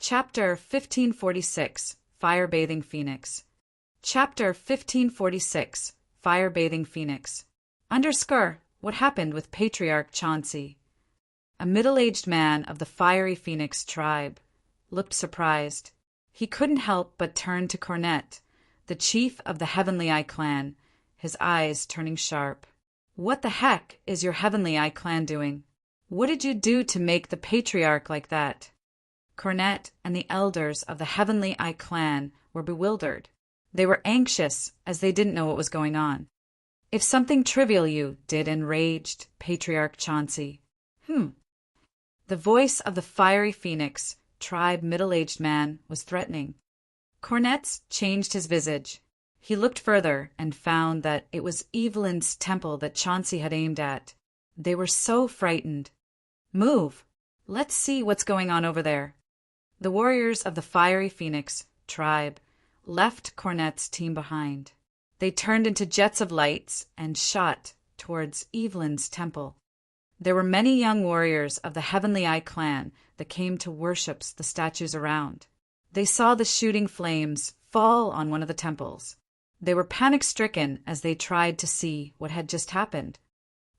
Chapter 1546, Fire-Bathing Phoenix. Chapter 1546, Fire-Bathing Phoenix. Underscore, what happened with Patriarch Chauncey? A middle-aged man of the fiery Phoenix tribe looked surprised. He couldn't help but turn to Cornet, the chief of the Heavenly Eye clan, his eyes turning sharp. What the heck is your Heavenly Eye clan doing? What did you do to make the patriarch like that? Cornet and the elders of the Heavenly Eye clan were bewildered. They were anxious as they didn't know what was going on. If something trivial you did, enraged Patriarch Chauncey. The voice of the fiery Phoenix tribe middle-aged man was threatening. Cornet changed his visage. He looked further and found that it was Evelyn's temple that Chauncey had aimed at. They were so frightened. Move! Let's see what's going on over there. The warriors of the fiery Phoenix tribe left Cornet's team behind. They turned into jets of lights and shot towards Evelyn's temple. There were many young warriors of the Heavenly Eye clan that came to worship the statues around. They saw the shooting flames fall on one of the temples. They were panic-stricken as they tried to see what had just happened.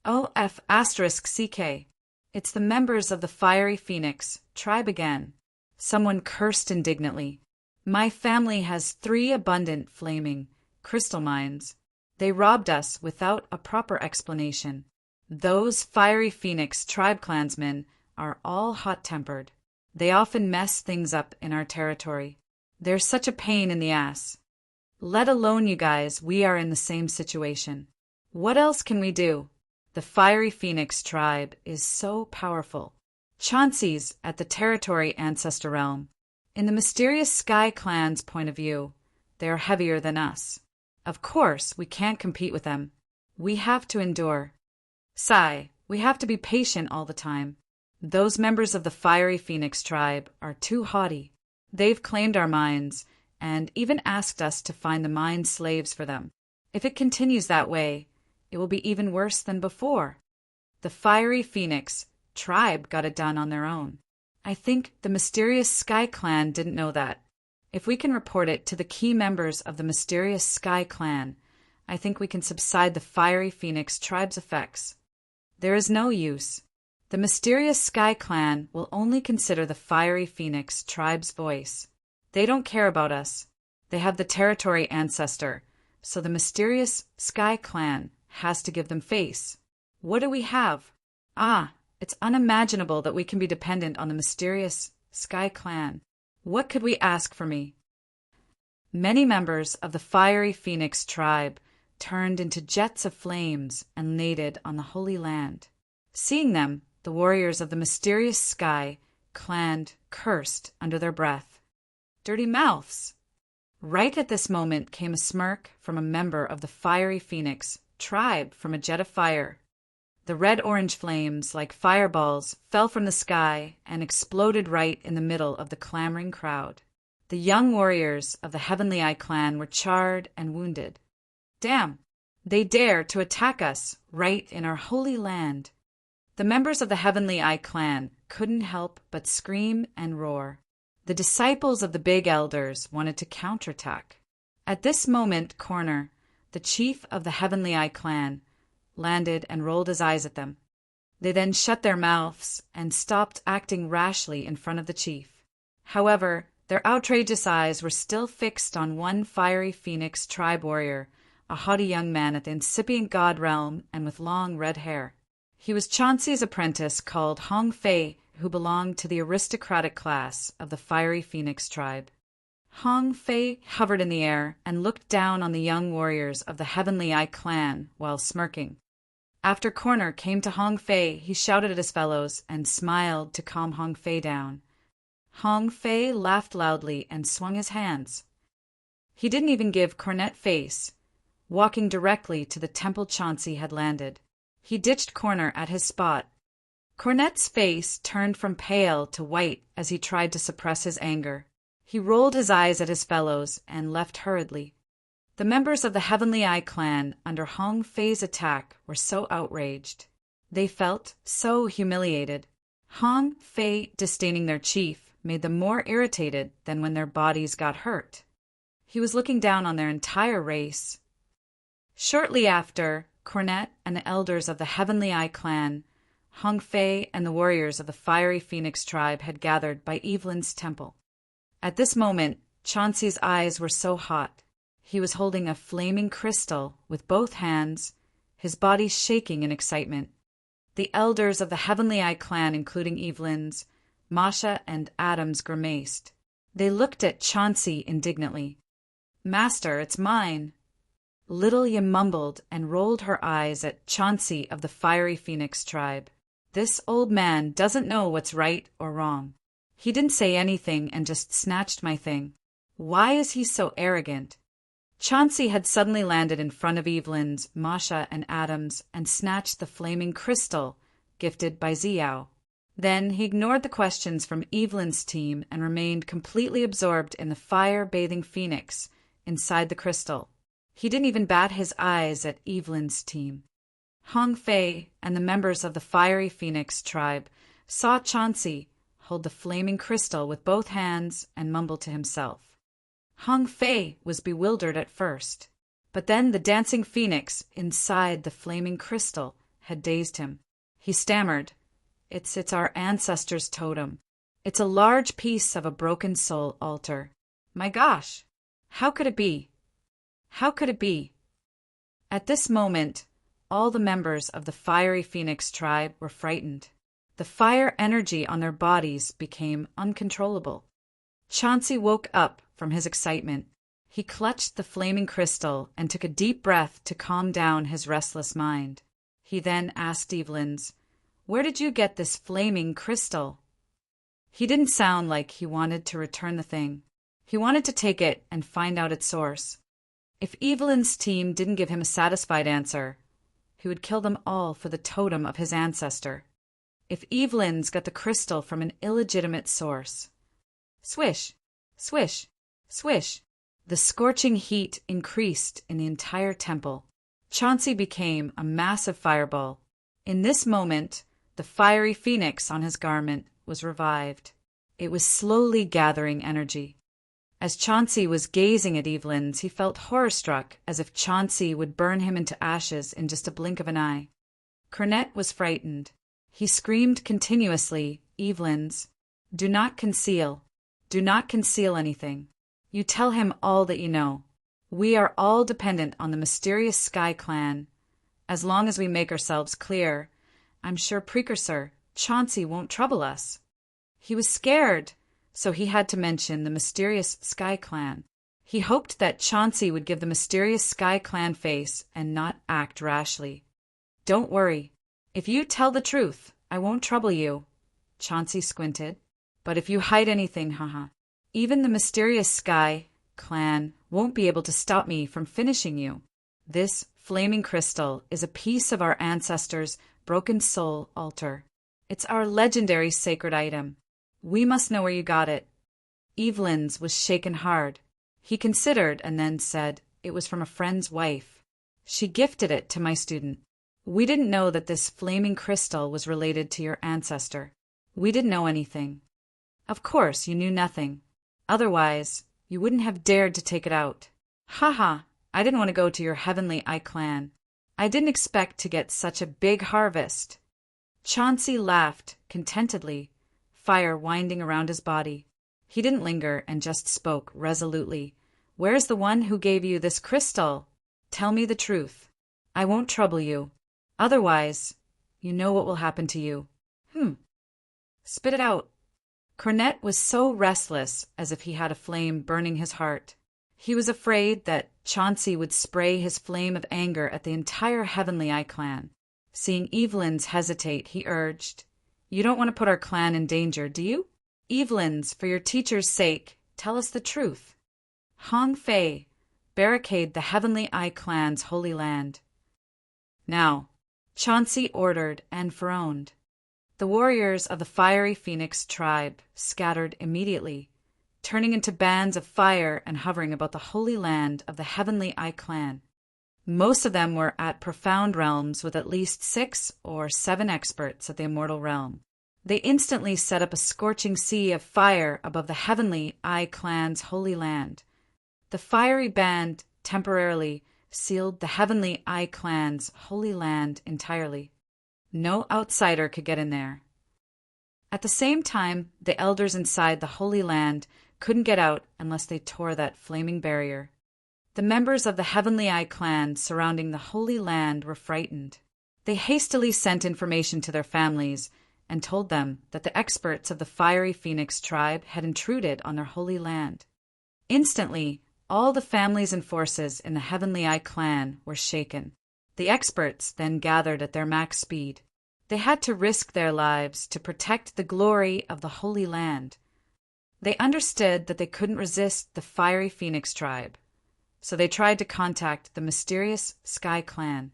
OF*CK. It's the members of the fiery Phoenix tribe again. Someone cursed indignantly. My family has 3 abundant flaming crystal mines. They robbed us without a proper explanation. Those fiery Phoenix tribe clansmen are all hot-tempered. They often mess things up in our territory. They're such a pain in the ass. Let alone you guys, we are in the same situation. What else can we do? The fiery Phoenix tribe is so powerful. Chauncey's at the territory ancestor realm. In the mysterious Sky clan's point of view, they are heavier than us. Of course, we can't compete with them. We have to endure. Sigh, we have to be patient all the time. Those members of the fiery Phoenix tribe are too haughty. They've claimed our mines and even asked us to find the mine slaves for them. If it continues that way, it will be even worse than before. The fiery Phoenix tribe got it done on their own. I think the mysterious Sky clan didn't know that. If we can report it to the key members of the mysterious Sky clan, I think we can subside the fiery Phoenix tribe's effects. There is no use. The mysterious Sky clan will only consider the fiery Phoenix tribe's voice. They don't care about us. They have the territory ancestor, so the mysterious Sky clan has to give them face. What do we have? It's unimaginable that we can be dependent on the mysterious Sky clan. What could we ask for me? Many members of the fiery Phoenix tribe turned into jets of flames and landed on the Holy Land. Seeing them, the warriors of the mysterious Sky clan cursed under their breath. Dirty mouths! Right at this moment came a smirk from a member of the fiery Phoenix tribe from a jet of fire. The red-orange flames, like fireballs, fell from the sky and exploded right in the middle of the clamoring crowd. The young warriors of the Heavenly Eye clan were charred and wounded. Damn! They dare to attack us right in our holy land. The members of the Heavenly Eye clan couldn't help but scream and roar. The disciples of the Big Elders wanted to counterattack. At this moment, Corner, the chief of the Heavenly Eye clan, landed and rolled his eyes at them. They then shut their mouths and stopped acting rashly in front of the chief. However, their outrageous eyes were still fixed on one fiery Phoenix tribe warrior, a haughty young man at the incipient god realm and with long red hair. He was Chauncey's apprentice called Hong Fei, who belonged to the aristocratic class of the fiery Phoenix tribe. Hong Fei hovered in the air and looked down on the young warriors of the Heavenly Eye clan while smirking. After Corner came to Hong Fei, he shouted at his fellows and smiled to calm Hong Fei down. Hong Fei laughed loudly and swung his hands. He didn't even give Cornet face, walking directly to the temple Chauncey had landed. He ditched Corner at his spot. Cornet's face turned from pale to white as he tried to suppress his anger. He rolled his eyes at his fellows and left hurriedly. The members of the Heavenly Eye clan under Hong Fei's attack were so outraged. They felt so humiliated. Hong Fei, disdaining their chief, made them more irritated than when their bodies got hurt. He was looking down on their entire race. Shortly after, Cornet and the elders of the Heavenly Eye clan, Hong Fei and the warriors of the Fiery Phoenix tribe had gathered by Evelyn's temple. At this moment, Chauncey's eyes were so hot. He was holding a flaming crystal with both hands, his body shaking in excitement. The elders of the Heavenly Eye clan, including Evelyn's, Masha and Adams, grimaced. They looked at Chauncey indignantly. "Master, it's mine." Lilia mumbled and rolled her eyes at Chauncey of the Fiery Phoenix tribe. "This old man doesn't know what's right or wrong. He didn't say anything and just snatched my thing. Why is he so arrogant?" Chauncey had suddenly landed in front of Evelyn's, Masha, and Adams and snatched the flaming crystal gifted by Xiao. Then he ignored the questions from Evelyn's team and remained completely absorbed in the fire-bathing phoenix inside the crystal. He didn't even bat his eyes at Evelyn's team. Hong Fei and the members of the Fiery Phoenix tribe saw Chauncey hold the flaming crystal with both hands and mumble to himself. Hong Fei was bewildered at first, but then the dancing phoenix inside the flaming crystal had dazed him. He stammered, It's our ancestors' totem. It's a large piece of a broken soul altar. My gosh! How could it be? How could it be?" At this moment, all the members of the Fiery Phoenix tribe were frightened. The fire energy on their bodies became uncontrollable. Chauncey woke up from his excitement. He clutched the flaming crystal and took a deep breath to calm down his restless mind. He then asked Evelyn's, "Where did you get this flaming crystal?" He didn't sound like he wanted to return the thing. He wanted to take it and find out its source. If Evelyn's team didn't give him a satisfied answer, he would kill them all for the totem of his ancestor. If Evelyn's got the crystal from an illegitimate source. Swish, swish, swish. The scorching heat increased in the entire temple. Chauncey became a massive fireball. In this moment, the fiery phoenix on his garment was revived. It was slowly gathering energy. As Chauncey was gazing at Evelyn's, he felt horror-struck, as if Chauncey would burn him into ashes in just a blink of an eye. Cornet was frightened. He screamed continuously, "Evelyn's, do not conceal. Do not conceal anything. You tell him all that you know. We are all dependent on the mysterious Sky Clan. As long as we make ourselves clear, I'm sure Precursor, Chauncey won't trouble us." He was scared, so he had to mention the mysterious Sky Clan. He hoped that Chauncey would give the mysterious Sky Clan face and not act rashly. "Don't worry. If you tell the truth, I won't trouble you." Chauncey squinted. "But if you hide anything, haha, even the mysterious Sky Clan won't be able to stop me from finishing you. This flaming crystal is a piece of our ancestors' broken soul altar. It's our legendary sacred item. We must know where you got it." Evelyn's was shaken hard. He considered and then said, "It was from a friend's wife. She gifted it to my student. We didn't know that this flaming crystal was related to your ancestor. We didn't know anything." "Of course you knew nothing. Otherwise, you wouldn't have dared to take it out." "Haha, I didn't want to go to your Heavenly Eye clan. I didn't expect to get such a big harvest." Chauncey laughed contentedly, fire winding around his body. He didn't linger and just spoke resolutely. "Where's the one who gave you this crystal? Tell me the truth. I won't trouble you. Otherwise, you know what will happen to you." Spit it out." Cornet was so restless, as if he had a flame burning his heart. He was afraid that Chauncey would spray his flame of anger at the entire Heavenly Eye clan. Seeing Evelyn's hesitate, he urged, "You don't want to put our clan in danger, do you? Evelyn's, for your teacher's sake, tell us the truth." Hong Fei, barricade the Heavenly Eye clan's holy land. Now, Chauncey ordered and frowned. The warriors of the Fiery Phoenix tribe scattered immediately, turning into bands of fire and hovering about the holy land of the Heavenly Eye clan. Most of them were at profound realms with at least 6 or 7 experts at the immortal realm. They instantly set up a scorching sea of fire above the Heavenly Eye clan's holy land. The fiery band temporarily sealed the Heavenly Eye clan's holy land entirely. No outsider could get in there. At the same time, the elders inside the Holy Land couldn't get out unless they tore that flaming barrier. The members of the Heavenly Eye clan surrounding the Holy Land were frightened. They hastily sent information to their families and told them that the experts of the Fiery Phoenix tribe had intruded on their Holy Land. Instantly, all the families and forces in the Heavenly Eye clan were shaken. The experts then gathered at their max speed. They had to risk their lives to protect the glory of the Holy Land. They understood that they couldn't resist the Fiery Phoenix tribe, so they tried to contact the mysterious Sky Clan.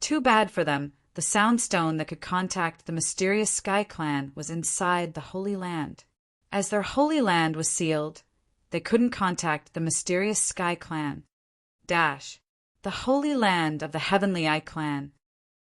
Too bad for them, the sound stone that could contact the mysterious Sky Clan was inside the Holy Land. As their Holy Land was sealed, they couldn't contact the mysterious Sky Clan. The Holy Land of the Heavenly Eye clan.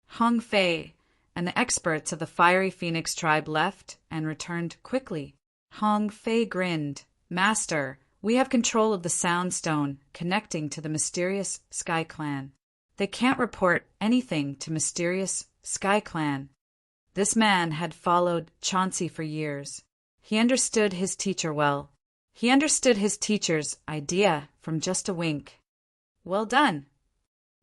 Hong Fei and the experts of the Fiery Phoenix tribe left and returned quickly. Hong Fei grinned. "Master, we have control of the sound stone connecting to the mysterious Sky Clan. They can't report anything to mysterious Sky Clan." This man had followed Chauncey for years. He understood his teacher well. He understood his teacher's idea from just a wink. "Well done."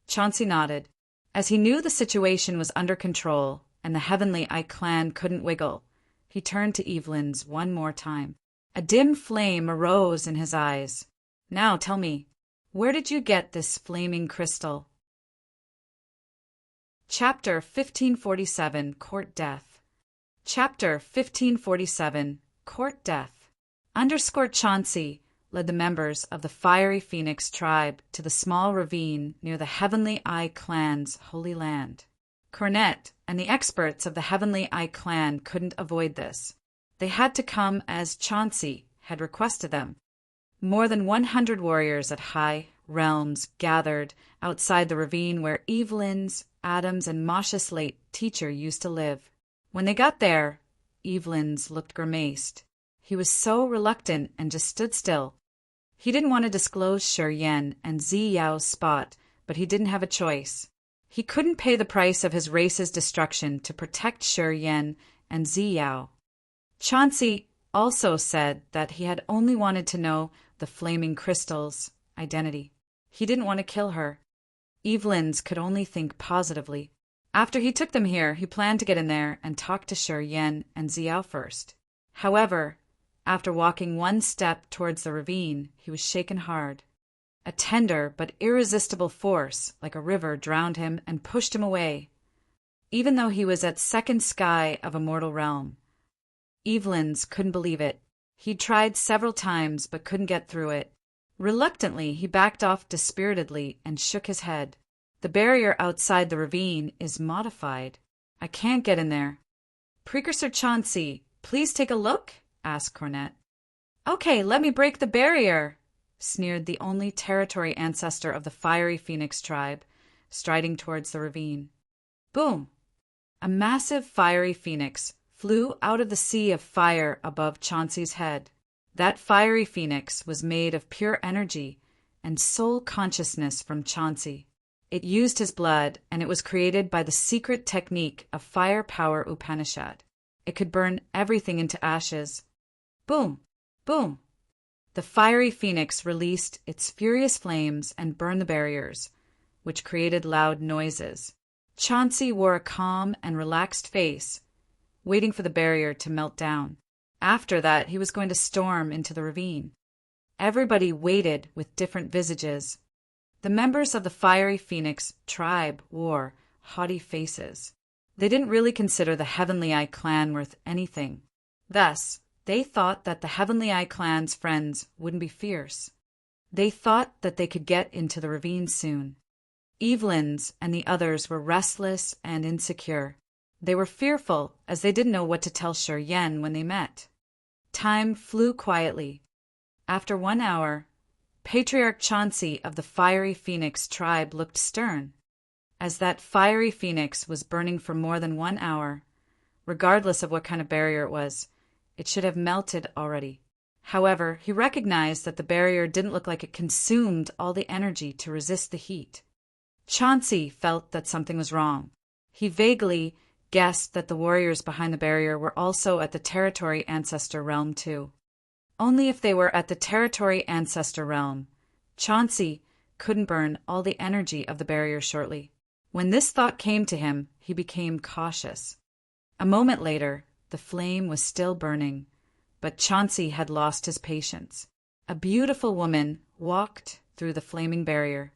Chauncey nodded. As he knew the situation was under control and the Heavenly Eye clan couldn't wiggle, he turned to Evelyn's one more time. A dim flame arose in his eyes. "Now tell me, where did you get this flaming crystal?" Chapter 1547, Court Death. Chapter 1547, Court Death. Chauncey led the members of the Fiery Phoenix tribe to the small ravine near the Heavenly Eye clan's Holy Land. Cornet and the experts of the Heavenly Eye clan couldn't avoid this. They had to come as Chauncey had requested them. More than 100 warriors at high realms gathered outside the ravine where Evelyn's, Adam's, and Moshe's late teacher used to live. When they got there, Evelyn's looked grimaced. He was so reluctant and just stood still. He didn't want to disclose Shi Yan and Zi Yao's spot, but he didn't have a choice. He couldn't pay the price of his race's destruction to protect Shi Yan and Zi Yao. Chauncey also said that he had only wanted to know the flaming crystal's identity. He didn't want to kill her. Evelyn's could only think positively. After he took them here, he planned to get in there and talk to Shi Yan and Zi Yao first. However, after walking one step towards the ravine, he was shaken hard. A tender but irresistible force, like a river, drowned him and pushed him away. Even though he was at second sky of a mortal realm, Evelyn's couldn't believe it. He'd tried several times but couldn't get through it. Reluctantly, he backed off dispiritedly and shook his head. "The barrier outside the ravine is modified. I can't get in there." "Precursor Chauncey, please take a look?" asked Cornet. "Okay, let me break the barrier," sneered the only territory ancestor of the Fiery Phoenix tribe, striding towards the ravine. Boom! A massive fiery phoenix flew out of the sea of fire above Chauncey's head. That fiery phoenix was made of pure energy and soul consciousness from Chauncey. It used his blood, and it was created by the secret technique of Fire Power Upanishad. It could burn everything into ashes. Boom! Boom! The fiery phoenix released its furious flames and burned the barriers, which created loud noises. Chauncey wore a calm and relaxed face, waiting for the barrier to melt down. After that, he was going to storm into the ravine. Everybody waited with different visages. The members of the Fiery Phoenix tribe wore haughty faces. They didn't really consider the Heavenly Eye clan worth anything. Thus, they thought that the Heavenly Eye clan's friends wouldn't be fierce. They thought that they could get into the ravine soon. Evelyn's and the others were restless and insecure. They were fearful as they didn't know what to tell Shi Yan when they met. Time flew quietly. After 1 hour, Patriarch Chauncey of the Fiery Phoenix tribe looked stern. As that fiery phoenix was burning for more than 1 hour, regardless of what kind of barrier it was. It should have melted already. However, he recognized that the barrier didn't look like it consumed all the energy to resist the heat. Chauncey felt that something was wrong. He vaguely guessed that the warriors behind the barrier were also at the Territory Ancestor Realm too. Only if they were at the Territory Ancestor Realm, Chauncey couldn't burn all the energy of the barrier shortly. When this thought came to him, he became cautious. A moment later, the flame was still burning, but Chauncey had lost his patience. A beautiful woman walked through the flaming barrier.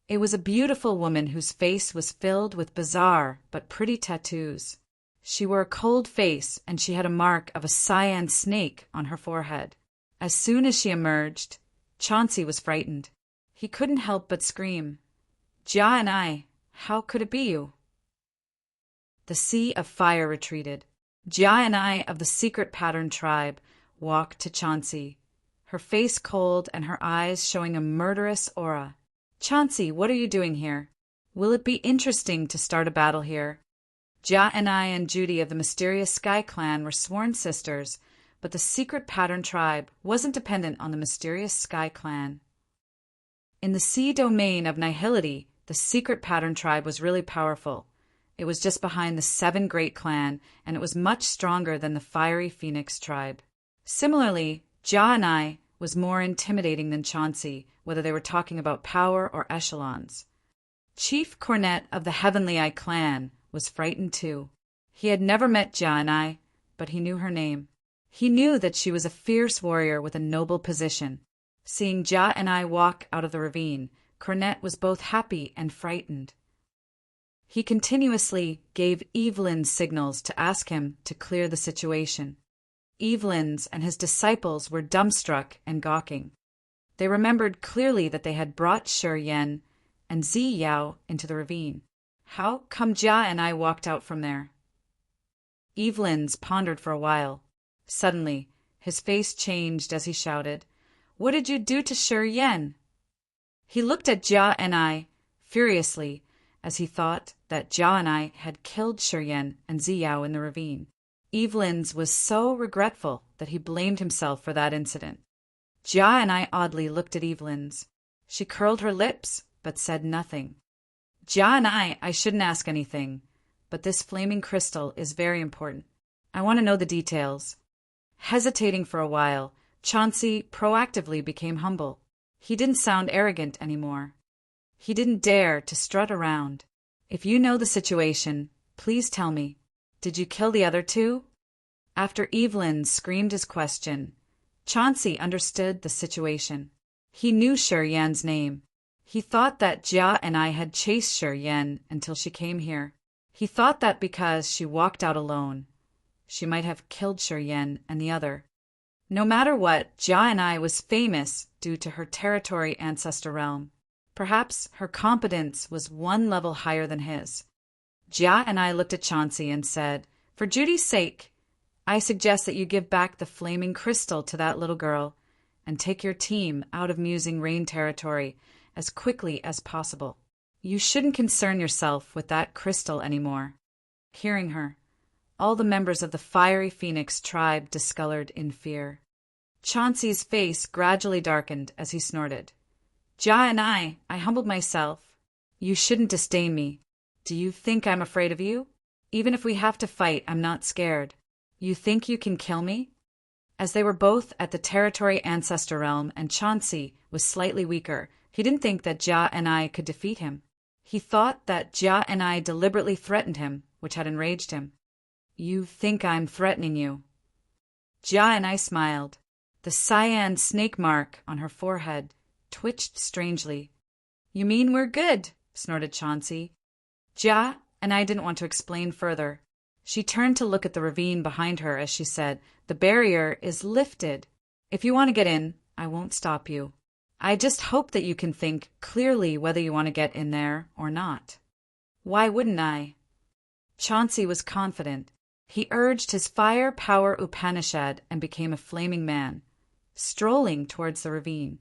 It was a beautiful woman whose face was filled with bizarre but pretty tattoos. She wore a cold face, and she had a mark of a cyan snake on her forehead. As soon as she emerged, Chauncey was frightened. He couldn't help but scream, "Ja and I, how could it be you?" The sea of fire retreated. Ja and I of the Secret Pattern tribe walked to Chauncey, her face cold and her eyes showing a murderous aura. "Chauncey, what are you doing here? Will it be interesting to start a battle here?" Ja and I and Judy of the mysterious Sky Clan were sworn sisters, but the Secret Pattern tribe wasn't dependent on the mysterious Sky Clan. In the sea domain of Nihility, the Secret Pattern tribe was really powerful. It was just behind the Seven Great Clan, and it was much stronger than the Fiery Phoenix tribe. Similarly, Ja and I was more intimidating than Chauncey, whether they were talking about power or echelons. Chief Cornet of the Heavenly Eye clan was frightened too. He had never met Ja and I, but he knew her name. He knew that she was a fierce warrior with a noble position. Seeing Ja and I walk out of the ravine, Cornet was both happy and frightened. He continuously gave Evelyn signals to ask him to clear the situation. Evelyn's and his disciples were dumbstruck and gawking. They remembered clearly that they had brought Shi Yen and Zi Yao into the ravine. How come Ja and I walked out from there? Evelyn's pondered for a while. Suddenly, his face changed as he shouted, "What did you do to Shi Yen?" He looked at Ja and I furiously, as he thought that Ja and I had killed Shi Yen and Zi Yao in the ravine. Evelyn's was so regretful that he blamed himself for that incident. Ja and I oddly looked at Evelyn's. She curled her lips, but said nothing. Ja and I shouldn't ask anything, but this flaming crystal is very important. I want to know the details. Hesitating for a while, Chauncey proactively became humble. He didn't sound arrogant anymore. He didn't dare to strut around. "If you know the situation, please tell me. Did you kill the other two?" After Evelyn screamed his question, Chauncey understood the situation. He knew Shi Yen's name. He thought that Ja and I had chased Shi Yen until she came here. He thought that because she walked out alone, she might have killed Shi Yen and the other. No matter what, Ja and I was famous due to her Territory Ancestor Realm. Perhaps her competence was one level higher than his. Ja and I looked at Chauncey and said, "For Judy's sake, I suggest that you give back the flaming crystal to that little girl and take your team out of Musing Rain territory as quickly as possible. You shouldn't concern yourself with that crystal anymore." Hearing her, all the members of the Fiery Phoenix tribe discolored in fear. Chauncey's face gradually darkened as he snorted. "Ja and I humbled myself. You shouldn't disdain me. Do you think I'm afraid of you? Even if we have to fight, I'm not scared. You think you can kill me?" As they were both at the Territory Ancestor Realm and Chauncey was slightly weaker, he didn't think that Ja and I could defeat him. He thought that Ja and I deliberately threatened him, which had enraged him. "You think I'm threatening you?" Ja and I smiled. The cyan snake mark on her forehead twitched strangely. "You mean we're good?" snorted Chauncey. Ja and I didn't want to explain further. She turned to look at the ravine behind her as she said, "The barrier is lifted. If you want to get in, I won't stop you. I just hope that you can think clearly whether you want to get in there or not." "Why wouldn't I?" Chauncey was confident. He urged his fire power Upanishad and became a flaming man, strolling towards the ravine.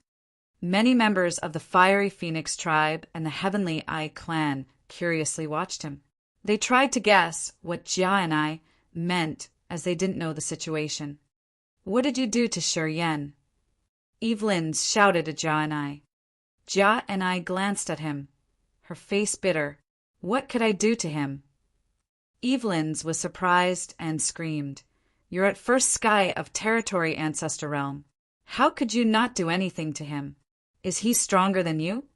Many members of the Fiery Phoenix tribe and the Heavenly Eye clan curiously watched him. They tried to guess what Ja and I meant, as they didn't know the situation. What did you do to Shi Yan? Evelyn's shouted at Jia and I. Jia and I glanced at him, her face bitter. What could I do to him? Evelyn's was surprised and screamed. You're at first sky of territory, ancestor realm. How could you not do anything to him? Is he stronger than you?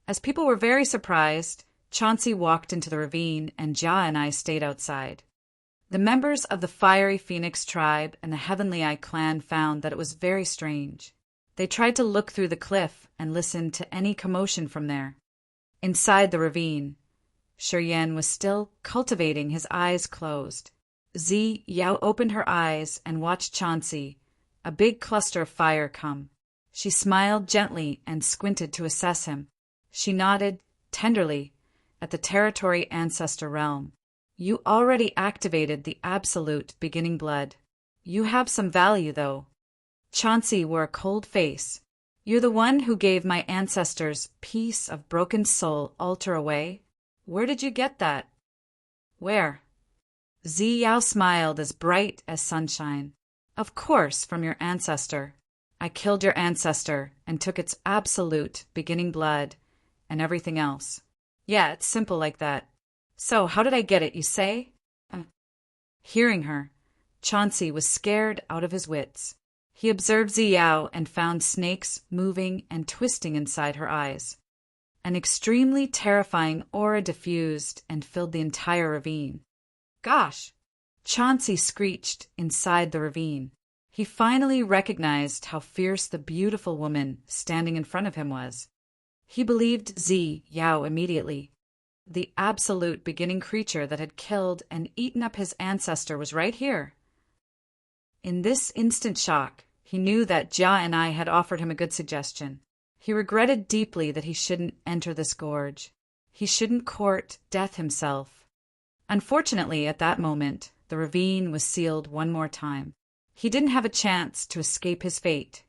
As people were very surprised, Chauncey walked into the ravine and Jia and I stayed outside. The members of the Fiery Phoenix tribe and the Heavenly Eye clan found that it was very strange. They tried to look through the cliff and listen to any commotion from there. Inside the ravine, Shi Yan was still cultivating, his eyes closed. Zi Yao opened her eyes and watched Chauncey, a big cluster of fire, come. She smiled gently and squinted to assess him. She nodded, tenderly, at the territory ancestor realm. You already activated the absolute beginning blood. You have some value, though. Chauncey wore a cold face. You're the one who gave my ancestors' piece of broken soul altar away? Where did you get that? Where? Zi Yao smiled as bright as sunshine. Of course, from your ancestor. I killed your ancestor and took its absolute beginning blood and everything else. Yeah, it's simple like that. So, how did I get it, you say? Hearing her, Chauncey was scared out of his wits. He observed Zi Yao and found snakes moving and twisting inside her eyes. An extremely terrifying aura diffused and filled the entire ravine. Gosh! Chauncey screeched inside the ravine. He finally recognized how fierce the beautiful woman standing in front of him was. He believed Zi Yao immediately. The absolute beginning creature that had killed and eaten up his ancestor was right here. In this instant shock, he knew that Jia and I had offered him a good suggestion. He regretted deeply that he shouldn't enter this gorge. He shouldn't court death himself. Unfortunately, at that moment, the ravine was sealed one more time. He didn't have a chance to escape his fate.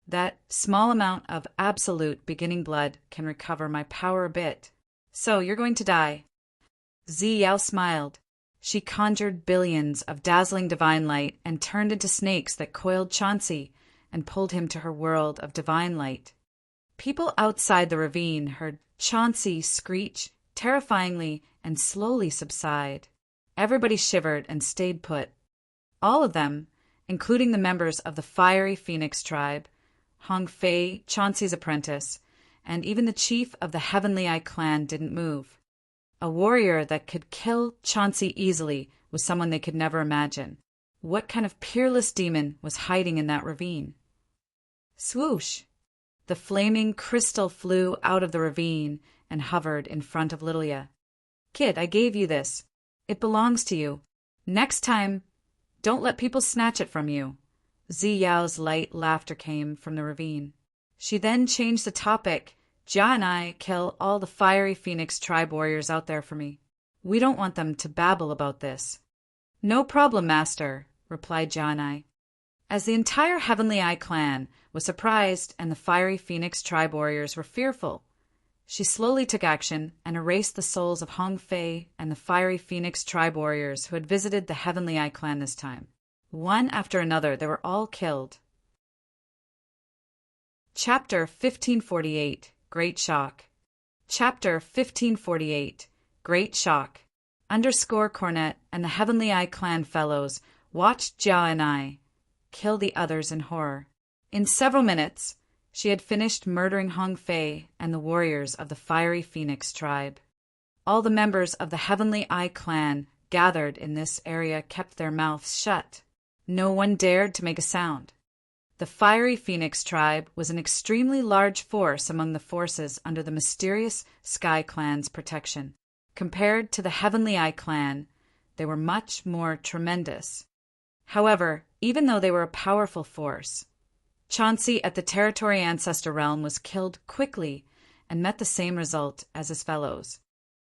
That small amount of absolute beginning blood can recover my power a bit. So, you're going to die. Zi Yao smiled. She conjured billions of dazzling divine light and turned into snakes that coiled Chauncey and pulled him to her world of divine light. People outside the ravine heard Chauncey screech terrifyingly and slowly subside. Everybody shivered and stayed put. All of them, including the members of the Fiery Phoenix tribe, Hong Fei, Chauncey's apprentice, and even the chief of the Heavenly Eye clan didn't move. A warrior that could kill Chauncey easily was someone they could never imagine. What kind of peerless demon was hiding in that ravine? Swoosh! The flaming crystal flew out of the ravine and hovered in front of Lilia. Kid, I gave you this. It belongs to you. Next time, don't let people snatch it from you. Zi Yao's light laughter came from the ravine. She then changed the topic. Jia and I kill all the Fiery Phoenix tribe warriors out there for me. We don't want them to babble about this. No problem, master, replied Jia and I. As the entire Heavenly Eye clan was surprised and the Fiery Phoenix tribe warriors were fearful, she slowly took action and erased the souls of Hong Fei and the Fiery Phoenix tribe warriors who had visited the Heavenly Eye clan this time. One after another, they were all killed. Chapter 1548, Great Shock. Chapter 1548, Great Shock. Cornet and the Heavenly Eye clan fellows watched Jia and I kill the others in horror. In several minutes, she had finished murdering Hong Fei and the warriors of the Fiery Phoenix tribe. All the members of the Heavenly Eye clan gathered in this area kept their mouths shut. No one dared to make a sound. The Fiery Phoenix tribe was an extremely large force among the forces under the mysterious Sky Clan's protection. Compared to the Heavenly Eye clan, they were much more tremendous. However, even though they were a powerful force, Chauncey at the Territory Ancestor Realm was killed quickly and met the same result as his fellows.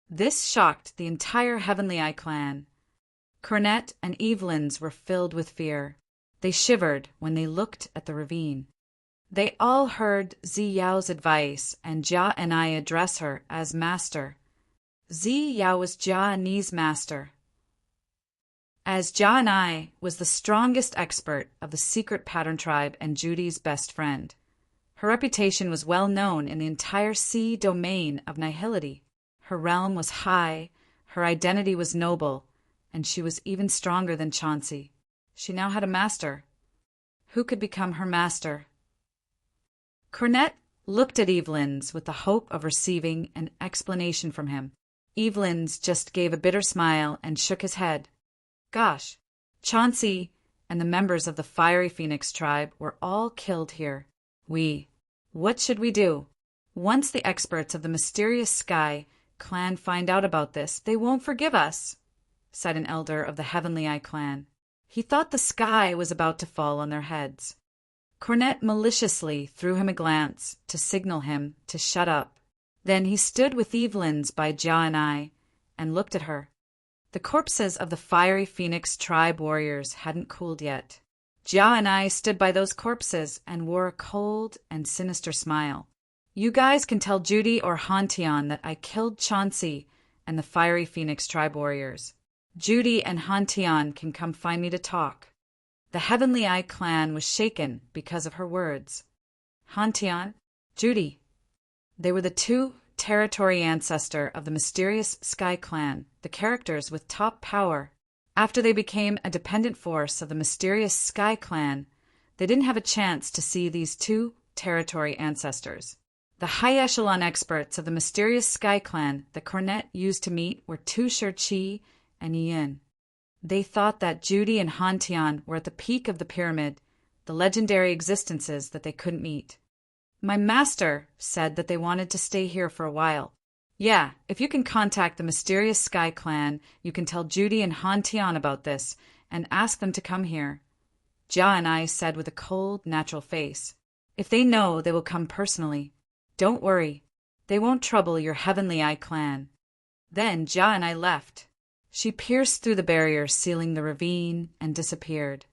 This shocked the entire Heavenly Eye clan. Cornet and Evelyn's were filled with fear. They shivered when they looked at the ravine. They all heard Zi Yao's advice and Jia and I address her as master. Zi Yao was Jia Ni's master. as Jia and I was the strongest expert of the secret pattern tribe and Judy's best friend. Her reputation was well known in the entire sea domain of nihility. Her realm was high, her identity was noble, and she was even stronger than Chauncey. She now had a master. Who could become her master? Cornette looked at Evelyn's with the hope of receiving an explanation from him. Evelyn's just gave a bitter smile and shook his head. Gosh, Chauncey and the members of the Fiery Phoenix tribe were all killed here. What should we do? Once the experts of the Mysterious Sky clan find out about this, they won't forgive us, said an elder of the Heavenly Eye clan. He thought the sky was about to fall on their heads. Cornette maliciously threw him a glance to signal him to shut up. Then he stood with Evelyn's by Jia and I and looked at her. The corpses of the Fiery Phoenix tribe warriors hadn't cooled yet. Jia and I stood by those corpses and wore a cold and sinister smile. You guys can tell Judy or Hantian that I killed Chauncey and the Fiery Phoenix tribe warriors. Judy and Hantian can come find me to talk. The Heavenly Eye clan was shaken because of her words. Hantian, Judy. They were the two territory ancestor of the Mysterious Sky clan, the characters with top power. After they became a dependent force of the Mysterious Sky clan, they didn't have a chance to see these two territory ancestors. The high echelon experts of the Mysterious Sky clan that Cornette used to meet were Tusher Chi and Yin. They thought that Judy and Hantian were at the peak of the pyramid, the legendary existences that they couldn't meet. My master said that they wanted to stay here for a while. Yeah, if you can contact the Mysterious Sky clan, you can tell Judy and Hantian about this and ask them to come here. Jia and I said with a cold, natural face. If they know, they will come personally. Don't worry, they won't trouble your Heavenly Eye clan. Then Jia and I left. She pierced through the barrier sealing the ravine and disappeared.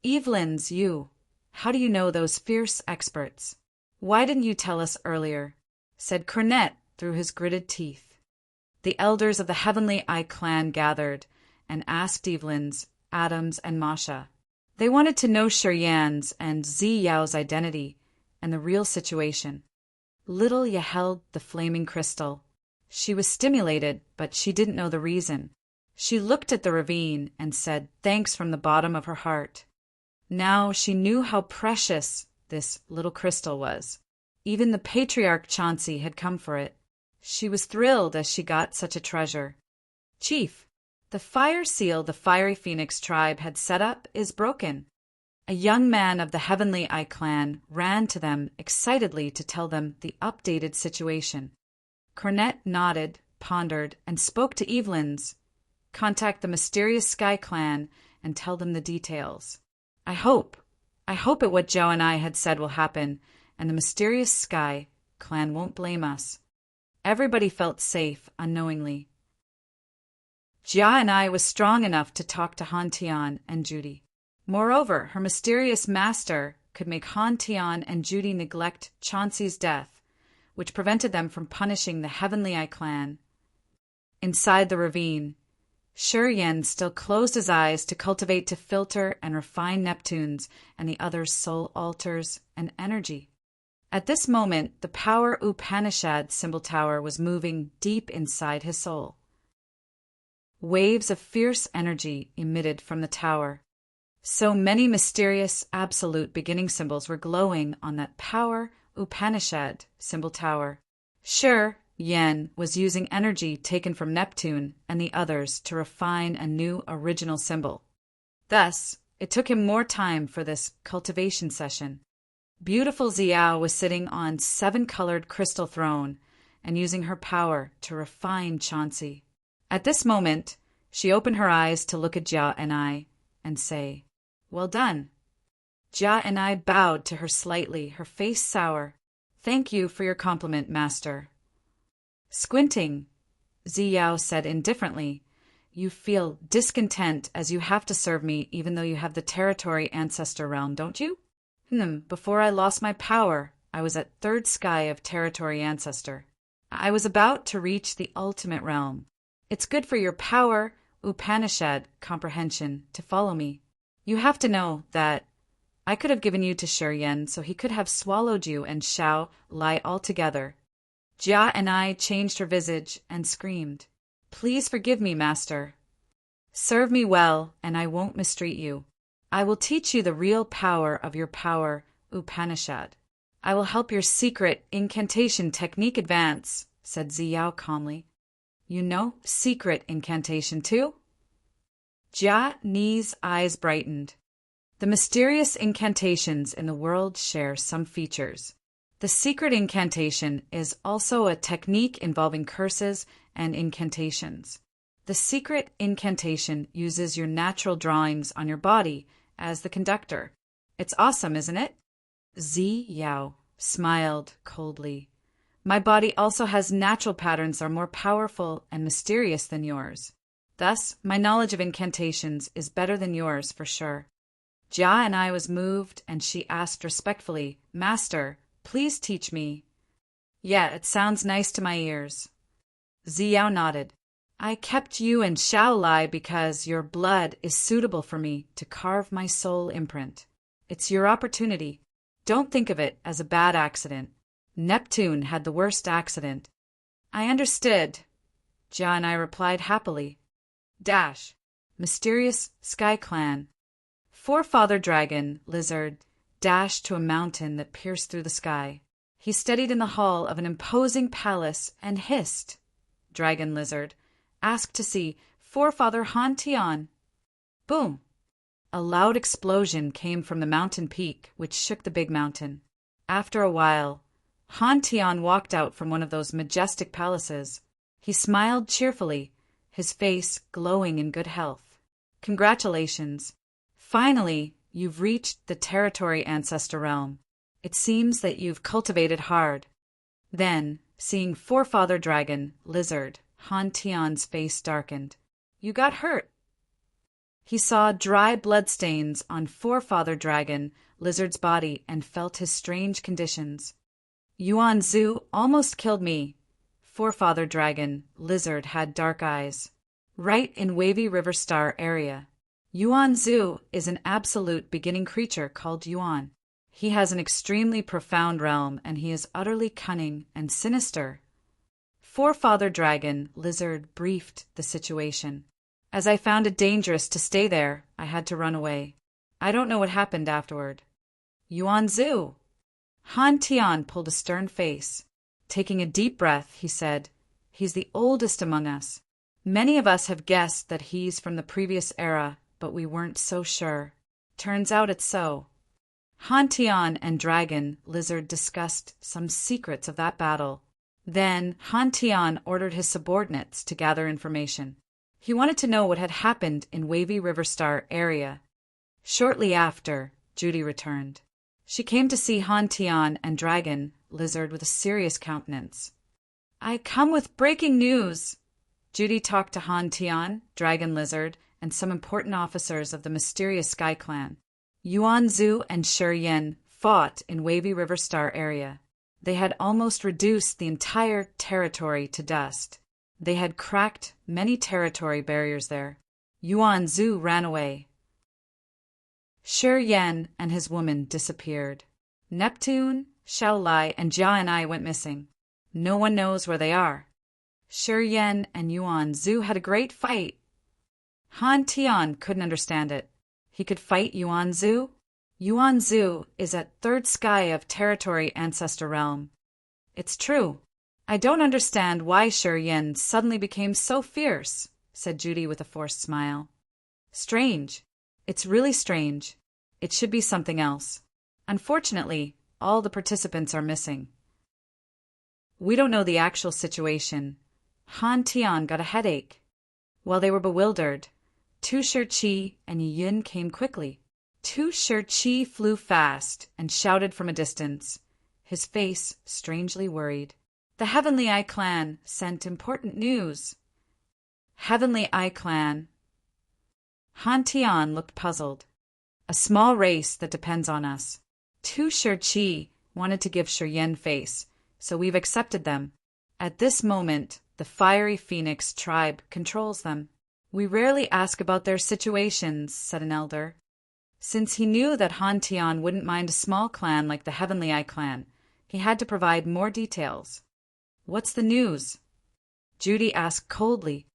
Evelyn's you. How do you know those fierce experts? Why didn't you tell us earlier? Said Cornette through his gritted teeth. The elders of the Heavenly Eye clan gathered and asked Evelyn's, Adam's, and Masha. They wanted to know Shiryan's and Ziyao's identity and the real situation. Little Ya held the flaming crystal. She was stimulated, but she didn't know the reason. She looked at the ravine and said thanks from the bottom of her heart. Now she knew how precious this little crystal was. Even the patriarch Chauncey had come for it. She was thrilled as she got such a treasure. Chief, the fire seal the Fiery Phoenix tribe had set up is broken. A young man of the Heavenly Eye clan ran to them excitedly to tell them the updated situation. Cornette nodded, pondered, and spoke to Evelyn's. Contact the Mysterious Sky clan and tell them the details. I hope at what Joe and I had said will happen, and the Mysterious Sky clan won't blame us. Everybody felt safe unknowingly. Jia and I was strong enough to talk to Hantian and Judy. Moreover, her mysterious master could make Hantian and Judy neglect Chauncey's death, which prevented them from punishing the Heavenly Eye clan. Inside the ravine, Shiryan still closed his eyes to cultivate, to filter and refine Neptune's and the others' soul altars and energy. At this moment, the power Upanishad symbol tower was moving deep inside his soul. Waves of fierce energy emitted from the tower. So many mysterious, absolute beginning symbols were glowing on that power Upanishad symbol tower. Sure, Yen was using energy taken from Neptune and the others to refine a new original symbol. Thus, it took him more time for this cultivation session. Beautiful Xiao was sitting on 7-colored crystal throne and using her power to refine Chauncey. At this moment, she opened her eyes to look at Jia and I and say, "Well done." Jia and I bowed to her slightly, her face sour. "Thank you for your compliment, master." Squinting, Ziyao said indifferently, "You feel discontent as you have to serve me even though you have the territory ancestor realm, don't you?" Before I lost my power, I was at 3rd sky of territory ancestor. I was about to reach the ultimate realm. It's good for your power Upanishad comprehension to follow me. You have to know that I could have given you to Shuryen so he could have swallowed you and Shao lie altogether. Jia and I changed her visage and screamed, "Please forgive me, master. Serve me well, and I won't mistreat you. I will teach you the real power of your power, Upanishad. I will help your secret incantation technique advance," said Ziyao calmly. "You know secret incantation too?" Jia Ni's eyes brightened. The mysterious incantations in the world share some features. The secret incantation is also a technique involving curses and incantations. The secret incantation uses your natural drawings on your body as the conductor. It's awesome, isn't it? Ziyao smiled coldly. My body also has natural patterns that are more powerful and mysterious than yours. Thus, my knowledge of incantations is better than yours for sure. Jia and I was moved, and she asked respectfully, "Master, please teach me." "Yeah, it sounds nice to my ears." Ziyao nodded. "I kept you in Shaolai because your blood is suitable for me to carve my soul imprint. It's your opportunity. Don't think of it as a bad accident. Neptune had the worst accident." "I understood," Jia and I replied happily. Dash. Mysterious Sky Clan. Forefather Dragon, Lizard, dashed to a mountain that pierced through the sky. He studied in the hall of an imposing palace and hissed. Dragon Lizard asked to see Forefather Han Tian. Boom! A loud explosion came from the mountain peak, which shook the big mountain. After a while, Han Tian walked out from one of those majestic palaces. He smiled cheerfully, his face glowing in good health. "Congratulations. Finally, you've reached the territory ancestor realm. It seems that you've cultivated hard." Then, seeing Forefather Dragon, Lizard, Han Tian's face darkened. "You got hurt." He saw dry bloodstains on Forefather Dragon, Lizard's body and felt his strange conditions. "Yuan Zhu almost killed me." Forefather Dragon, Lizard had dark eyes. "Right in Wavy River Star area. Yuan Zhu is an absolute beginning creature called Yuan. He has an extremely profound realm, and he is utterly cunning and sinister." Forefather Dragon, Lizard briefed the situation. "As I found it dangerous to stay there, I had to run away. I don't know what happened afterward." "Yuan Zhu." Han Tian pulled a stern face. Taking a deep breath, he said, "He's the oldest among us. Many of us have guessed that he's from the previous era, but we weren't so sure. Turns out it's so." Han Tian and Dragon Lizard discussed some secrets of that battle. Then Han Tian ordered his subordinates to gather information. He wanted to know what had happened in Wavy River Star area. Shortly after, Judy returned. She came to see Han Tian and Dragon Lizard with a serious countenance. "I come with breaking news." Judy talked to Han Tian, Dragon Lizard, and some important officers of the mysterious Sky Clan. Yuan Zhu and Shuryen fought in Wavy River Star area. They had almost reduced the entire territory to dust. They had cracked many territory barriers there. Yuan Zhu ran away. Shuryen and his woman disappeared. Neptune, Shaolai, and Jia and I went missing. No one knows where they are. Shuryen and Yuan Zhu had a great fight. Han Tian couldn't understand it. He could fight Yuan Zhu? Yuan Zhu is at third sky of territory ancestor realm. It's true. I don't understand why Shuryen suddenly became so fierce, said Judy with a forced smile. Strange. It's really strange. It should be something else. Unfortunately, all the participants are missing. We don't know the actual situation. Han Tian got a headache. While they were bewildered, Tu Shih and Yin came quickly. Tu Shih flew fast and shouted from a distance, his face strangely worried. The Heavenly Eye Clan sent important news. Heavenly Eye Clan. Han Tian looked puzzled. A small race that depends on us. Tu Shih wanted to give Shuryen face, so we've accepted them. At this moment, the Fiery Phoenix tribe controls them. We rarely ask about their situations, said an elder. Since he knew that Han Tian wouldn't mind a small clan like the Heavenly Eye clan, he had to provide more details. What's the news? Judy asked coldly.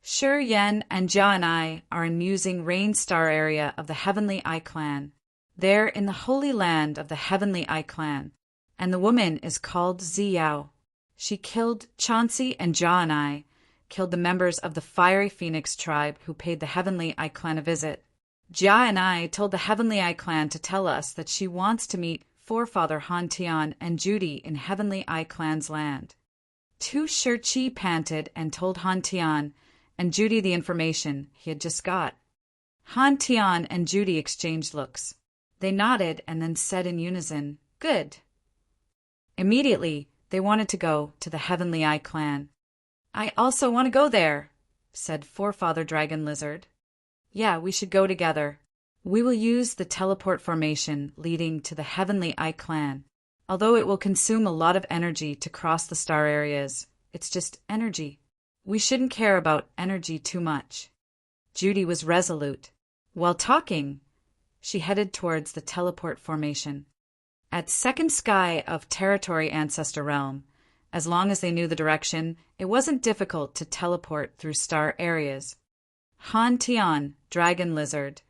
Shi Yen and Jia and I are in musing Rain Star area of the Heavenly Eye clan. They're in the Holy Land of the Heavenly Eye clan, and the woman is called Ziyao. She killed Chauncey and Jia and I, killed the members of the Fiery Phoenix tribe who paid the Heavenly Eye clan a visit. Jia and I told the Heavenly Eye clan to tell us that she wants to meet forefather Han Tian and Judy in Heavenly Eye clan's land. Tu Shi panted and told Han Tian and Judy the information he had just got. Han Tian and Judy exchanged looks. They nodded and then said in unison, Good. Immediately, they wanted to go to the Heavenly Eye clan. I also want to go there, said Forefather Dragon Lizard. Yeah, we should go together. We will use the teleport formation leading to the Heavenly Eye clan. Although it will consume a lot of energy to cross the star areas, it's just energy. We shouldn't care about energy too much. Judy was resolute. While talking, she headed towards the teleport formation. At second sky of Territory Ancestor Realm, as long as they knew the direction, it wasn't difficult to teleport through star areas. Han Tian, Dragon Lizard,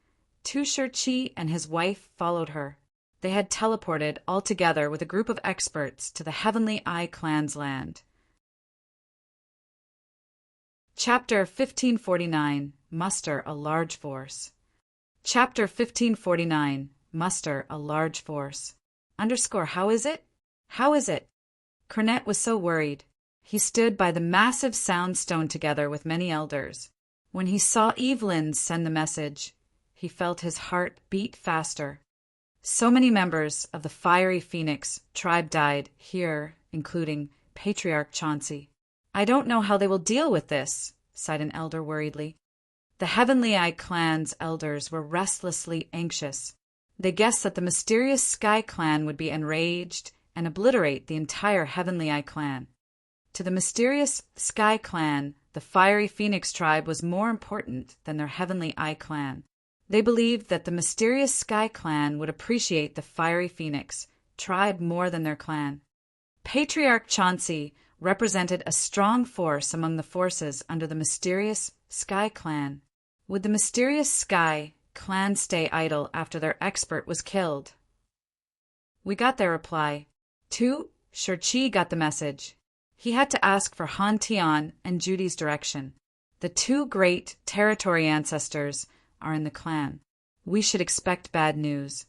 Tu Shi and his wife followed her. They had teleported all together with a group of experts to the Heavenly Eye clan's land. Chapter 1549, Muster a Large Force. Chapter 1549, Muster a Large Force. How is it? How is it? Cornet was so worried. He stood by the massive sound stone together with many elders. When he saw Evelyn send the message, he felt his heart beat faster. So many members of the Fiery Phoenix tribe died here, including Patriarch Chauncey. I don't know how they will deal with this, sighed an elder worriedly. The Heavenly Eye clan's elders were restlessly anxious. They guessed that the mysterious Sky clan would be enraged and obliterate the entire Heavenly Eye clan. To the mysterious Sky clan, the Fiery Phoenix tribe was more important than their Heavenly Eye clan. They believed that the mysterious Sky clan would appreciate the Fiery Phoenix tribe more than their clan. Patriarch Chauncey represented a strong force among the forces under the mysterious Sky clan. Would the mysterious Sky clan stay idle after their expert was killed? We got their reply. Tu Shi got the message. He had to ask for Han Tian and Judy's direction. The two great territory ancestors are in the clan. We should expect bad news.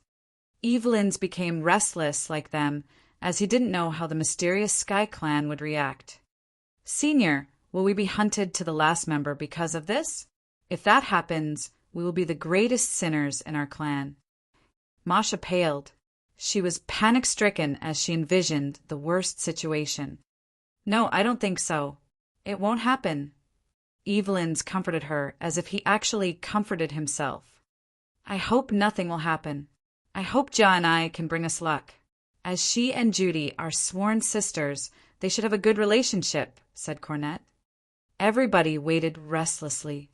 Evelyn's became restless like them, as he didn't know how the mysterious Sky clan would react. Senior, will we be hunted to the last member because of this? If that happens, we will be the greatest sinners in our clan. Masha paled. She was panic-stricken as she envisioned the worst situation. No, I don't think so. It won't happen. Evelyn's comforted her as if he actually comforted himself. I hope nothing will happen. I hope Ja and I can bring us luck. As she and Judy are sworn sisters, they should have a good relationship, said Cornet. Everybody waited restlessly.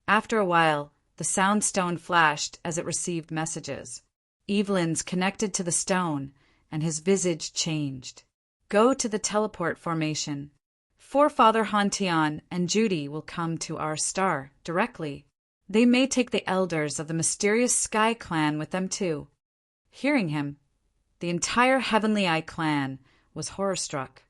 After a while, the sound stone flashed as it received messages. Evelyn's connected to the stone, and his visage changed. Go to the teleport formation. Forefather Han Tian and Judy will come to our star directly. They may take the elders of the mysterious Sky clan with them too. Hearing him, the entire Heavenly Eye clan was horror-struck.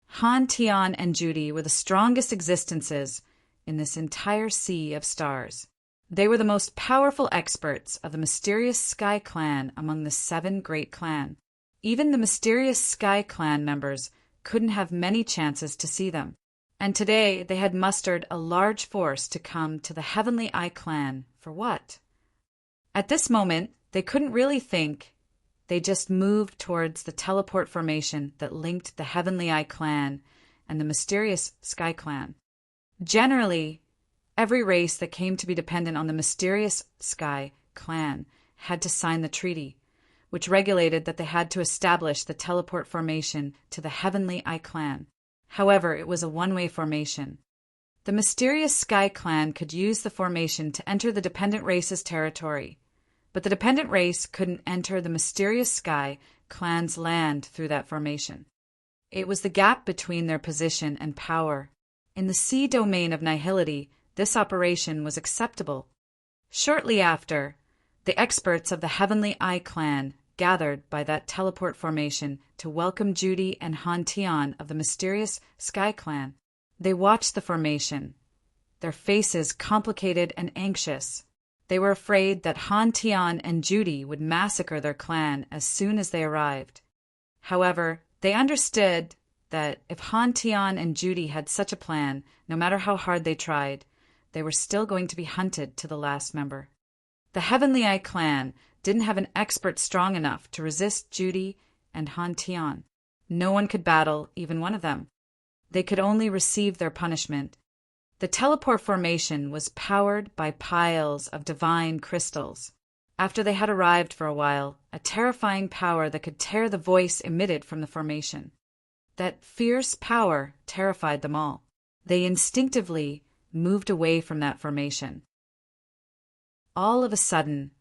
Han Tian and Judy were the strongest existences in this entire sea of stars. They were the most powerful experts of the mysterious Sky clan among the 7 great clans. Even the mysterious Sky clan members couldn't have many chances to see them. And today they had mustered a large force to come to the Heavenly Eye clan for what? At this moment, they couldn't really think. They just moved towards the teleport formation that linked the Heavenly Eye clan and the mysterious Sky clan. Generally, every race that came to be dependent on the mysterious Sky clan had to sign the treaty, which regulated that they had to establish the teleport formation to the Heavenly Eye clan. However, it was a one-way formation. The mysterious Sky Clan could use the formation to enter the dependent race's territory, but the dependent race couldn't enter the mysterious Sky Clan's land through that formation. It was the gap between their position and power. In the sea domain of nihility, this operation was acceptable. Shortly after, the experts of the Heavenly Eye Clan gathered by that teleport formation to welcome Judy and Han Tian of the mysterious Sky Clan. They watched the formation, their faces complicated and anxious. They were afraid that Han Tian and Judy would massacre their clan as soon as they arrived. However, they understood that if Han Tian and Judy had such a plan, no matter how hard they tried, they were still going to be hunted to the last member. The Heavenly Eye Clan didn't have an expert strong enough to resist Judy and Han Tian. No one could battle even one of them. They could only receive their punishment. The teleport formation was powered by piles of divine crystals. After they had arrived for a while, a terrifying power that could tear the voice emitted from the formation. That fierce power terrified them all. They instinctively moved away from that formation. All of a sudden,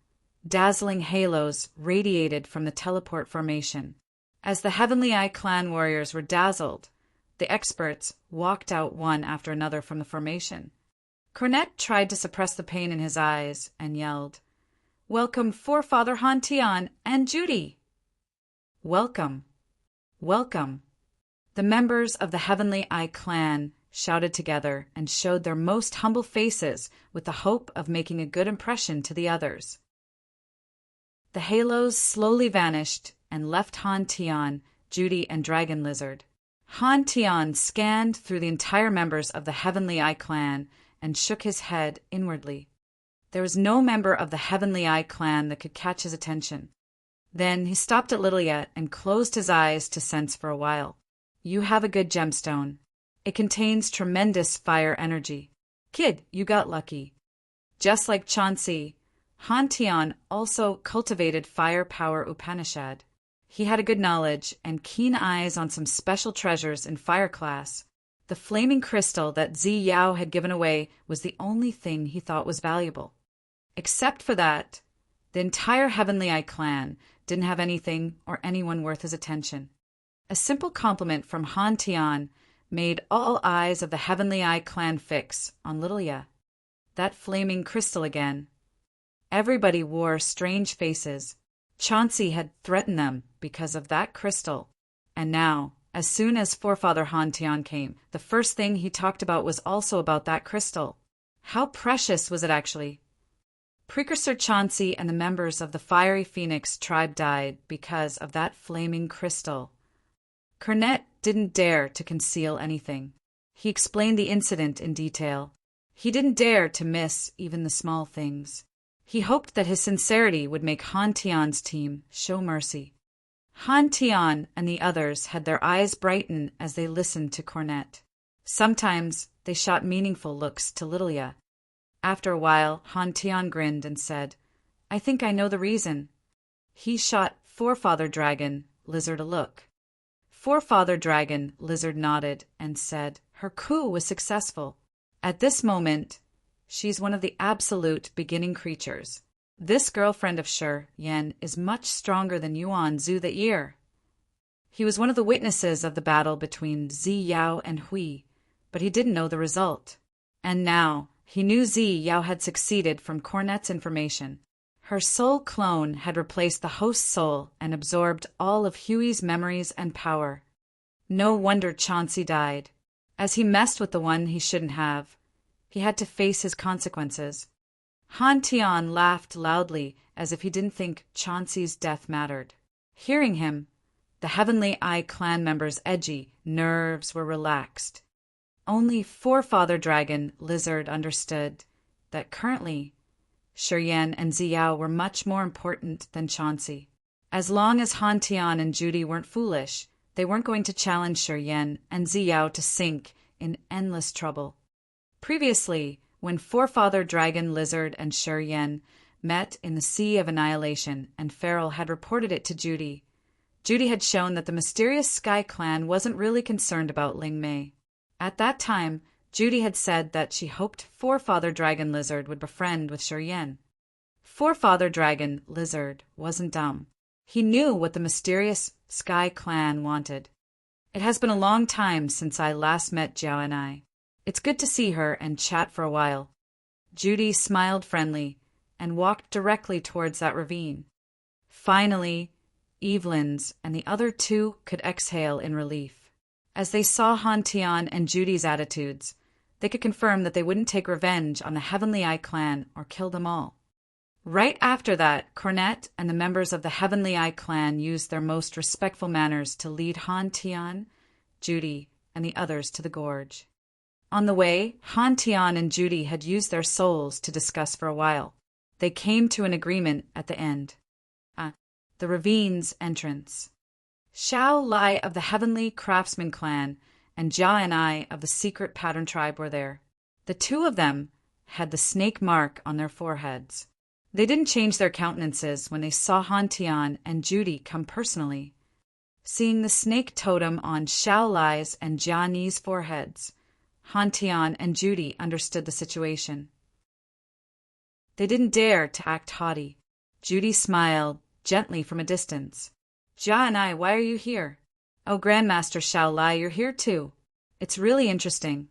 dazzling halos radiated from the teleport formation. As the Heavenly Eye Clan warriors were dazzled, the experts walked out one after another from the formation. Cornet tried to suppress the pain in his eyes and yelled, "Welcome, Forefather Han Tian and Judy!" "Welcome! Welcome!" The members of the Heavenly Eye Clan shouted together and showed their most humble faces with the hope of making a good impression to the others. The halos slowly vanished and left Han Tian, Judy, and Dragon Lizard. Han Tian scanned through the entire members of the Heavenly Eye Clan and shook his head inwardly. There was no member of the Heavenly Eye Clan that could catch his attention. Then he stopped at Lilia and closed his eyes to sense for a while. "You have a good gemstone. It contains tremendous fire energy. Kid, you got lucky." Just like Chauncey, Han Tian also cultivated fire power Upanishad. He had a good knowledge and keen eyes on some special treasures in fire class. The flaming crystal that Zi Yao had given away was the only thing he thought was valuable. Except for that, the entire Heavenly Eye Clan didn't have anything or anyone worth his attention. A simple compliment from Han Tian made all eyes of the Heavenly Eye Clan fix on Lilia. That flaming crystal again. Everybody wore strange faces. Chauncey had threatened them because of that crystal. And now, as soon as Forefather Han Tian came, the first thing he talked about was also about that crystal. How precious was it actually? Precursor Chauncey and the members of the Fiery Phoenix tribe died because of that flaming crystal. Cornet didn't dare to conceal anything. He explained the incident in detail. He didn't dare to miss even the small things. He hoped that his sincerity would make Han Tian's team show mercy. Han Tian and the others had their eyes brighten as they listened to Cornet. Sometimes they shot meaningful looks to Lilia. After a while, Han Tian grinned and said, "I think I know the reason." He shot Forefather Dragon Lizard a look. Forefather Dragon Lizard nodded and said, "Her coup was successful. At this moment, she's one of the absolute beginning creatures. This girlfriend of Shi Yan is much stronger than Yuan Zhu the Ear." He was one of the witnesses of the battle between Zi Yao and Hui, but he didn't know the result. And now, he knew Zi Yao had succeeded from Cornet's information. Her soul clone had replaced the host's soul and absorbed all of Huey's memories and power. No wonder Chauncey died. As he messed with the one he shouldn't have, he had to face his consequences. Han Tian laughed loudly as if he didn't think Chauncey's death mattered. Hearing him, the Heavenly Eye Clan members' edgy nerves were relaxed. Only Forefather Dragon Lizard understood that currently Shi Yan and Zi Yao were much more important than Chauncey. As long as Han Tian and Judy weren't foolish, they weren't going to challenge Shi Yan and Zi Yao to sink in endless trouble. Previously, when Forefather Dragon Lizard and Shi Yan met in the Sea of Annihilation and Farrell had reported it to Judy, Judy had shown that the mysterious Sky Clan wasn't really concerned about Ling Mei. At that time, Judy had said that she hoped Forefather Dragon Lizard would befriend with Shiryen. Forefather Dragon Lizard wasn't dumb. He knew what the mysterious Sky Clan wanted. It has been a long time since I last met Jiao and I. It's good to see her and chat for a while. Judy smiled friendly and walked directly towards that ravine. Finally, Evelyn's and the other two could exhale in relief. As they saw Han Tian and Judy's attitudes, they could confirm that they wouldn't take revenge on the Heavenly Eye clan or kill them all. Right after that, Cornet and the members of the Heavenly Eye clan used their most respectful manners to lead Han Tian, Judy, and the others to the gorge. On the way, Han Tian and Judy had used their souls to discuss for a while. They came to an agreement at the end. The ravine's entrance. Xiao Lai of the Heavenly Craftsman clan and Jia and I of the Secret Pattern tribe were there. The two of them had the snake mark on their foreheads. They didn't change their countenances when they saw Han Tian and Judy come personally. Seeing the snake totem on Xiao Lai's and Jia Ni's foreheads, Han Tian and Judy understood the situation. They didn't dare to act haughty. Judy smiled gently from a distance. Jia and I, why are you here? Oh, Grandmaster Xiao Lai, you're here too. It's really interesting.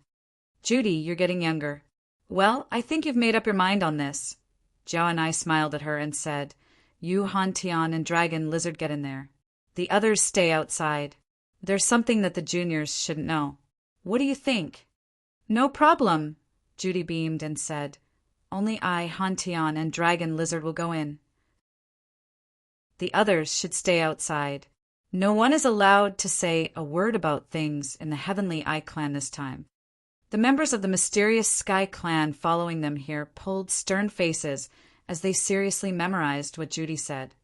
Judy, you're getting younger. Well, I think you've made up your mind on this. Jia and I smiled at her and said, You, Han Tian, and Dragon Lizard get in there. The others stay outside. There's something that the juniors shouldn't know. What do you think? No problem, Judy beamed and said. Only I, Han Tian, and Dragon Lizard will go in. The others should stay outside. No one is allowed to say a word about things in the Heavenly Eye clan this time. The members of the mysterious Sky clan following them here pulled stern faces as they seriously memorized what Judy said.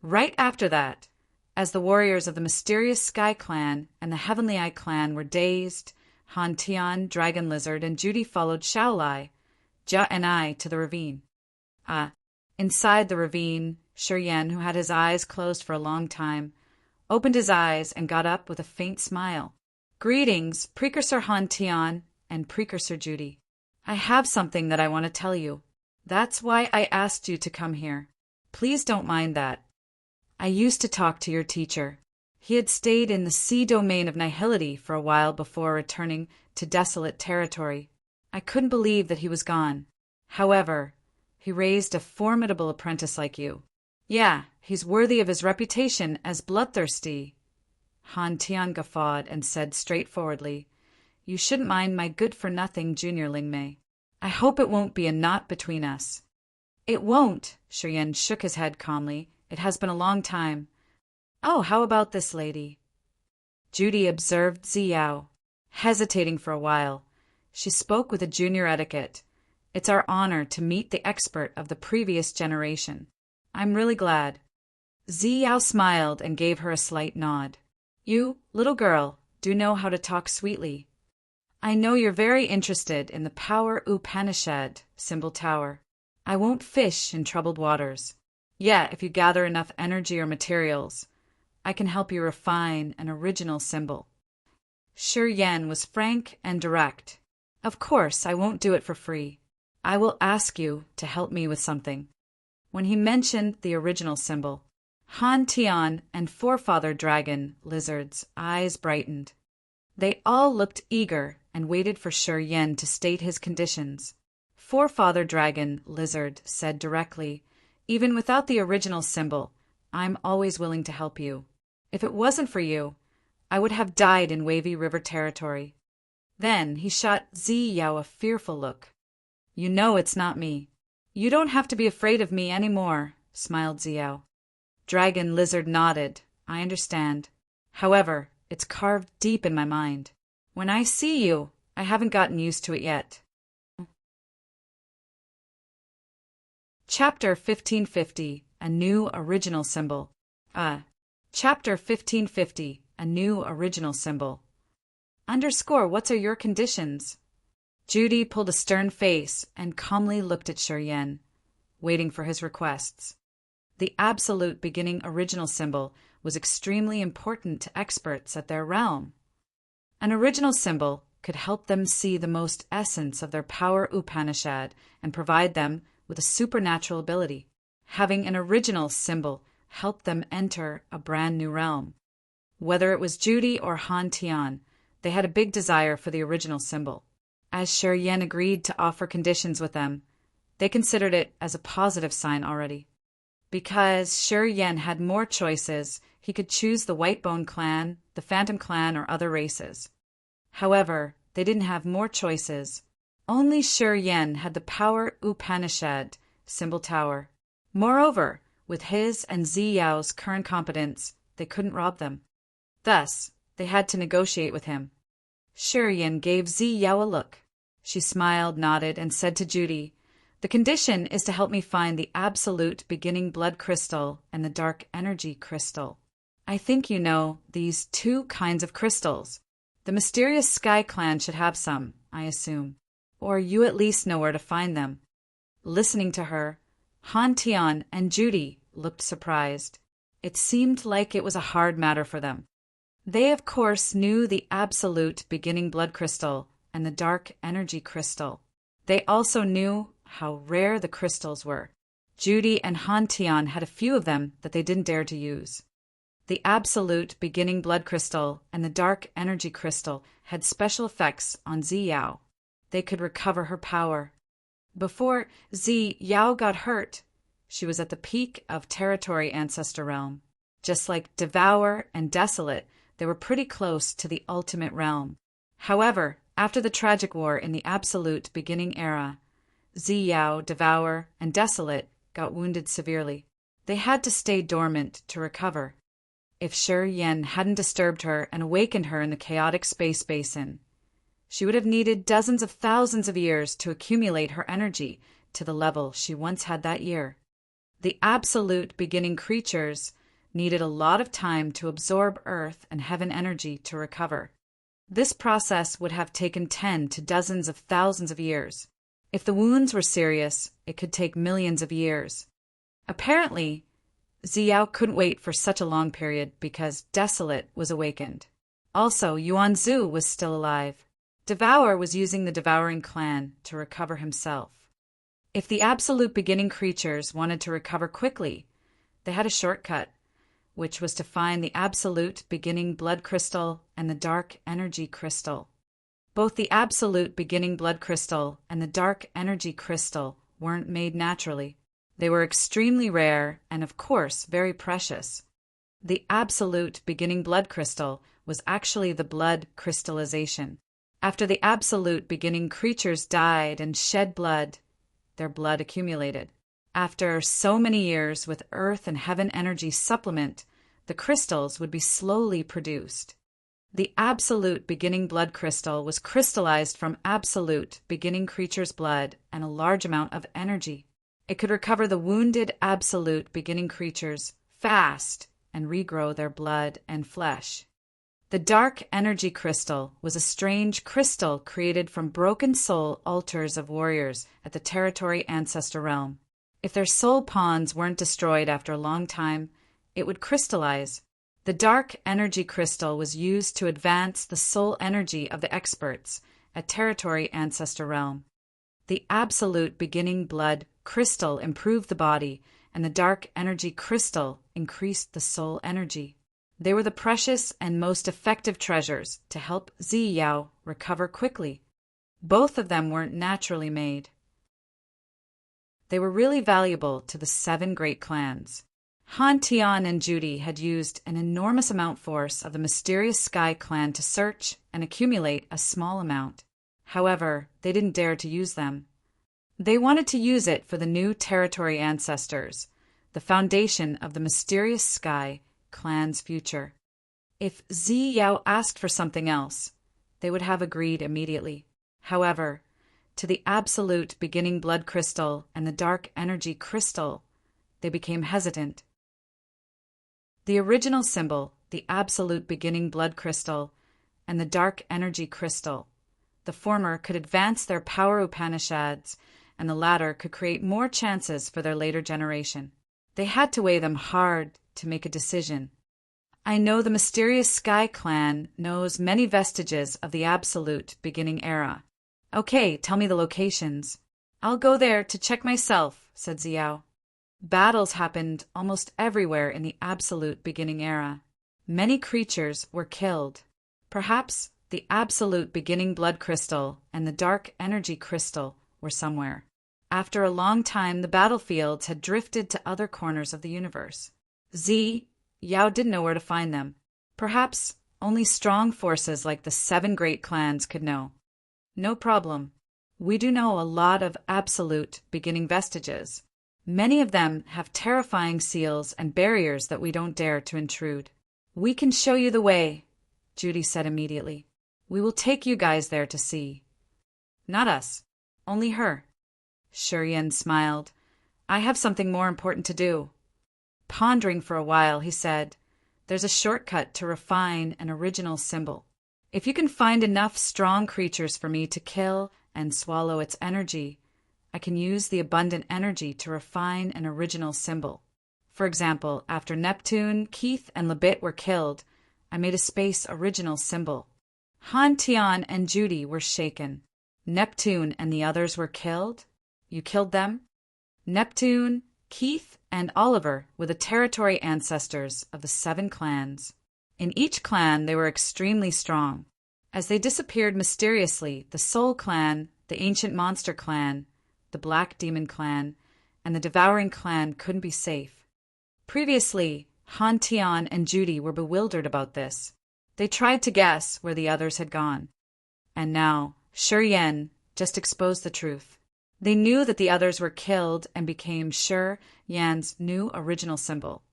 Right after that, as the warriors of the mysterious Sky clan and the Heavenly Eye clan were dazed, Han Tian, Dragon Lizard, and Judy followed Xiao Lai, Jia and I to the ravine. Inside the ravine, Shiryen, who had his eyes closed for a long time, opened his eyes and got up with a faint smile. Greetings, Precursor Han Tian and Precursor Judy. I have something that I want to tell you. That's why I asked you to come here. Please don't mind that. I used to talk to your teacher. He had stayed in the sea domain of nihility for a while before returning to desolate territory. I couldn't believe that he was gone. However, he raised a formidable apprentice like you. Yeah, he's worthy of his reputation as bloodthirsty. Han Tian guffawed and said straightforwardly, You shouldn't mind my good-for-nothing junior Lingmei. I hope it won't be a knot between us. It won't, Shiryen shook his head calmly. It has been a long time. Oh, how about this lady? Judy observed Ziyao, hesitating for a while. She spoke with a junior etiquette. It's our honor to meet the expert of the previous generation. I'm really glad. Ziyao smiled and gave her a slight nod. You, little girl, do know how to talk sweetly. I know you're very interested in the Power Upanishad symbol tower. I won't fish in troubled waters. Yeah, if you gather enough energy or materials, I can help you refine an original symbol. Shiryen was frank and direct. Of course, I won't do it for free. I will ask you to help me with something. When he mentioned the original symbol, Han Tian and Forefather Dragon Lizard's eyes brightened. They all looked eager and waited for Shiryen to state his conditions. Forefather Dragon Lizard said directly, Even without the original symbol, I'm always willing to help you. If it wasn't for you, I would have died in Wavy River territory. Then he shot Ziyao a fearful look. You know it's not me. You don't have to be afraid of me any more, smiled Ziyao. Dragon Lizard nodded. I understand. However, it's carved deep in my mind. When I see you, I haven't gotten used to it yet. Chapter 1550, A New Original Symbol. Chapter 1550, A New Original Symbol. Underscore, what are your conditions? Judy pulled a stern face and calmly looked at Shiryen, waiting for his requests. The absolute beginning original symbol was extremely important to experts at their realm. An original symbol could help them see the most essence of their power Upanishad and provide them with a supernatural ability. Having an original symbol helped them enter a brand new realm. Whether it was Judy or Han Tian, they had a big desire for the original symbol. As Sher Yen agreed to offer conditions with them, they considered it as a positive sign already. Because Sher Yen had more choices, he could choose the Whitebone clan, the Phantom clan, or other races. However, they didn't have more choices. Only Sher Yen had the power Upanishad symbol tower. Moreover, with his and Zi Yao's current competence, they couldn't rob them. Thus, they had to negotiate with him. Sher Yen gave Zi Yao a look. She smiled, nodded, and said to Judy, "The condition is to help me find the absolute beginning blood crystal and the dark energy crystal. I think you know these two kinds of crystals. The mysterious Sky Clan should have some, I assume. Or you at least know where to find them." Listening to her, Han Tian and Judy looked surprised. It seemed like it was a hard matter for them. They, of course, knew the absolute beginning blood crystal and the dark energy crystal. They also knew how rare the crystals were. Judy and Han Tian had a few of them that they didn't dare to use. The absolute beginning blood crystal and the dark energy crystal had special effects on Zi Yao. They could recover her power. Before Zi Yao got hurt, she was at the peak of Territory Ancestor Realm. Just like Devour and Desolate, they were pretty close to the ultimate realm. However, after the tragic war in the Absolute Beginning era, Zi Yao, Devour, and Desolate got wounded severely. They had to stay dormant to recover. If Sher Yen hadn't disturbed her and awakened her in the chaotic space basin, she would have needed dozens of thousands of years to accumulate her energy to the level she once had that year. The absolute beginning creatures needed a lot of time to absorb Earth and Heaven energy to recover. This process would have taken 10 to dozens of thousands of years. If the wounds were serious, it could take millions of years. Apparently, Zi Yao couldn't wait for such a long period because Desolate was awakened. Also, Yuan Zhu was still alive. Devour was using the Devouring clan to recover himself. If the absolute beginning creatures wanted to recover quickly, they had a shortcut, which was to find the absolute beginning blood crystal and the dark energy crystal. Both the absolute beginning blood crystal and the dark energy crystal weren't made naturally. They were extremely rare and, of course, very precious. The absolute beginning blood crystal was actually the blood crystallization. After the absolute beginning creatures died and shed blood, their blood accumulated. After so many years with Earth and Heaven energy supplement, the crystals would be slowly produced. The absolute beginning blood crystal was crystallized from absolute beginning creature's blood and a large amount of energy. It could recover the wounded absolute beginning creatures fast and regrow their blood and flesh. The dark energy crystal was a strange crystal created from broken soul altars of warriors at the Territory Ancestor Realm. If their soul pawns weren't destroyed after a long time, it would crystallize. The dark energy crystal was used to advance the soul energy of the experts at Territory Ancestor Realm. The absolute beginning blood crystal improved the body, and the dark energy crystal increased the soul energy. They were the precious and most effective treasures to help Zi Yao recover quickly. Both of them weren't naturally made. They were really valuable to the 7 great clans. Han Tian and Judy had used an enormous amount force of the mysterious Sky Clan to search and accumulate a small amount. However, they didn't dare to use them. They wanted to use it for the new Territory Ancestors, the foundation of the mysterious Sky Clan's future. If Zi Yao asked for something else, they would have agreed immediately. However, to the absolute beginning blood crystal and the dark energy crystal, they became hesitant. The original symbol, the absolute beginning blood crystal, and the dark energy crystal, the former could advance their power Upanishads, and the latter could create more chances for their later generation. They had to weigh them hard to make a decision. I know the mysterious Sky Clan knows many vestiges of the Absolute Beginning era. Okay, tell me the locations. I'll go there to check myself, said Xiao. Battles happened almost everywhere in the Absolute Beginning era. Many creatures were killed. Perhaps the Absolute Beginning Blood Crystal and the Dark Energy Crystal were somewhere. After a long time, the battlefields had drifted to other corners of the universe. Yao didn't know where to find them. Perhaps only strong forces like the 7 great clans could know. No problem. We do know a lot of Absolute Beginning vestiges. Many of them have terrifying seals and barriers that we don't dare to intrude. We can show you the way, Judy said immediately. We will take you guys there to see. Not us. Only her. Shurian smiled. I have something more important to do. Pondering for a while, he said, There's a shortcut to refine an original symbol. If you can find enough strong creatures for me to kill and swallow its energy, I can use the abundant energy to refine an original symbol. For example, after Neptune, Keith, and Lebit were killed, I made a space original symbol. Han Tian and Judy were shaken. Neptune and the others were killed? You killed them? Neptune, Keith, and Oliver were the territory ancestors of the 7 clans. In each clan they were extremely strong. As they disappeared mysteriously, the Soul Clan, the Ancient Monster Clan, the Black Demon Clan, and the Devouring Clan couldn't be safe. Previously, Han Tian and Judy were bewildered about this. They tried to guess where the others had gone. And now, Shurian just exposed the truth. They knew that the others were killed and became Yan's new original symbol.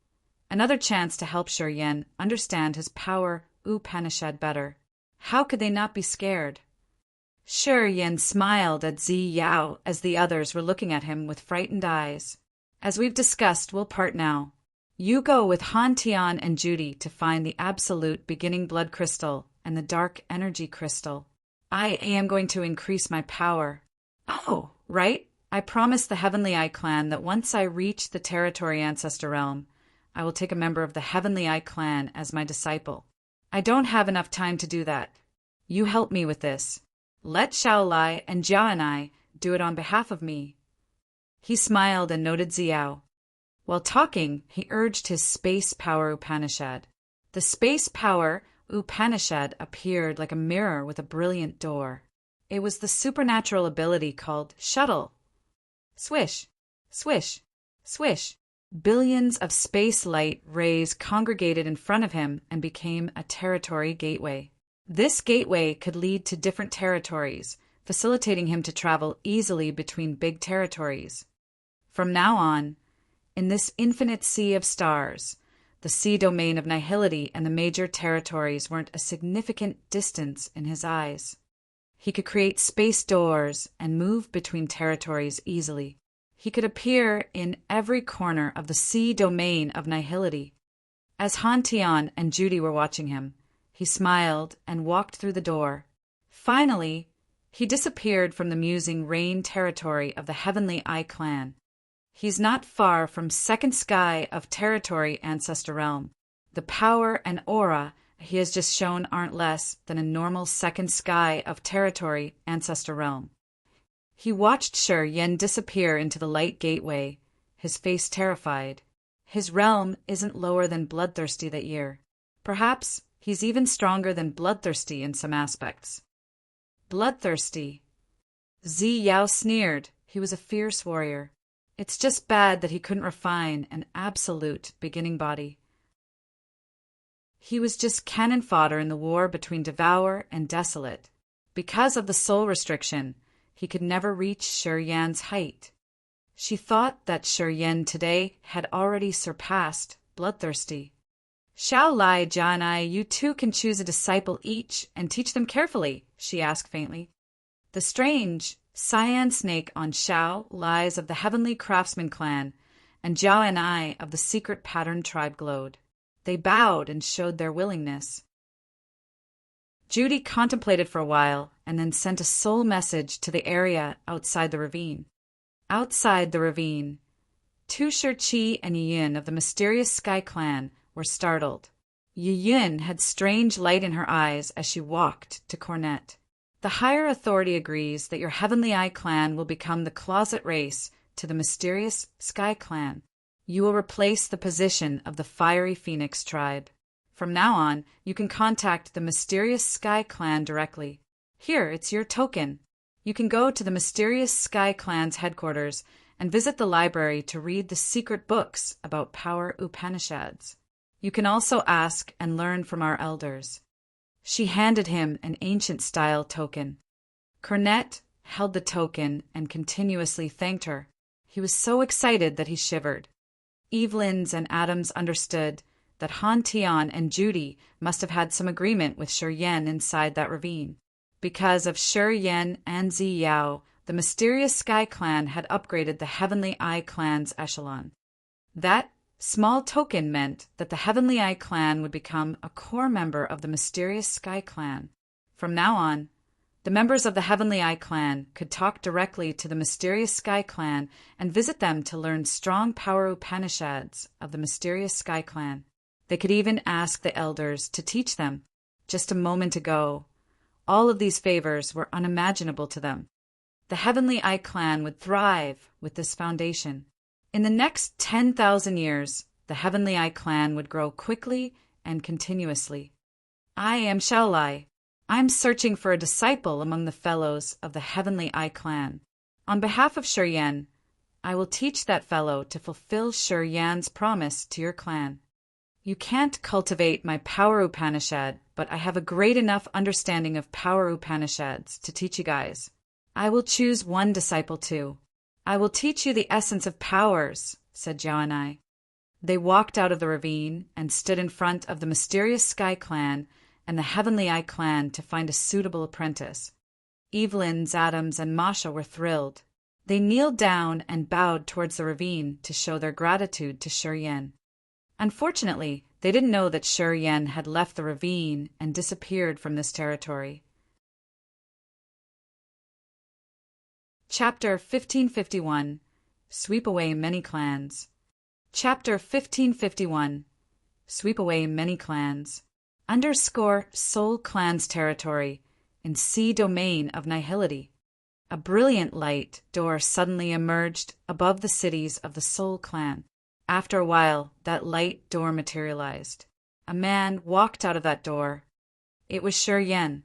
Another chance to help Yan understand his power Upanishad better. How could they not be scared? Yan smiled at Yao as the others were looking at him with frightened eyes. As we've discussed, we'll part now. You go with Han Tian and Judy to find the Absolute Beginning Blood Crystal and the Dark Energy Crystal. I am going to increase my power. Oh, right. I promised the Heavenly Eye Clan that once I reach the Territory Ancestor Realm, I will take a member of the Heavenly Eye Clan as my disciple. I don't have enough time to do that. You help me with this. Let Shaolai and Jia and I do it on behalf of me. He smiled and noted Xiao. While talking, he urged his Space Power Upanishad. The Space Power Upanishad appeared like a mirror with a brilliant door. It was the supernatural ability called Shuttle. Swish, swish, swish. Billions of space light rays congregated in front of him and became a territory gateway. This gateway could lead to different territories, facilitating him to travel easily between big territories. From now on, in this infinite sea of stars, the sea domain of nihility and the major territories weren't a significant distance in his eyes. He could create space doors and move between territories easily. He could appear in every corner of the sea domain of nihility. As Han Tian and Judy were watching him, he smiled and walked through the door. Finally, he disappeared from the musing rain territory of the Heavenly Eye Clan. He's not far from second sky of Territory Ancestor Realm. The power and aura he has just shown aren't less than a normal second sky of Territory Ancestor Realm. He watched Yan disappear into the light gateway, his face terrified. His realm isn't lower than Bloodthirsty that year. Perhaps he's even stronger than Bloodthirsty in some aspects. Bloodthirsty. Yao sneered. He was a fierce warrior. It's just bad that he couldn't refine an absolute beginning body. He was just cannon fodder in the war between Devour and Desolate. Because of the soul restriction, he could never reach Yan's height. She thought that Yan today had already surpassed Bloodthirsty. Shaolai, Jia, and I, you two can choose a disciple each and teach them carefully, she asked faintly. The strange cyan snake on Shao lies of the Heavenly Craftsman clan, and Jiao and I of the Secret Pattern tribe glowed. They bowed and showed their willingness. Judy contemplated for a while and then sent a soul message to the area outside the ravine. Outside the ravine, Tu Shi Chi and Yin of the mysterious Sky Clan were startled. Yin had strange light in her eyes as she walked to Cornet. The higher authority agrees that your Heavenly Eye clan will become the closet race to the mysterious Sky clan. You will replace the position of the Fiery Phoenix tribe. From now on, you can contact the mysterious Sky clan directly. Here, it's your token. You can go to the mysterious Sky clan's headquarters and visit the library to read the secret books about power Upanishads. You can also ask and learn from our elders. She handed him an ancient-style token. Cornet held the token and continuously thanked her. He was so excited that he shivered. Evelyn's and Adam's understood that Han Tian and Judy must have had some agreement with Shi Yan inside that ravine. Because of Shi Yan and Zi Yao, the mysterious Sky clan had upgraded the Heavenly Eye clan's echelon. That small token meant that the Heavenly Eye clan would become a core member of the mysterious Sky clan. From now on, the members of the Heavenly Eye clan could talk directly to the mysterious Sky clan and visit them to learn strong power Upanishads of the mysterious Sky clan. They could even ask the elders to teach them. Just a moment ago, all of these favors were unimaginable to them. The Heavenly Eye clan would thrive with this foundation. In the next 10,000 years, the Heavenly Eye clan would grow quickly and continuously. I am Shaolai. I'm searching for a disciple among the fellows of the Heavenly Eye clan. On behalf of Shi Yan, I will teach that fellow to fulfill Shi Yan's promise to your clan. You can't cultivate my power Upanishad, but I have a great enough understanding of power Upanishads to teach you guys. I will choose one disciple too. I will teach you the essence of powers, said Zhao and I. They walked out of the ravine and stood in front of the mysterious Sky clan and the Heavenly Eye clan to find a suitable apprentice. Evelyn's, Adams, and Masha were thrilled. They kneeled down and bowed towards the ravine to show their gratitude to Shi Yan. Unfortunately, they didn't know that Shi Yan had left the ravine and disappeared from this territory. Chapter 1551 Sweep Away Many Clans. Chapter 1551 Sweep Away Many Clans. Underscore Soul Clan's territory in Sea Domain of Nihility. A brilliant light door suddenly emerged above the cities of the Soul Clan. After a while, that light door materialized. A man walked out of that door. It was Shi Yan.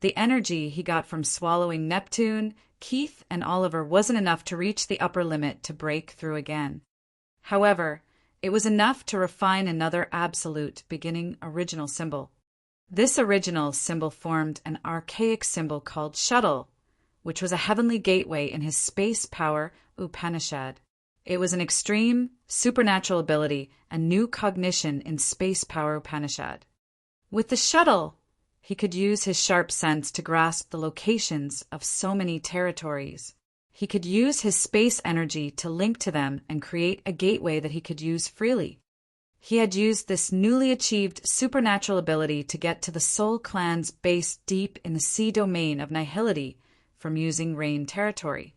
The energy he got from swallowing Neptune, Keith, and Oliver wasn't enough to reach the upper limit to break through again. However, it was enough to refine another absolute beginning original symbol. This original symbol formed an archaic symbol called shuttle, which was a heavenly gateway in his space power Upanishad. It was an extreme, supernatural ability and new cognition in space power Upanishad. With the shuttle, he could use his sharp sense to grasp the locations of so many territories. He could use his space energy to link to them and create a gateway that he could use freely. He had used this newly achieved supernatural ability to get to the Soul Clan's base deep in the sea domain of Nihility from using Rain territory.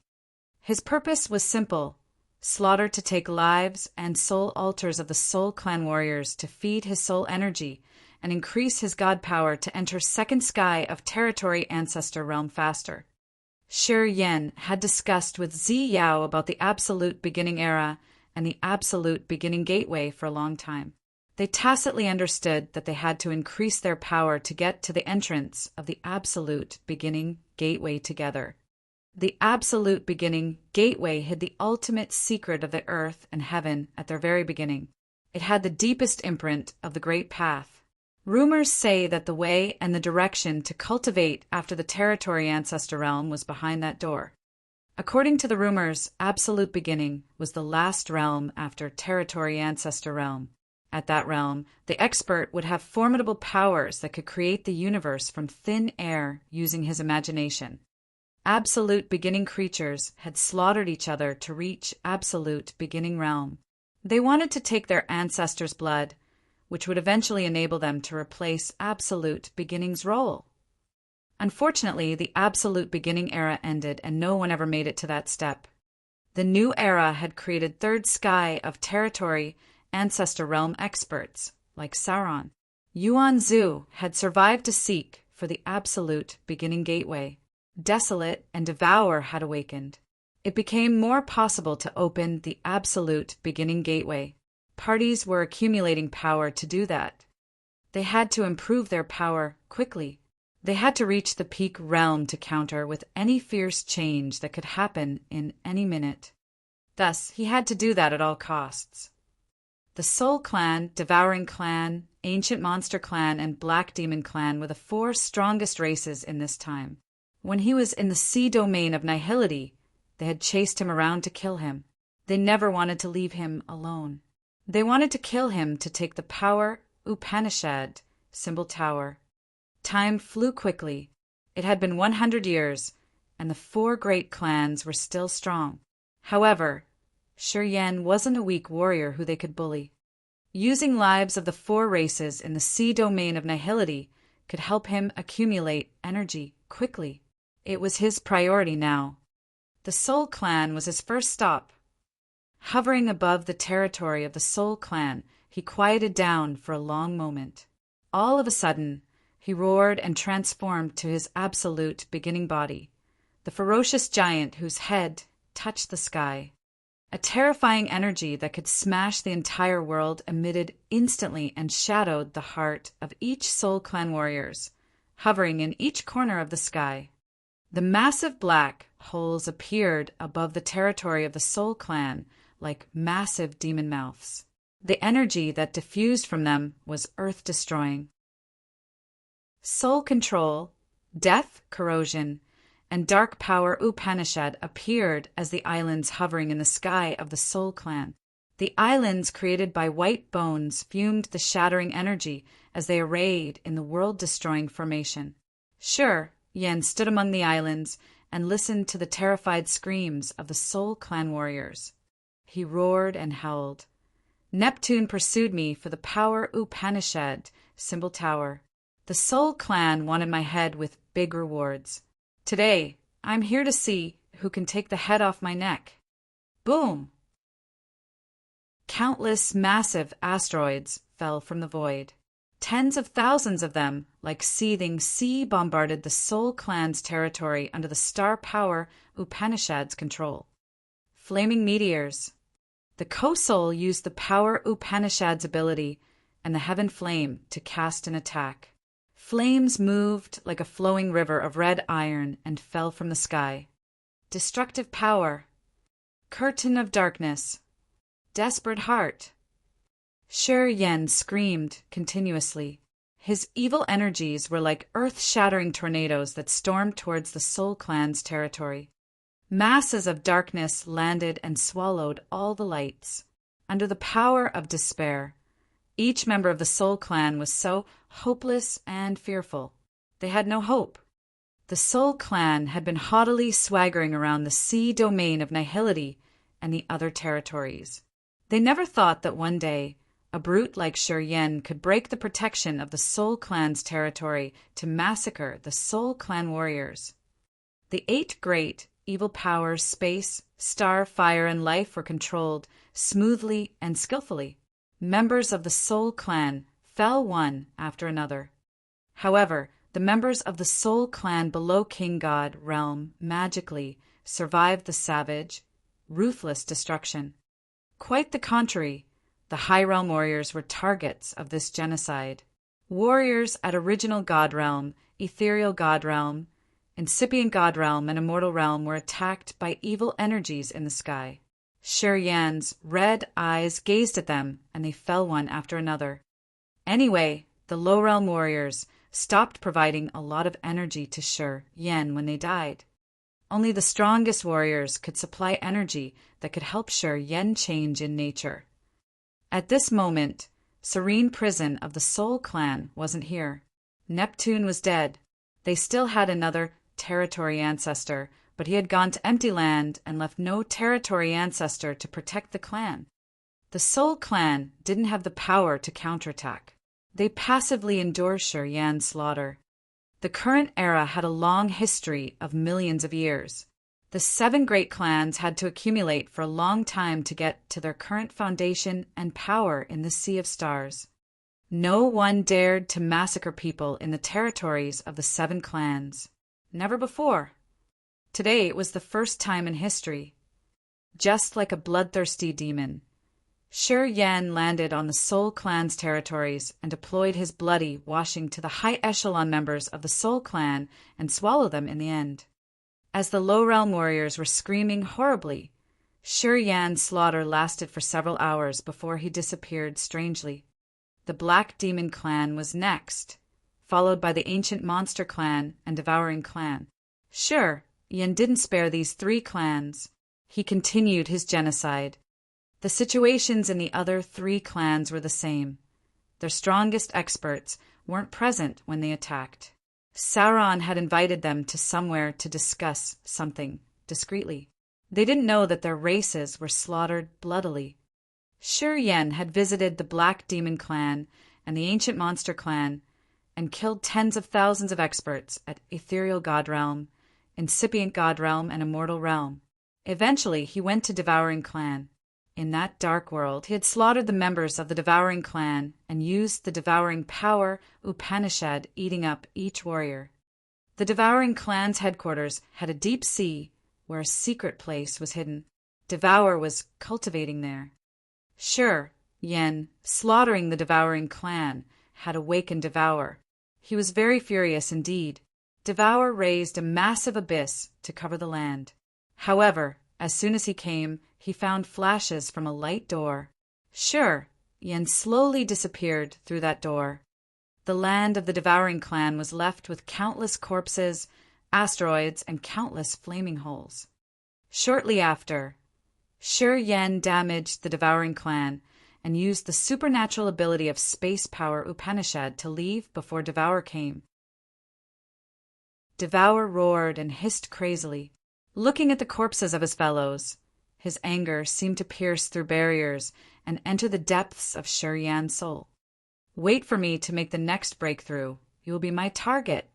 His purpose was simple: slaughter to take lives and soul altars of the Soul Clan warriors to feed his soul energy and increase his god power to enter second sky of territory ancestor realm faster. Shi Yan had discussed with Zi Yao about the absolute beginning era and the absolute beginning gateway for a long time. They tacitly understood that they had to increase their power to get to the entrance of the absolute beginning gateway together. The absolute beginning gateway hid the ultimate secret of the earth and heaven at their very beginning. It had the deepest imprint of the great path. Rumors say that the way and the direction to cultivate after the territory ancestor realm was behind that door. According to the rumors, absolute beginning was the last realm after territory ancestor realm. At that realm, the expert would have formidable powers that could create the universe from thin air using his imagination. Absolute beginning creatures had slaughtered each other to reach absolute beginning realm. They wanted to take their ancestors' blood, which would eventually enable them to replace absolute beginning's role. Unfortunately, the absolute beginning era ended and no one ever made it to that step. The new era had created third sky of territory ancestor realm experts, like Sauron. Yuan Zhu had survived to seek for the absolute beginning gateway. Desolate and Devour had awakened. It became more possible to open the absolute beginning gateway. Parties were accumulating power to do that. They had to improve their power quickly. They had to reach the peak realm to counter with any fierce change that could happen in any minute. Thus, he had to do that at all costs. The Soul Clan, Devouring Clan, Ancient Monster Clan, and Black Demon Clan were the 4 strongest races in this time. When he was in the sea domain of nihility, they had chased him around to kill him. They never wanted to leave him alone. They wanted to kill him to take the power Upanishad, symbol tower. Time flew quickly. It had been 100 years, and the 4 great clans were still strong. However, Shi Yan wasn't a weak warrior who they could bully. Using lives of the 4 races in the sea domain of nihility could help him accumulate energy quickly. It was his priority now. The Soul Clan was his first stop. Hovering above the territory of the Soul Clan, he quieted down for a long moment. All of a sudden, he roared and transformed to his absolute beginning body, the ferocious giant whose head touched the sky. A terrifying energy that could smash the entire world emitted instantly and shadowed the heart of each Soul Clan warriors, hovering in each corner of the sky. The massive black holes appeared above the territory of the Soul Clan like massive demon mouths. The energy that diffused from them was earth-destroying. Soul control, death, corrosion, and dark power Upanishad appeared as the islands hovering in the sky of the Soul Clan. The islands created by white bones fumed the shattering energy as they arrayed in the world-destroying formation. Shi Yan stood among the islands and listened to the terrified screams of the Soul Clan warriors. He roared and howled. Neptune pursued me for the power Upanishad, symbol tower. The Soul Clan wanted my head with big rewards. Today, I'm here to see who can take the head off my neck. Boom! Countless massive asteroids fell from the void. Tens of thousands of them, like seething sea, bombarded the Soul Clan's territory under the star power Upanishad's control. Flaming meteors. The Co-Soul used the power Upanishad's ability and the heaven flame to cast an attack. Flames moved like a flowing river of red iron and fell from the sky. Destructive power. Curtain of darkness. Desperate heart. Shi Yan screamed continuously. His evil energies were like earth-shattering tornadoes that stormed towards the Soul Clan's territory. Masses of darkness landed and swallowed all the lights. Under the power of despair, each member of the Soul Clan was so hopeless and fearful. They had no hope. The Soul Clan had been haughtily swaggering around the sea domain of nihility and the other territories. They never thought that one day a brute like Shi Yan could break the protection of the Soul Clan's territory to massacre the Soul Clan warriors. The 8 great evil powers, space, star, fire, and life were controlled smoothly and skillfully. Members of the Soul Clan fell one after another. However, the members of the Soul Clan below King God realm magically survived the savage, ruthless destruction. Quite the contrary, the High Realm warriors were targets of this genocide. Warriors at Original God Realm, Ethereal God Realm, Incipient God Realm, and Immortal Realm were attacked by evil energies in the sky. Shi Yan's red eyes gazed at them, and they fell one after another. Anyway, the Low Realm warriors stopped providing a lot of energy to Shi Yan when they died. Only the strongest warriors could supply energy that could help Shi Yan change in nature. At this moment, Serene Prison of the Soul Clan wasn't here. Neptune was dead. They still had another territory ancestor, but he had gone to empty land and left no territory ancestor to protect the clan. The Soul Clan didn't have the power to counterattack. They passively endured Shi Yan's slaughter. The current era had a long history of millions of years. The 7 great clans had to accumulate for a long time to get to their current foundation and power in the Sea of Stars. No one dared to massacre people in the territories of the 7 clans. Never before. Today it was the first time in history. Just like a bloodthirsty demon, Shi Yan landed on the Soul Clan's territories and deployed his bloody washing to the high echelon members of the Soul Clan and swallow them in the end. As the low realm warriors were screaming horribly, Shi Yan's slaughter lasted for several hours before he disappeared strangely. The Black Demon Clan was next, followed by the Ancient Monster Clan and Devouring Clan. Shi Yan didn't spare these 3 clans. He continued his genocide. The situations in the other 3 clans were the same. Their strongest experts weren't present when they attacked. Sauron had invited them to somewhere to discuss something discreetly. They didn't know that their races were slaughtered bloodily. Shi Yan had visited the Black Demon Clan and the Ancient Monster Clan and killed tens of thousands of experts at Ethereal God Realm, Incipient God Realm, and Immortal Realm. Eventually, he went to Devouring Clan. In that dark world, he had slaughtered the members of the Devouring Clan and used the devouring power Upanishad, eating up each warrior. The Devouring Clan's headquarters had a deep sea where a secret place was hidden. Devour was cultivating there. Shi Yan, slaughtering the Devouring Clan, had awakened Devour. He was very furious indeed. Devour raised a massive abyss to cover the land. However, as soon as he came, he found flashes from a light door. Shi Yan slowly disappeared through that door. The land of the Devouring Clan was left with countless corpses, asteroids, and countless flaming holes. Shortly after, Shi Yan damaged the Devouring Clan and used the supernatural ability of space power Upanishad to leave before Devour came. Devour roared and hissed crazily, looking at the corpses of his fellows. His anger seemed to pierce through barriers and enter the depths of Shi Yan's soul. Wait for me to make the next breakthrough. You will be my target.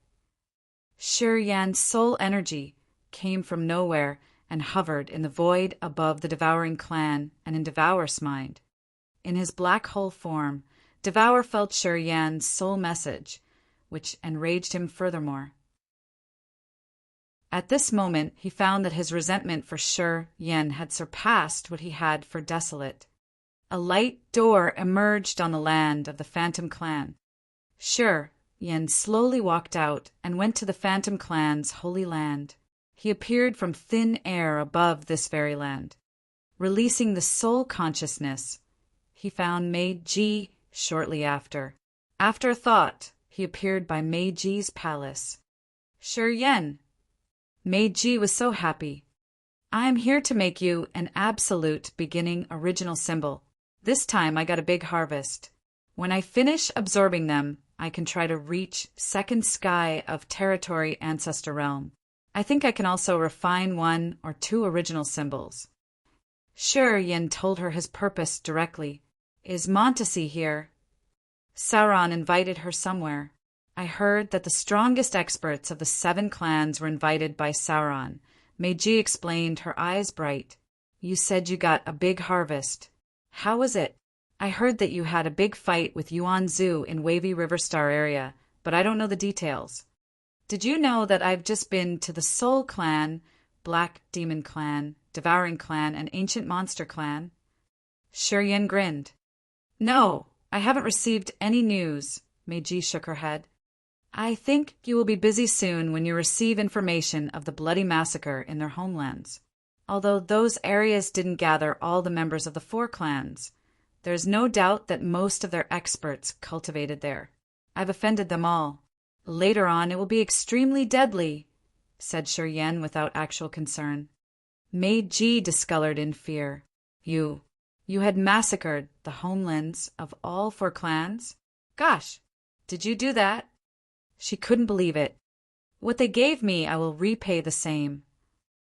Shi Yan's soul energy came from nowhere and hovered in the void above the Devouring Clan and in Devour's mind. In his black hole form, Devour felt Shi Yan's soul message, which enraged him furthermore. At this moment, he found that his resentment for Shi Yan had surpassed what he had for Desolate. A light door emerged on the land of the Phantom Clan. Shi Yan slowly walked out and went to the Phantom Clan's holy land. He appeared from thin air above this very land. Releasing the soul consciousness, he found Meiji shortly after. After a thought, he appeared by Meiji's palace. Shi Yan. Meiji was so happy. I am here to make you an absolute beginning original symbol. This time I got a big harvest. When I finish absorbing them, I can try to reach second sky of territory ancestor realm. I think I can also refine 1 or 2 original symbols. Shi Yan told her his purpose directly. Is Montesi here? Sauron invited her somewhere. I heard that the strongest experts of the 7 clans were invited by Sauron. Meiji explained, her eyes bright. You said you got a big harvest. How was it? I heard that you had a big fight with Yuan Zhu in Wavy River Star area, but I don't know the details. Did you know that I've just been to the Soul Clan, Black Demon Clan, Devouring Clan, and Ancient Monster Clan? Shi Yan grinned. No, I haven't received any news. Meiji shook her head. I think you will be busy soon when you receive information of the bloody massacre in their homelands. Although those areas didn't gather all the members of the 4 clans, there is no doubt that most of their experts cultivated there. I've offended them all. Later on it will be extremely deadly, said Shi Yan without actual concern. Meiji discolored in fear. You had massacred the homelands of all 4 clans? Gosh, did you do that? She couldn't believe it. What they gave me, I will repay the same.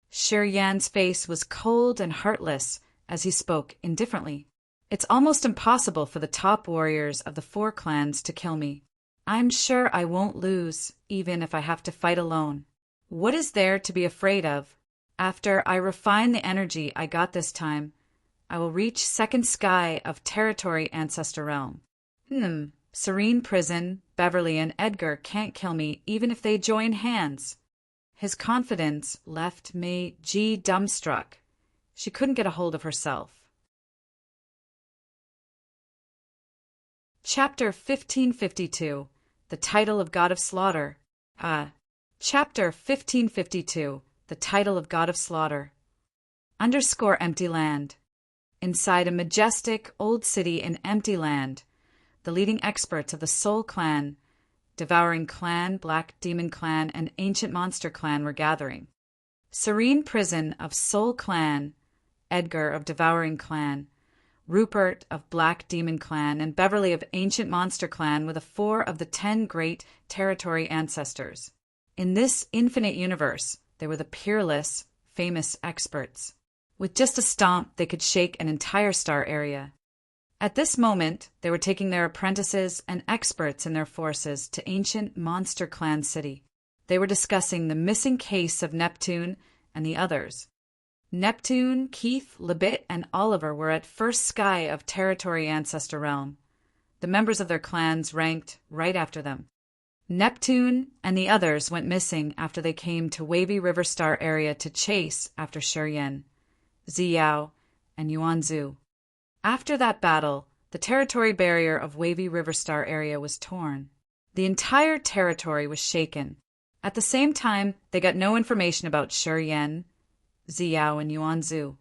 Shi Yan's face was cold and heartless as he spoke indifferently. It's almost impossible for the top warriors of the 4 clans to kill me. I'm sure I won't lose, even if I have to fight alone. What is there to be afraid of? After I refine the energy I got this time, I will reach second sky of territory ancestor realm. Serene Prison, Beverly, and Edgar can't kill me even if they join hands. His confidence left Mei Ji dumbstruck. She couldn't get a hold of herself. Chapter 1552. The Title of God of Slaughter. Chapter 1552. The Title of God of Slaughter. _ Empty Land. Inside a majestic old city in Empty Land, the leading experts of the Soul Clan, Devouring Clan, Black Demon Clan, and Ancient Monster Clan were gathering. Serene Prison of Soul Clan, Edgar of Devouring Clan, Rupert of Black Demon Clan, and Beverly of Ancient Monster Clan were the 4 of the 10 great territory ancestors. In this infinite universe, they were the peerless, famous experts. With just a stomp, they could shake an entire star area. At this moment, they were taking their apprentices and experts in their forces to Ancient Monster Clan City. They were discussing the missing case of Neptune and the others. Neptune, Keith, Libit, and Oliver were at first sky of Territory Ancestor Realm. The members of their clans ranked right after them. Neptune and the others went missing after they came to Wavy River Star area to chase after Shuryen, Ziyao, and Yuanzhu. After that battle, the territory barrier of Wavy River Star area was torn. The entire territory was shaken. At the same time, they got no information about Shuryen, Ziyao, and Yuanzhu.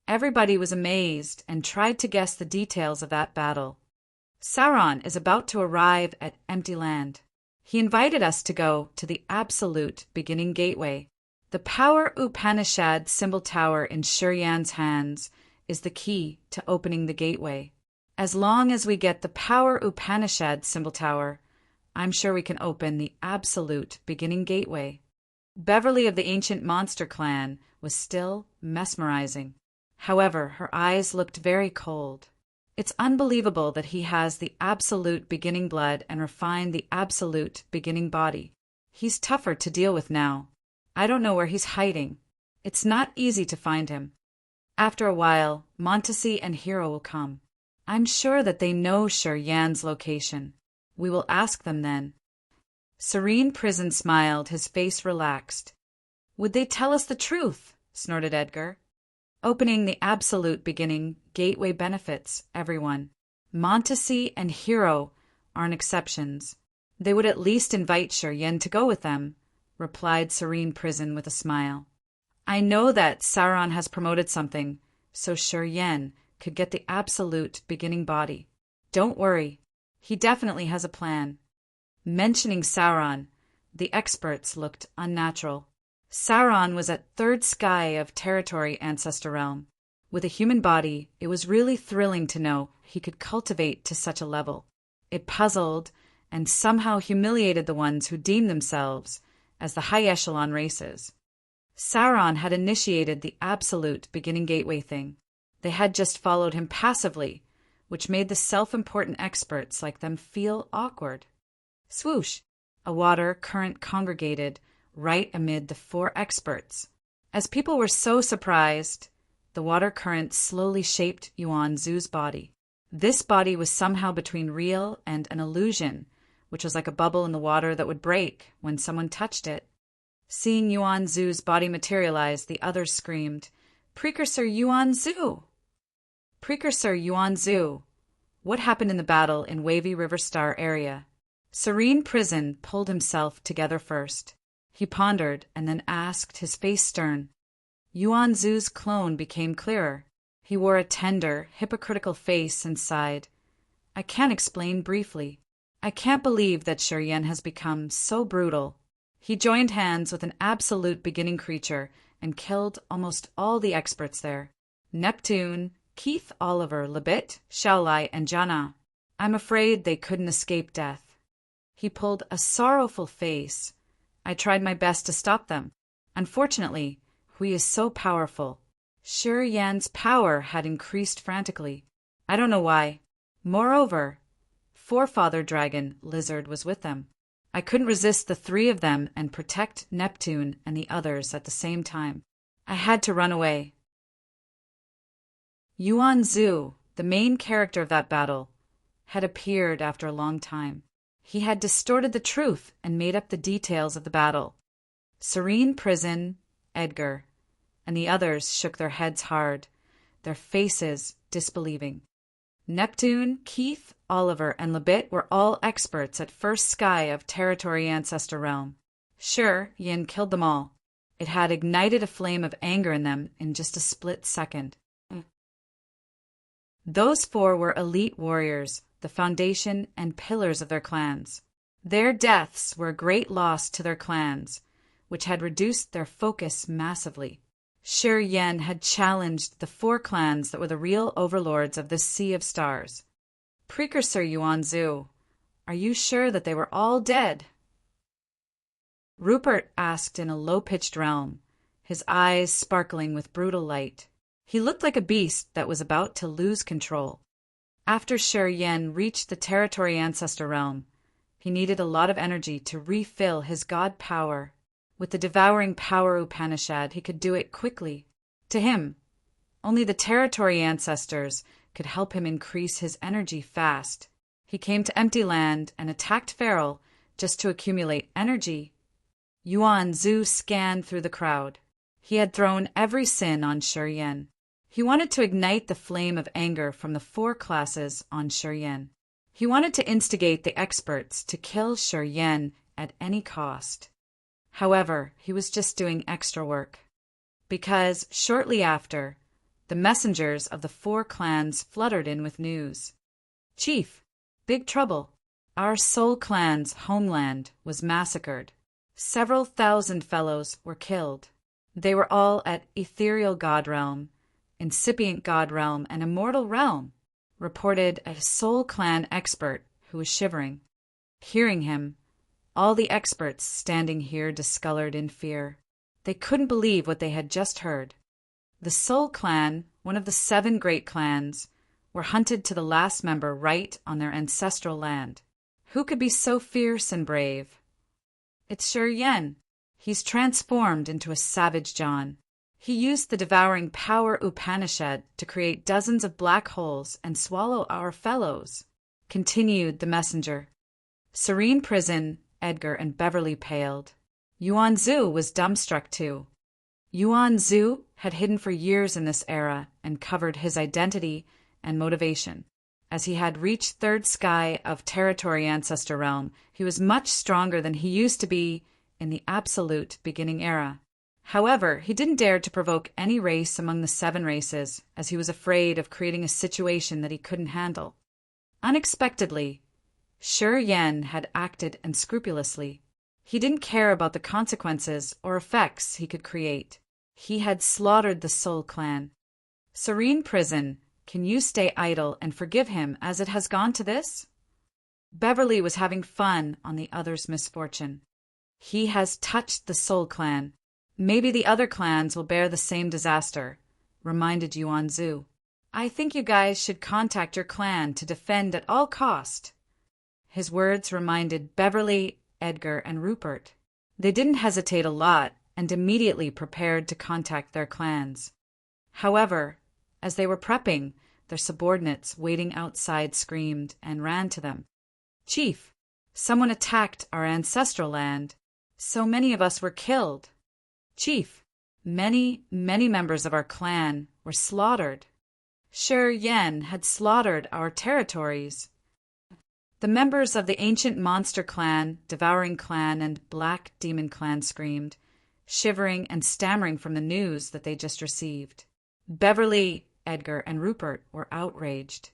Everybody was amazed and tried to guess the details of that battle. Sauron is about to arrive at Empty Land. He invited us to go to the Absolute Beginning Gateway. The Power Upanishad symbol tower in Shuryen's hands is the key to opening the gateway. As long as we get the Power Upanishad symbol tower, I'm sure we can open the Absolute Beginning Gateway. Beverly of the Ancient Monster Clan was still mesmerizing. However, her eyes looked very cold. It's unbelievable that he has the absolute beginning blood and refined the absolute beginning body. He's tougher to deal with now. I don't know where he's hiding. It's not easy to find him. After a while, Montesi and Hero will come. I'm sure that they know Shuryen's location. We will ask them then. Serene Prison smiled, his face relaxed. Would they tell us the truth? Snorted Edgar. Opening the absolute beginning gateway benefits everyone. Montesi and Hero aren't exceptions. They would at least invite Shuryen to go with them, replied Serene Prison with a smile. I know that Sauron has promoted something, so Shuryen could get the absolute beginning body. Don't worry, he definitely has a plan. Mentioning Sauron, the experts looked unnatural. Sauron was at third sky of Territory Ancestor Realm. With a human body, it was really thrilling to know he could cultivate to such a level. It puzzled and somehow humiliated the ones who deemed themselves as the high echelon races. Sauron had initiated the absolute beginning gateway thing. They had just followed him passively, which made the self-important experts like them feel awkward. Swoosh! A water current congregated right amid the 4 experts. As people were so surprised, the water current slowly shaped Yuanzhu's body. This body was somehow between real and an illusion, which was like a bubble in the water that would break when someone touched it. Seeing Yuanzhu's body materialize, the others screamed, "Precursor Yuanzhu! Precursor Yuanzhu! What happened in the battle in Wavy River Star area?" Serene Prison pulled himself together first. He pondered and then asked, his face stern. Yuanzhu's clone became clearer. He wore a tender, hypocritical face and sighed. I can't explain briefly. I can't believe that Shuryen has become so brutal. He joined hands with an absolute beginning creature and killed almost all the experts there. Neptune, Keith, Oliver, Libit, Shaolai, and Jana. I'm afraid they couldn't escape death. He pulled a sorrowful face. I tried my best to stop them. Unfortunately, Hui is so powerful. Shuryen's power had increased frantically. I don't know why. Moreover, Forefather Dragon Lizard was with them. I couldn't resist the 3 of them and protect Neptune and the others at the same time. I had to run away. Yuanzhu, the main character of that battle, had appeared after a long time. He had distorted the truth and made up the details of the battle. Serene Prison, Edgar, and the others shook their heads hard, their faces disbelieving. Neptune, Keith, Oliver, and Lebit were all experts at first sky of Territory Ancestor Realm. Sure, Yin killed them all. It had ignited a flame of anger in them in just a split second. Those four were elite warriors, the foundation and pillars of their clans. Their deaths were a great loss to their clans, which had reduced their focus massively. Shi Yen had challenged the four clans that were the real overlords of this sea of stars. Precursor Yuan Zhu, are you sure that they were all dead? Rupert asked in a low-pitched realm, his eyes sparkling with brutal light. He looked like a beast that was about to lose control. After Shi Yen reached the Territory Ancestor Realm, he needed a lot of energy to refill his god power. With the devouring power Upanishad, he could do it quickly. To him, only the Territory Ancestors could help him increase his energy fast. He came to Empty Land and attacked Feral just to accumulate energy. Yuan Zhu scanned through the crowd. He had thrown every sin on Shi Yen. He wanted to ignite the flame of anger from the four classes on Shi Yen. He wanted to instigate the experts to kill Shi Yen at any cost. However, he was just doing extra work. Because, shortly after, the messengers of the four clans fluttered in with news. Chief, big trouble. Our soul clan's homeland was massacred. Several thousand fellows were killed. They were all at Ethereal God Realm, Incipient God Realm, and Immortal Realm, reported a soul clan expert who was shivering. Hearing him, all the experts standing here discolored in fear. They couldn't believe what they had just heard. The Soul Clan, one of the 7 great clans, were hunted to the last member right on their ancestral land. Who could be so fierce and brave? It's Shi Yen. He's transformed into a savage John. He used the devouring power Upanishad to create dozens of black holes and swallow our fellows, continued the messenger. Serene Prison, Edgar, and Beverly paled. Yuan Zhu was dumbstruck too. Yuan Zhu had hidden for years in this era and covered his identity and motivation. As he had reached third sky of Territory Ancestor Realm, he was much stronger than he used to be in the absolute beginning era. However, he didn't dare to provoke any race among the 7 races, as he was afraid of creating a situation that he couldn't handle. Unexpectedly, Shi Yen had acted unscrupulously. He didn't care about the consequences or effects he could create. He had slaughtered the Soul Clan. Serene Prison, can you stay idle and forgive him as it has gone to this? Beverly was having fun on the other's misfortune. He has touched the Soul Clan. Maybe the other clans will bear the same disaster, reminded Yuan Zhu. I think you guys should contact your clan to defend at all cost. His words reminded Beverly, Edgar, and Rupert. They didn't hesitate a lot and immediately prepared to contact their clans. However, as they were prepping, their subordinates waiting outside screamed and ran to them. Chief, someone attacked our ancestral land. So many of us were killed. Chief, many members of our clan were slaughtered. Shi Yen had slaughtered our territories. The members of the Ancient Monster Clan, Devouring Clan, and Black Demon Clan screamed, shivering and stammering from the news that they just received. Beverly, Edgar, and Rupert were outraged.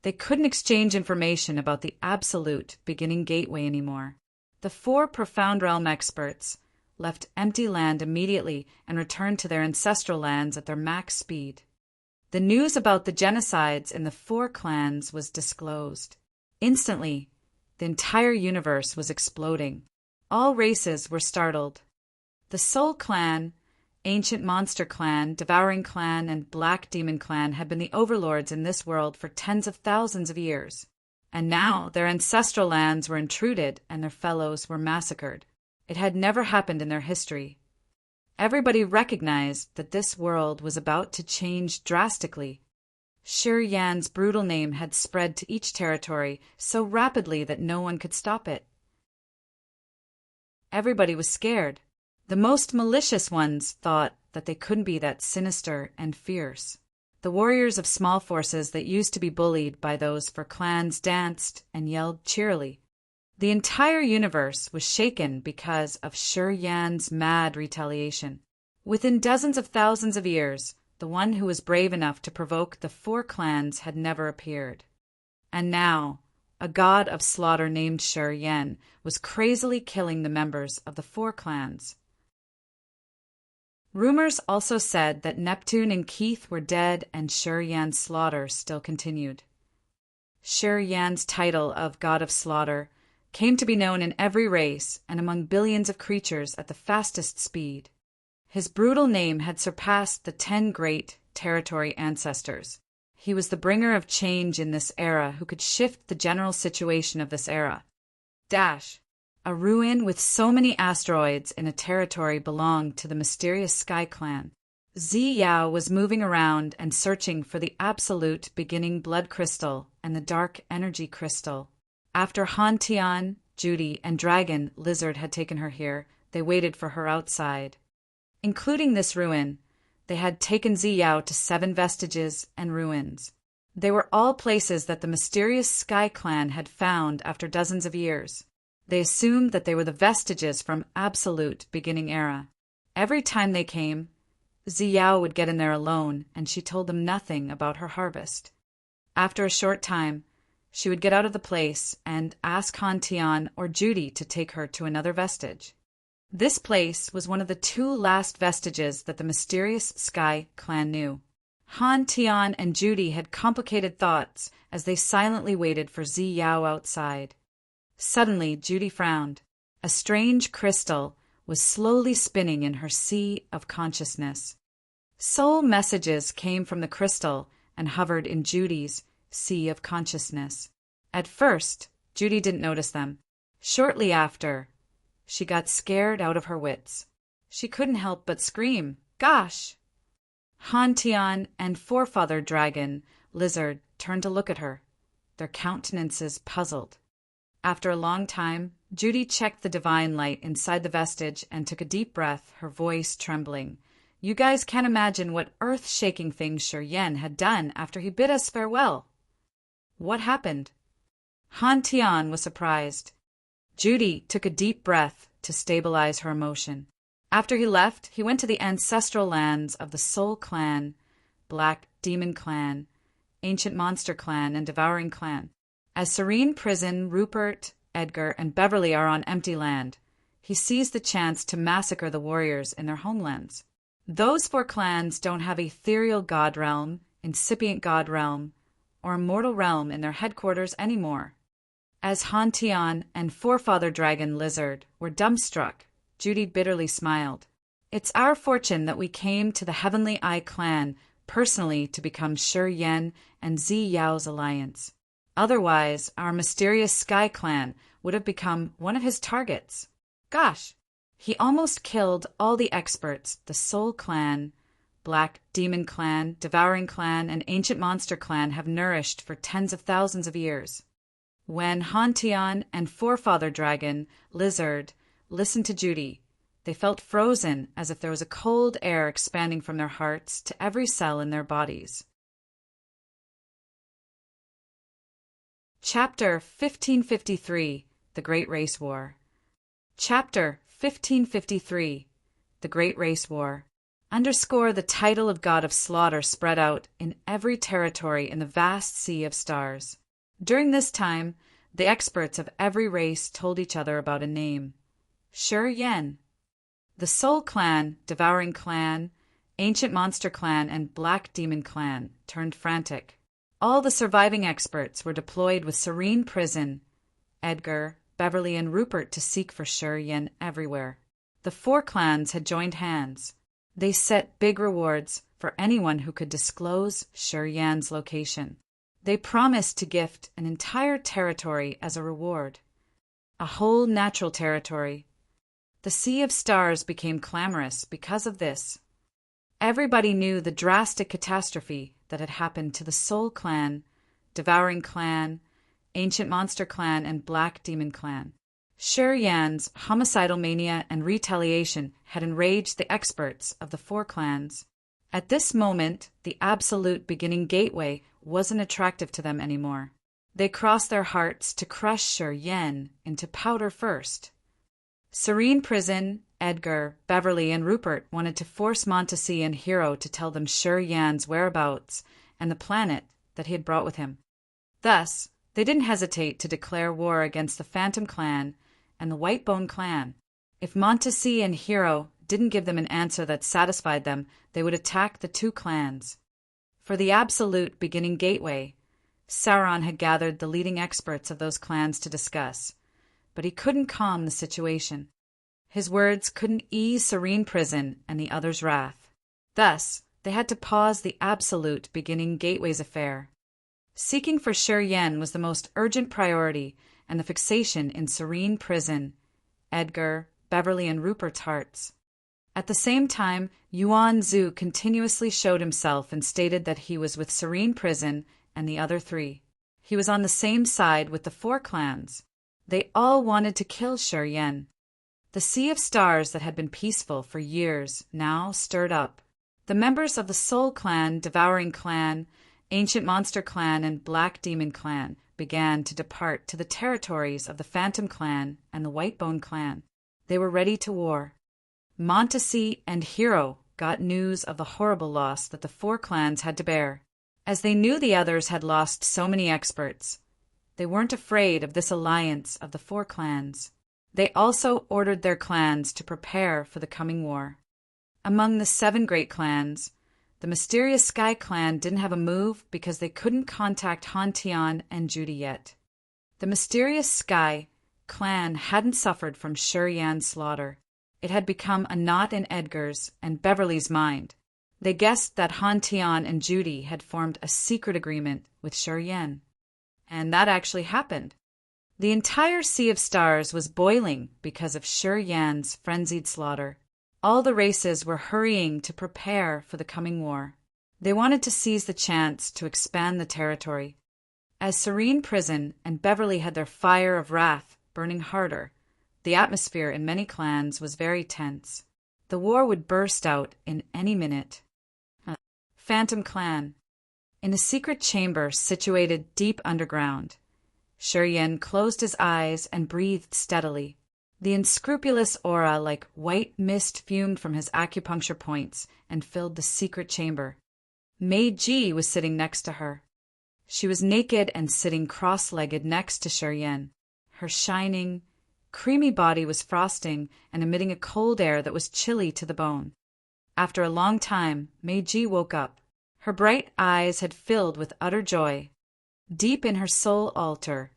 They couldn't exchange information about the absolute beginning gateway anymore. The 4 Profound Realm experts left Empty Land immediately and returned to their ancestral lands at their max speed. The news about the genocides in the 4 clans was disclosed. Instantly, the entire universe was exploding. All races were startled. The Soul Clan, Ancient Monster Clan, Devouring Clan, and Black Demon Clan had been the overlords in this world for tens of thousands of years. And now their ancestral lands were intruded and their fellows were massacred. It had never happened in their history. Everybody recognized that this world was about to change drastically. Shi Yan's brutal name had spread to each territory so rapidly that no one could stop it. Everybody was scared. The most malicious ones thought that they couldn't be that sinister and fierce. The warriors of small forces that used to be bullied by those for clans danced and yelled cheerily. The entire universe was shaken because of Shi Yan's mad retaliation. Within dozens of thousands of years, the one who was brave enough to provoke the four clans had never appeared. And now, a god of slaughter named Shi Yan was crazily killing the members of the four clans. Rumors also said that Neptune and Keith were dead and Shi Yan's slaughter still continued. Shi Yan's title of God of Slaughter came to be known in every race and among billions of creatures at the fastest speed. His brutal name had surpassed the 10 great territory ancestors. He was the bringer of change in this era who could shift the general situation of this era. A ruin with so many asteroids in a territory belonged to the mysterious Sky Clan. Zi Yao was moving around and searching for the absolute beginning blood crystal and the dark energy crystal. After Han Tian, Judy, and Dragon Lizard had taken her here, they waited for her outside. Including this ruin, they had taken Zi Yao to 7 vestiges and ruins. They were all places that the mysterious Sky Clan had found after dozens of years. They assumed that they were the vestiges from absolute beginning era. Every time they came, Zi Yao would get in there alone, and she told them nothing about her harvest. After a short time, she would get out of the place and ask Han Tian or Judy to take her to another vestige. This place was one of the 2 last vestiges that the mysterious Sky Clan knew. Han Tian and Judy had complicated thoughts as they silently waited for Zi Yao outside. Suddenly, Judy frowned. A strange crystal was slowly spinning in her sea of consciousness. Soul messages came from the crystal and hovered in Judy's sea of consciousness. At first, Judy didn't notice them. Shortly after, she got scared out of her wits. She couldn't help but scream, "Gosh!" Han Tian and Forefather Dragon Lizard turned to look at her, their countenances puzzled. After a long time, Judy checked the divine light inside the vestige and took a deep breath, her voice trembling. "You guys can't imagine what earth-shaking things Shi Yan had done after he bid us farewell." "What happened?" Han Tian was surprised. Judy took a deep breath to stabilize her emotion. After he left, he went to the ancestral lands of the Soul Clan, Black Demon Clan, Ancient Monster Clan, and Devouring Clan. As Serene Prison, Rupert, Edgar, and Beverly are on empty land, he seized the chance to massacre the warriors in their homelands. Those 4 clans don't have ethereal god realm, incipient god realm, or immortal realm in their headquarters anymore. As Han Tian and Forefather Dragon Lizard were dumbstruck, Judy bitterly smiled. "It's our fortune that we came to the Heavenly Eye Clan personally to become Shi Yan and Zi Yao's alliance. Otherwise, our mysterious Sky Clan would have become one of his targets. Gosh, he almost killed all the experts the Soul Clan, Black Demon Clan, Devouring Clan, and Ancient Monster Clan have nourished for tens of thousands of years." When Han Tian and Forefather Dragon Lizard listened to Judy, they felt frozen as if there was a cold air expanding from their hearts to every cell in their bodies. Chapter 1553, The Great Race War. Chapter 1553, The Great Race War. Underscore the title of God of Slaughter spread out in every territory in the vast sea of stars. During this time, the experts of every race told each other about a name. Shi Yan. The Soul Clan, Devouring Clan, Ancient Monster Clan, and Black Demon Clan turned frantic. All the surviving experts were deployed with Serene Prison, Edgar, Beverly, and Rupert to seek for Shi Yan everywhere. The 4 clans had joined hands. They set big rewards for anyone who could disclose Shi Yan's location. They promised to gift an entire territory as a reward. A whole natural territory. The Sea of Stars became clamorous because of this. Everybody knew the drastic catastrophe that had happened to the Soul Clan, Devouring Clan, Ancient Monster Clan, and Black Demon Clan. Sher Yan's homicidal mania and retaliation had enraged the experts of the four clans. At this moment, the absolute beginning gateway wasn't attractive to them anymore. They crossed their hearts to crush Sher Yan into powder first. Serene Prison, Edgar, Beverly, and Rupert wanted to force Montesi and Hero to tell them Sher Yan's whereabouts and the planet that he had brought with him. Thus, they didn't hesitate to declare war against the Phantom Clan and the Whitebone Clan. If Montesi and Hero didn't give them an answer that satisfied them, they would attack the two clans. For the absolute beginning gateway, Sauron had gathered the leading experts of those clans to discuss, but he couldn't calm the situation. His words couldn't ease Serene Prison and the others' wrath. Thus, they had to pause the absolute beginning gateway's affair. Seeking for Sher Yan was the most urgent priority, and the fixation in Serene Prison, Edgar, Beverly, and Rupert's hearts. At the same time, Yuan Zhu continuously showed himself and stated that he was with Serene Prison and the other three. He was on the same side with the four clans. They all wanted to kill Sher Yan. The sea of stars that had been peaceful for years now stirred up. The members of the Soul Clan, Devouring Clan, Ancient Monster Clan, and Black Demon Clan began to depart to the territories of the Phantom Clan and the Whitebone Clan. They were ready to war. Montesi and Hero got news of the horrible loss that the four clans had to bear. As they knew the others had lost so many experts, they weren't afraid of this alliance of the four clans. They also ordered their clans to prepare for the coming war. Among the 7 great clans, the mysterious Sky Clan didn't have a move because they couldn't contact Han Tian and Judy yet. The mysterious Sky Clan hadn't suffered from Sher Yan's slaughter. It had become a knot in Edgar's and Beverly's mind. They guessed that Han Tian and Judy had formed a secret agreement with Sher Yan. And that actually happened. The entire Sea of Stars was boiling because of Sher Yan's frenzied slaughter. All the races were hurrying to prepare for the coming war. They wanted to seize the chance to expand the territory. As Serene Prison and Beverly had their fire of wrath burning harder, the atmosphere in many clans was very tense. The war would burst out in any minute. Phantom Clan. In a secret chamber situated deep underground, Sher Yan closed his eyes and breathed steadily. The unscrupulous aura like white mist fumed from his acupuncture points and filled the secret chamber. Mei Ji was sitting next to her. She was naked and sitting cross-legged next to Sher Yan. Her shining, creamy body was frosting and emitting a cold air that was chilly to the bone. After a long time, Mei Ji woke up. Her bright eyes had filled with utter joy. Deep in her soul altar,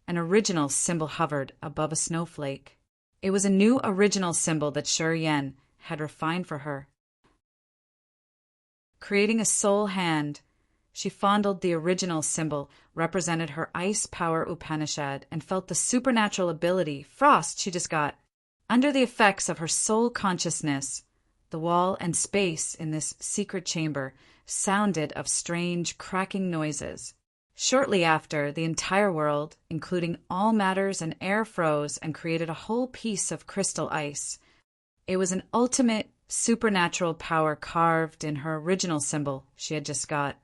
an original symbol hovered above a snowflake. It was a new original symbol that Sher Yan had refined for her. Creating a soul hand, she fondled the original symbol, represented her ice power Upanishad, and felt the supernatural ability, frost, she just got. Under the effects of her soul consciousness, the wall and space in this secret chamber sounded of strange cracking noises. Shortly after, the entire world, including all matters and air, froze and created a whole piece of crystal ice. It was an ultimate supernatural power carved in her original symbol she had just got.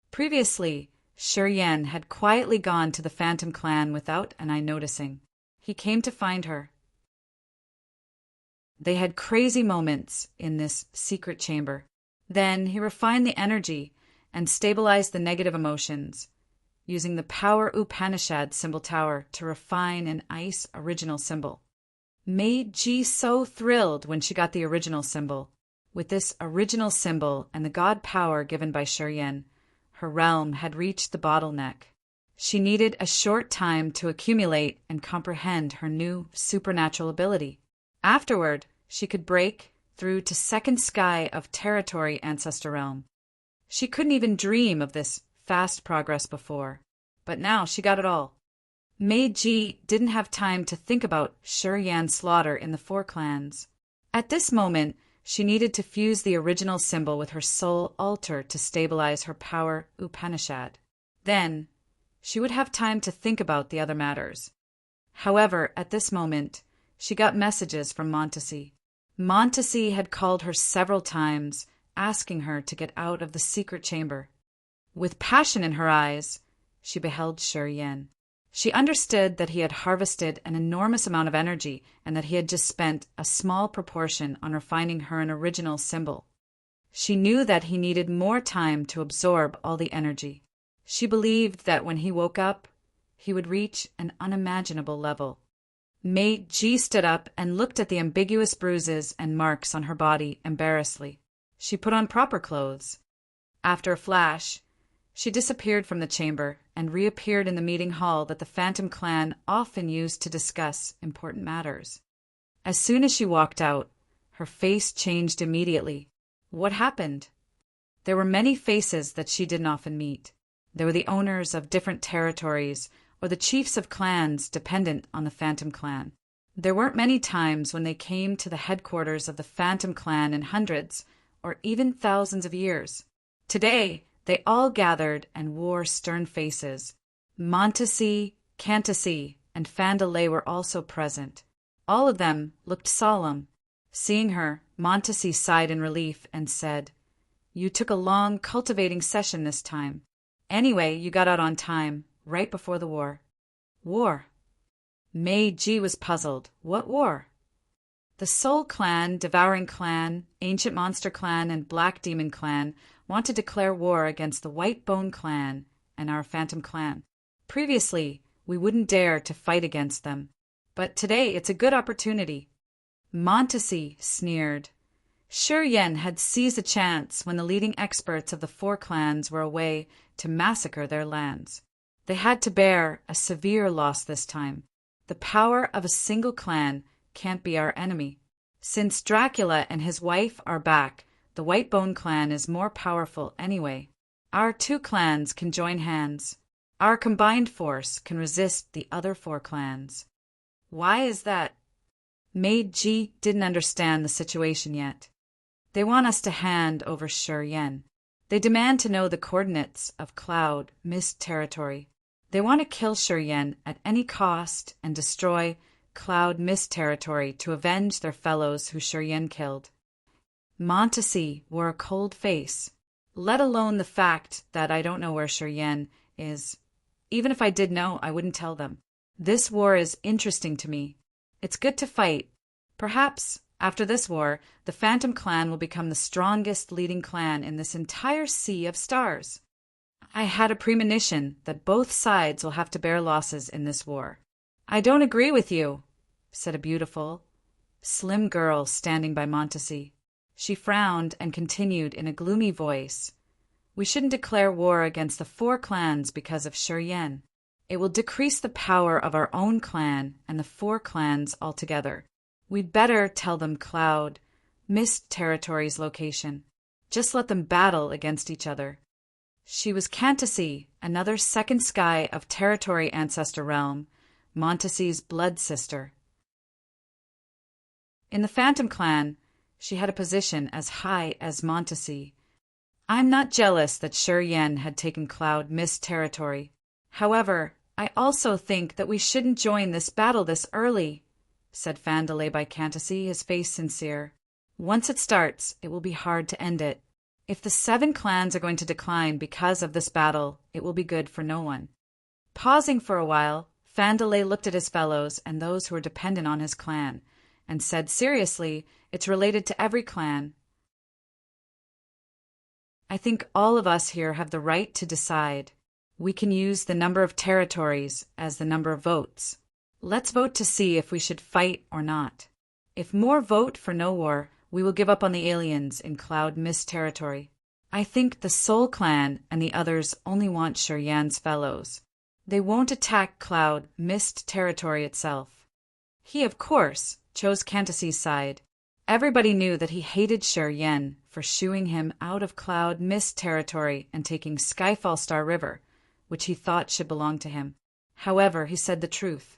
Previously, Sher Yan had quietly gone to the Phantom Clan without an eye noticing. He came to find her. They had crazy moments in this secret chamber. Then he refined the energy and stabilized the negative emotions, using the Power Upanishad symbol tower to refine an ice original symbol. Mei Ji so thrilled when she got the original symbol. With this original symbol and the god power given by Sher Yan, her realm had reached the bottleneck. She needed a short time to accumulate and comprehend her new supernatural ability. Afterward, she could break through to second sky of territory ancestor realm. She couldn't even dream of this fast progress before, but now she got it all. Mei Ji didn't have time to think about Sher Yan's slaughter in the four clans. At this moment, She needed to fuse the original symbol with her soul altar to stabilize her power Upanishad. Then, she would have time to think about the other matters. However, at this moment, she got messages from Montesi. Montesi had called her several times, asking her to get out of the secret chamber. With passion in her eyes, she beheld Shi Yan. She understood that he had harvested an enormous amount of energy and that he had just spent a small proportion on refining her an original symbol. She knew that he needed more time to absorb all the energy. She believed that when he woke up, he would reach an unimaginable level. Mei Ji stood up and looked at the ambiguous bruises and marks on her body embarrassedly. She put on proper clothes. After a flash, she disappeared from the chamber and reappeared in the meeting hall that the Phantom Clan often used to discuss important matters. As soon as she walked out, her face changed immediately. What happened? There were many faces that she didn't often meet. There were the owners of different territories or the chiefs of clans dependent on the Phantom Clan. There weren't many times when they came to the headquarters of the Phantom Clan in hundreds or even thousands of years. Today, they all gathered and wore stern faces. Montesi, Cantesi, and Fandalay were also present. All of them looked solemn. Seeing her, Montesi sighed in relief and said, "You took a long, cultivating session this time. Anyway, you got out on time, right before the war." "War?" Mei Ji was puzzled. "What war?" The Soul Clan, Devouring Clan, Ancient Monster Clan, and Black Demon Clan want to declare war against the White Bone Clan and our Phantom Clan. Previously, we wouldn't dare to fight against them, but today it's a good opportunity. Montesi sneered. Shi Yan had seized a chance when the leading experts of the four clans were away to massacre their lands. They had to bear a severe loss this time. The power of a single clan can't be our enemy. Since Dracula and his wife are back, the White Bone Clan is more powerful anyway. Our two clans can join hands. Our combined force can resist the other four clans. Why is that? Mei Ji didn't understand the situation yet. They want us to hand over Shi Yan. They demand to know the coordinates of Cloud Mist territory. They want to kill Shi Yan at any cost and destroy Cloud Mist territory to avenge their fellows who Shi Yan killed. Montesi wore a cold face. Let alone the fact that I don't know where Shi Yan is. Even if I did know, I wouldn't tell them. This war is interesting to me. It's good to fight. Perhaps, after this war, the Phantom Clan will become the strongest leading clan in this entire sea of stars. I had a premonition that both sides will have to bear losses in this war. I don't agree with you, said a beautiful, slim girl standing by Montesi. She frowned and continued in a gloomy voice. We shouldn't declare war against the four clans because of Shi Yan. It will decrease the power of our own clan and the four clans altogether. We'd better tell them Cloud Mist territory's location. Just let them battle against each other. She was Cantesi, another second sky of territory ancestor realm, Montesi's blood sister. In the Phantom Clan, she had a position as high as Montesi. I'm not jealous that Shi Yan had taken Cloud Mist territory. However, I also think that we shouldn't join this battle this early, said Fandalay by Cantesi, his face sincere. Once it starts, it will be hard to end it. If the 7 clans are going to decline because of this battle, it will be good for no one. Pausing for a while, Fandalay looked at his fellows and those who were dependent on his clan, and said seriously, it's related to every clan. I think all of us here have the right to decide. We can use the number of territories as the number of votes. Let's vote to see if we should fight or not. If more vote for no war, we will give up on the aliens in Cloud Mist territory. I think the Soul Clan and the others only want Shi Yan's fellows. They won't attack Cloud Mist territory itself. He, of course, chose Cantesi's side. Everybody knew that he hated Shi Yan for shooing him out of Cloud Mist territory and taking Skyfall Star River, which he thought should belong to him. However, he said the truth.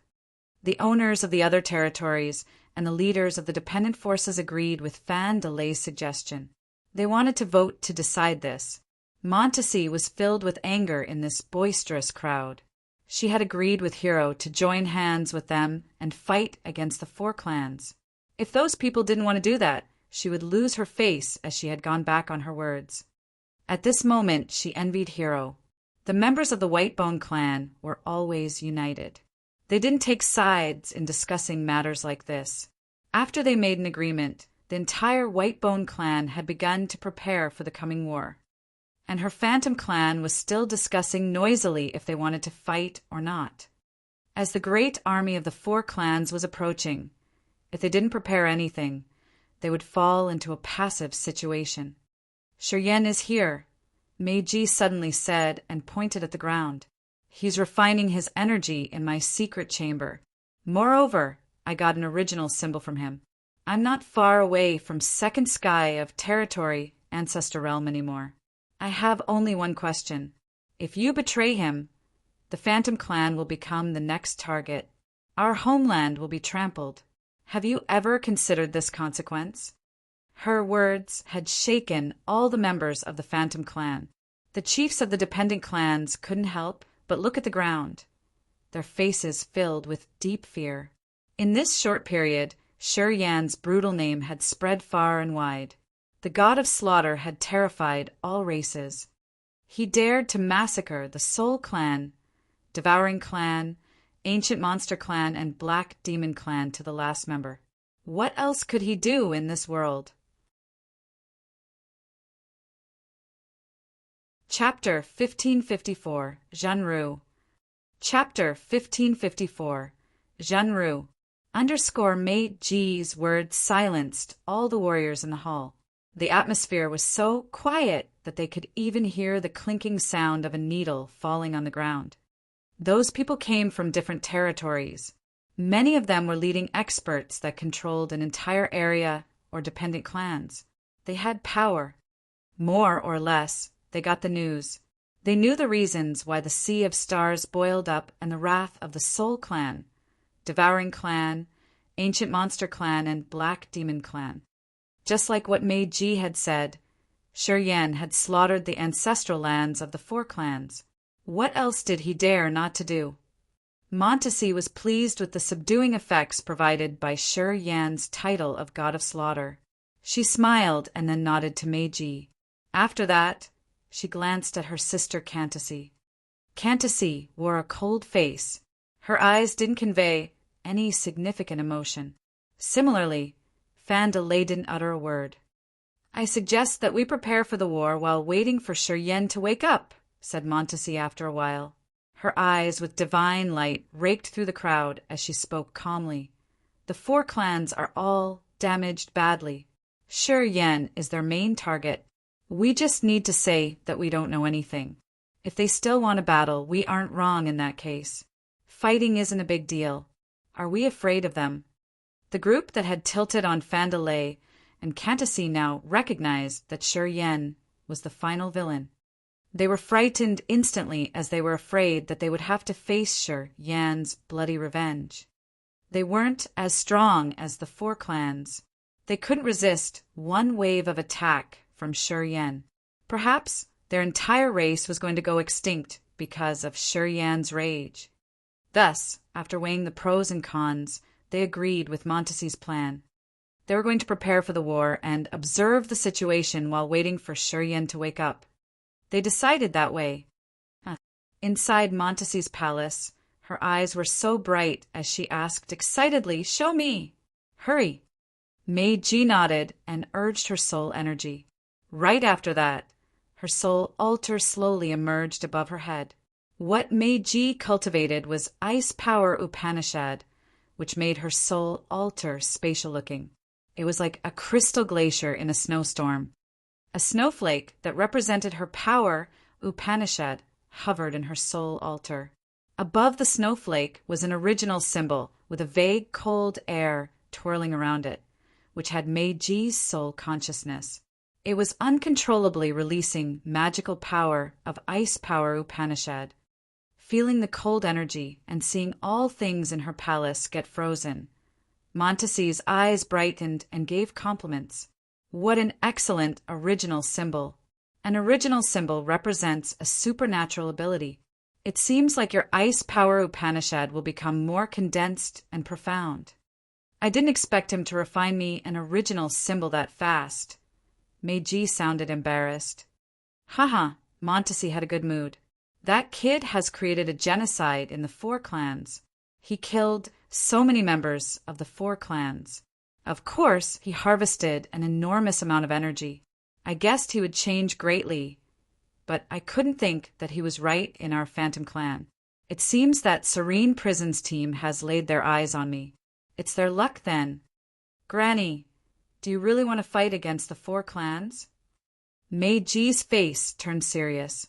The owners of the other territories and the leaders of the dependent forces agreed with Fan Delay's suggestion. They wanted to vote to decide this. Montesi was filled with anger in this boisterous crowd. She had agreed with Hero to join hands with them and fight against the four clans. If those people didn't want to do that, she would lose her face as she had gone back on her words. At this moment, she envied Hero. The members of the Whitebone clan were always united. They didn't take sides in discussing matters like this. After they made an agreement, the entire Whitebone clan had begun to prepare for the coming war. And her Phantom clan was still discussing noisily if they wanted to fight or not. As the great army of the four clans was approaching, if they didn't prepare anything, they would fall into a passive situation. Shiryen is here, Meiji suddenly said and pointed at the ground. He's refining his energy in my secret chamber. Moreover, I got an original symbol from him. I'm not far away from second sky of territory, ancestor realm anymore. I have only one question. If you betray him, the Phantom clan will become the next target. Our homeland will be trampled. Have you ever considered this consequence? Her words had shaken all the members of the Phantom clan. The chiefs of the dependent clans couldn't help but look at the ground, their faces filled with deep fear. In this short period, Shiryan's brutal name had spread far and wide. The god of slaughter had terrified all races. He dared to massacre the Soul Clan, Devouring Clan, Ancient Monster Clan, and Black Demon Clan to the last member. What else could he do in this world? Chapter 1554, Zhenru. Chapter 1554, Zhenru. Meiji words silenced all the warriors in the hall. The atmosphere was so quiet that they could even hear the clinking sound of a needle falling on the ground. Those people came from different territories. Many of them were leading experts that controlled an entire area or dependent clans. They had power. More or less, they got the news. They knew the reasons why the Sea of Stars boiled up and the wrath of the Soul Clan, Devouring Clan, Ancient Monster Clan, and Black Demon Clan. Just like what Meiji had said, Shiryen had slaughtered the ancestral lands of the four clans. What else did he dare not to do? Montesi was pleased with the subduing effects provided by Shiryen's title of God of Slaughter. She smiled and then nodded to Meiji. After that, she glanced at her sister Cantisi. Cantisi wore a cold face. Her eyes didn't convey any significant emotion. Similarly, Fan Delay didn't utter a word. I suggest that we prepare for the war while waiting for Shiryen to wake up, said Montesi after a while. Her eyes with divine light raked through the crowd as she spoke calmly. The four clans are all damaged badly. Shiryen is their main target. We just need to say that we don't know anything. If they still want a battle, we aren't wrong in that case. Fighting isn't a big deal. Are we afraid of them? The group that had tilted on Fan Delay and Cantisi now recognized that Shiryen was the final villain. They were frightened instantly as they were afraid that they would have to face Shiryen's bloody revenge. They weren't as strong as the four clans. They couldn't resist one wave of attack from Shiryen. Perhaps their entire race was going to go extinct because of Shiryen's rage. Thus, after weighing the pros and cons, they agreed with Montesi's plan. They were going to prepare for the war and observe the situation while waiting for Shiryen to wake up. They decided that way. Inside Montesi's palace, her eyes were so bright as she asked excitedly, "Show me! Hurry!" Meiji nodded and urged her soul energy. Right after that, her soul altar slowly emerged above her head. What Meiji cultivated was Ice Power Upanishad, which made her soul altar spatial-looking. It was like a crystal glacier in a snowstorm. A snowflake that represented her power, Upanishad, hovered in her soul altar. Above the snowflake was an original symbol with a vague cold air twirling around it, which had Meiji's soul consciousness. It was uncontrollably releasing magical power of Ice Power Upanishad. feeling the cold energy and seeing all things in her palace get frozen. Montesi's eyes brightened and gave compliments. What an excellent original symbol. An original symbol represents a supernatural ability. It seems like your ice power Upanishad will become more condensed and profound. I didn't expect him to refine me an original symbol that fast. Meiji sounded embarrassed. Haha, Montesi had a good mood. That kid has created a genocide in the 4 clans. He killed so many members of the 4 clans. Of course, he harvested an enormous amount of energy. I guessed he would change greatly, but I couldn't think that he was right in our Phantom Clan. It seems that Serene Prison's team has laid their eyes on me. It's their luck, then. Granny, do you really want to fight against the 4 clans? Meiji's face turned serious.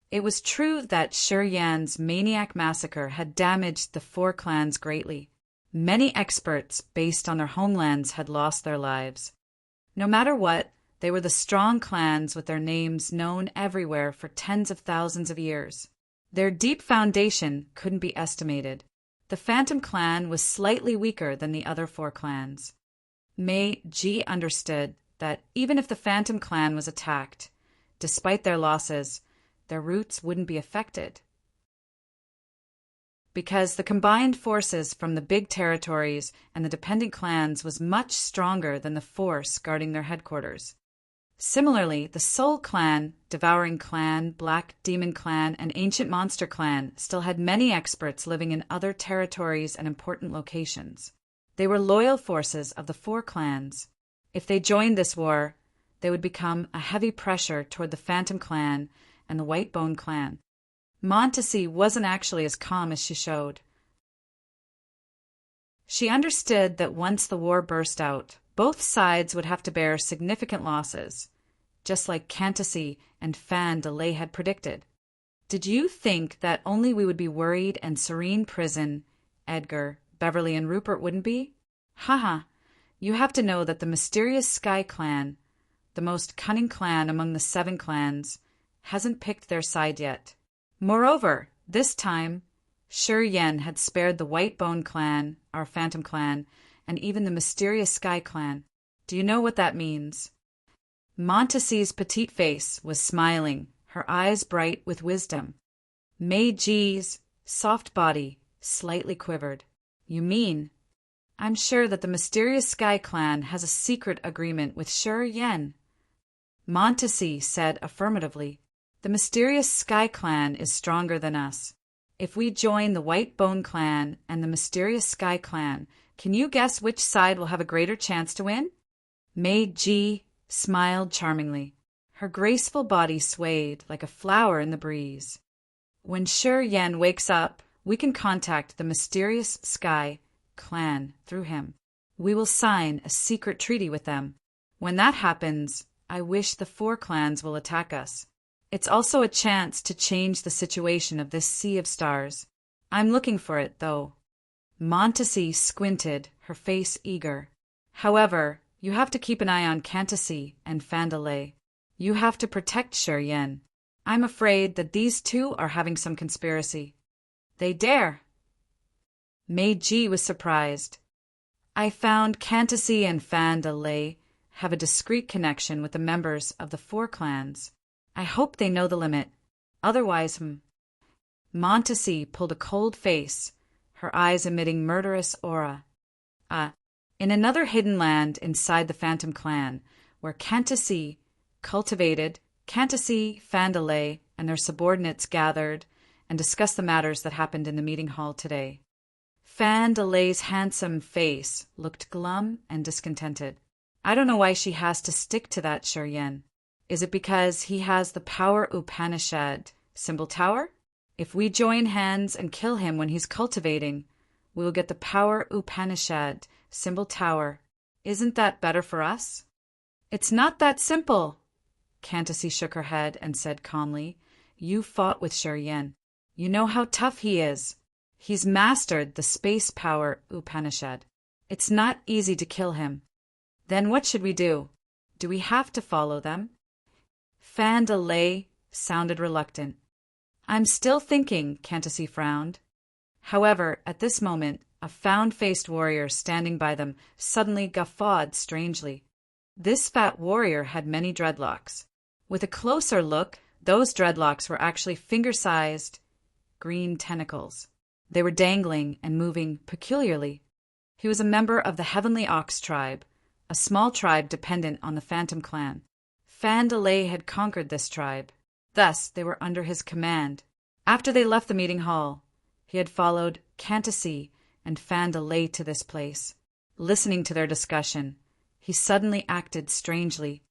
It was true that Shi Yan's maniac massacre had damaged the 4 clans greatly. Many experts based on their homelands had lost their lives. No matter what, they were the strong clans with their names known everywhere for tens of thousands of years. Their deep foundation couldn't be estimated. The Phantom Clan was slightly weaker than the other 4 clans. Meiji understood that even if the Phantom Clan was attacked, despite their losses, their roots wouldn't be affected. Because the combined forces from the big territories and the dependent clans was much stronger than the force guarding their headquarters. Similarly, the Soul Clan, Devouring Clan, Black Demon Clan, and Ancient Monster Clan still had many experts living in other territories and important locations. They were loyal forces of the 4 clans. If they joined this war, they would become a heavy pressure toward the Phantom Clan and the Whitebone Clan. Montesi wasn't actually as calm as she showed. She understood that once the war burst out, both sides would have to bear significant losses, just like Cantacea and Fan DeLay had predicted. Did you think that only we would be worried and Serene Prison, Edgar, Beverly, and Rupert wouldn't be? Haha, you have to know that the mysterious Sky Clan, the most cunning clan among the 7 clans, hasn't picked their side yet. Moreover, this time, Shi Yan had spared the Whitebone Clan, our Phantom Clan, and even the mysterious Sky Clan. Do you know what that means? Montesi's petite face was smiling, her eyes bright with wisdom. Meiji's soft body slightly quivered. You mean? I'm sure that the mysterious Sky Clan has a secret agreement with Shi Yan. Montesi said affirmatively. The mysterious Sky Clan is stronger than us. If we join the Whitebone Clan and the mysterious Sky Clan, can you guess which side will have a greater chance to win? Meiji smiled charmingly. Her graceful body swayed like a flower in the breeze. When Shi Yan wakes up, we can contact the mysterious Sky Clan through him. We will sign a secret treaty with them. When that happens, I wish the 4 clans will attack us. It's also a chance to change the situation of this sea of stars. I'm looking for it, though. Montesi squinted, her face eager. However, you have to keep an eye on Cantacea and Fandelay. You have to protect Shi Yan. I'm afraid that these 2 are having some conspiracy. They dare. Meiji was surprised. I found Cantacea and Fandelay have a discreet connection with the members of the 4 clans. I hope they know the limit. Otherwise, Montesi pulled a cold face, her eyes emitting murderous aura. In another hidden land inside the Phantom Clan, where Cantacea cultivated, Cantacea, Fandelay, and their subordinates gathered and discussed the matters that happened in the meeting hall today. Fandelay's handsome face looked glum and discontented. I don't know why she has to stick to that Shi Yan. Is it because he has the power Upanishad symbol tower? If we join hands and kill him when he's cultivating, we will get the power Upanishad symbol tower. Isn't that better for us? It's not that simple. Cantacea shook her head and said calmly, You fought with Shi Yan. You know how tough he is. He's mastered the space power Upanishad. It's not easy to kill him. Then what should we do? Do we have to follow them? Fandelay sounded reluctant. I'm still thinking, Candace frowned. However, at this moment, a found-faced warrior standing by them suddenly guffawed strangely. This fat warrior had many dreadlocks. With a closer look, those dreadlocks were actually finger-sized green tentacles. They were dangling and moving peculiarly. He was a member of the Heavenly Ox tribe, a small tribe dependent on the Phantom clan. Fandalay had conquered this tribe. Thus, they were under his command. After they left the meeting hall, he had followed Candace and Fandalay to this place. Listening to their discussion, he suddenly acted strangely.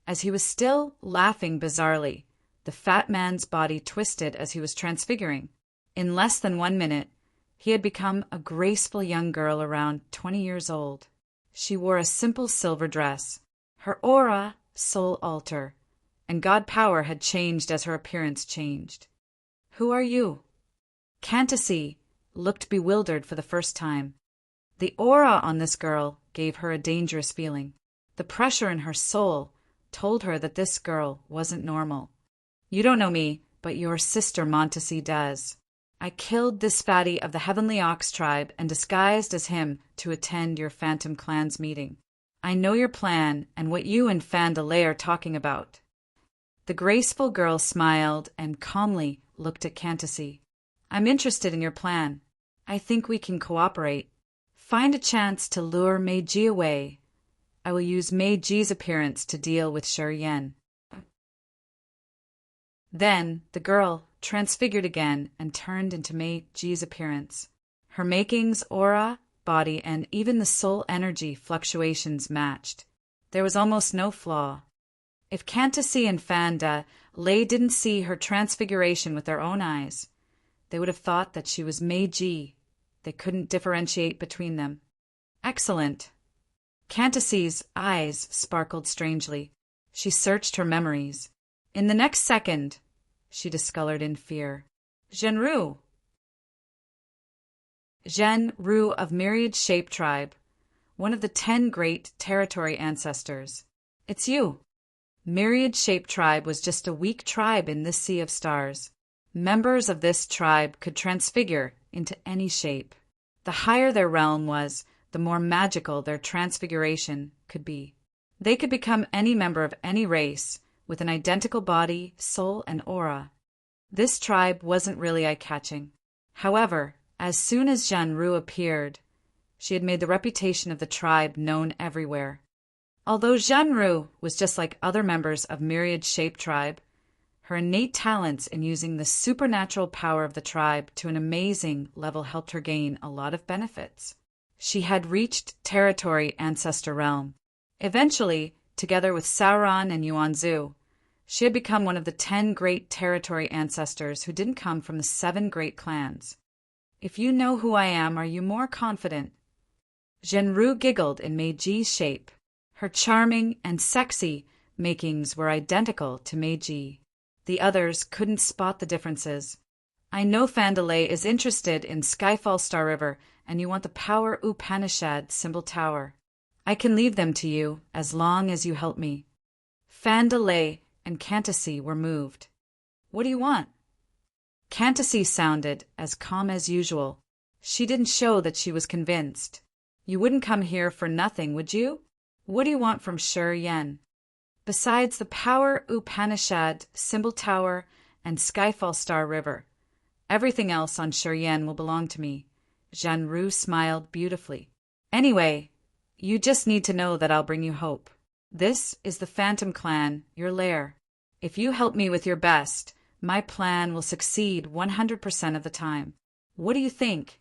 As he was still laughing bizarrely, the fat man's body twisted as he was transfiguring. In less than 1 minute, he had become a graceful young girl around 20 years old. She wore a simple silver dress. Her aura, soul altar, and God power had changed as her appearance changed. Who are you? Candace looked bewildered for the first time. The aura on this girl gave her a dangerous feeling. The pressure in her soul told her that this girl wasn't normal. You don't know me, but your sister Montesi does. I killed this fatty of the Heavenly Ox tribe and disguised as him to attend your Phantom clan's meeting. I know your plan and what you and Fandalay are talking about. The graceful girl smiled and calmly looked at Candace. I'm interested in your plan. I think we can cooperate. Find a chance to lure Meiji away. I will use Meiji's appearance to deal with Shuriyen. Then the girl transfigured again and turned into Meiji's appearance. Her makings, aura, body, and even the soul energy fluctuations matched. There was almost no flaw. If Candace and Fandalay didn't see her transfiguration with their own eyes, they would have thought that she was Meiji. They couldn't differentiate between them. Excellent. Candace's eyes sparkled strangely. She searched her memories. In the next second, she discolored in fear. Zhenru of Myriad Shape Tribe, one of the 10 great territory ancestors. It's you. Myriad Shape Tribe was just a weak tribe in this sea of stars. Members of this tribe could transfigure into any shape. The higher their realm was, the more magical their transfiguration could be. They could become any member of any race, with an identical body, soul, and aura. This tribe wasn't really eye-catching. However, as soon as Zhenru appeared, she had made the reputation of the tribe known everywhere. Although Zhenru was just like other members of Myriad Shape Tribe, her innate talents in using the supernatural power of the tribe to an amazing level helped her gain a lot of benefits. She had reached territory ancestor realm. Eventually, together with Sauron and Yuanzhu, she had become one of the 10 great territory ancestors who didn't come from the 7 great clans. If you know who I am, are you more confident? Zhenru giggled and made Ji's shape. Her charming and sexy makings were identical to Meiji. The others couldn't spot the differences. I know Fandalay is interested in Skyfall Star River, and you want the Power Upanishad symbol tower. I can leave them to you as long as you help me. Fandalay and Candace were moved. What do you want? Candace sounded as calm as usual. She didn't show that she was convinced. You wouldn't come here for nothing, would you? What do you want from Shuriyen? Besides the Power Upanishad symbol tower and Skyfall Star River, everything else on Shuriyen will belong to me. Zhenru smiled beautifully. Anyway, you just need to know that I'll bring you hope. This is the Phantom Clan, your lair. If you help me with your best, my plan will succeed 100% of the time. What do you think?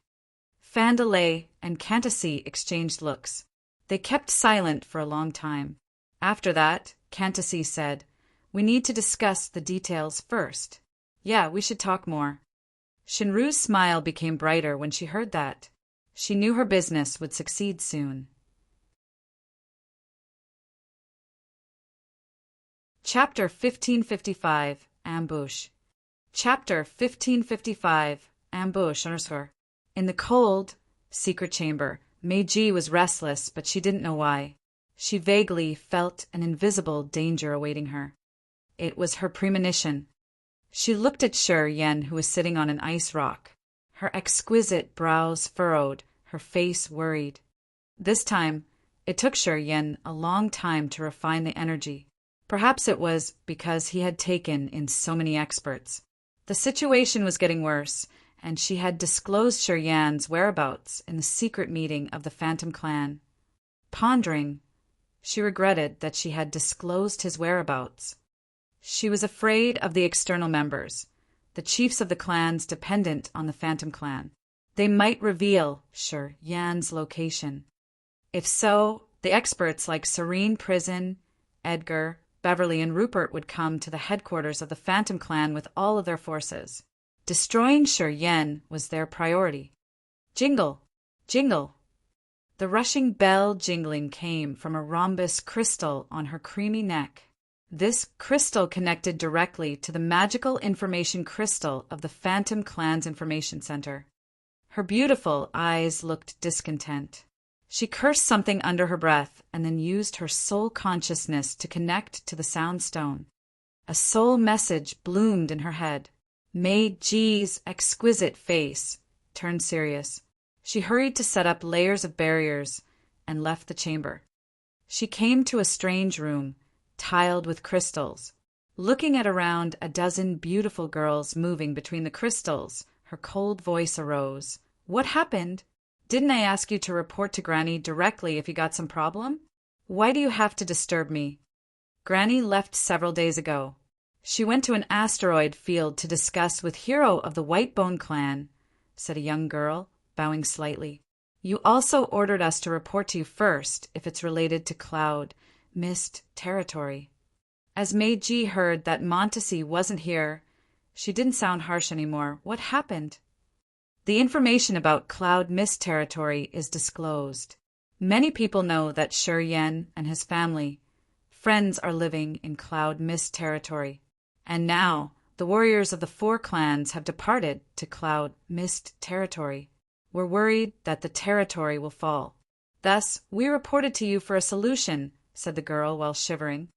Fandalay and Candace exchanged looks. They kept silent for a long time. After that, Candace said, "We need to discuss the details first." "Yeah, we should talk more." Shinru's smile became brighter when she heard that. She knew her business would succeed soon. Chapter 1555, Ambush. Chapter 1555, Ambush. In the cold, secret chamber, Meiji was restless, but she didn't know why. She vaguely felt an invisible danger awaiting her. It was her premonition. She looked at Shi Yan, who was sitting on an ice rock. Her exquisite brows furrowed, her face worried. This time, it took Shi Yan a long time to refine the energy. Perhaps it was because he had taken in so many experts. The situation was getting worse, and she had disclosed Shi Yan's whereabouts in the secret meeting of the Phantom Clan. Pondering, she regretted that she had disclosed his whereabouts. She was afraid of the external members, the chiefs of the clans dependent on the Phantom Clan. They might reveal Shi Yan's location. If so, the experts like Serene Prison, Edgar, Beverly, and Rupert would come to the headquarters of the Phantom Clan with all of their forces. Destroying Shi Yan was their priority. Jingle! Jingle! The rushing bell jingling came from a rhombus crystal on her creamy neck. This crystal connected directly to the magical information crystal of the Phantom Clan's information center. Her beautiful eyes looked discontent. She cursed something under her breath and then used her soul consciousness to connect to the sound stone. A soul message bloomed in her head. Mei Ji's exquisite face turned serious. She hurried to set up layers of barriers and left the chamber. She came to a strange room, tiled with crystals. Looking at around a dozen beautiful girls moving between the crystals, her cold voice arose. What happened? Didn't I ask you to report to Granny directly if you got some problem? Why do you have to disturb me? Granny left several days ago. She went to an asteroid field to discuss with Hero of the Whitebone clan, said a young girl, bowing slightly. You also ordered us to report to you first if it's related to Cloud Mist territory. As Meiji heard that Montesi wasn't here, she didn't sound harsh anymore. What happened? The information about Cloud Mist territory is disclosed. Many people know that Shi Yan and his family, friends, are living in Cloud Mist territory. And now, the warriors of the 4 clans have departed to Cloud Mist territory. We're worried that the territory will fall. Thus, we reported to you for a solution, said the girl while shivering.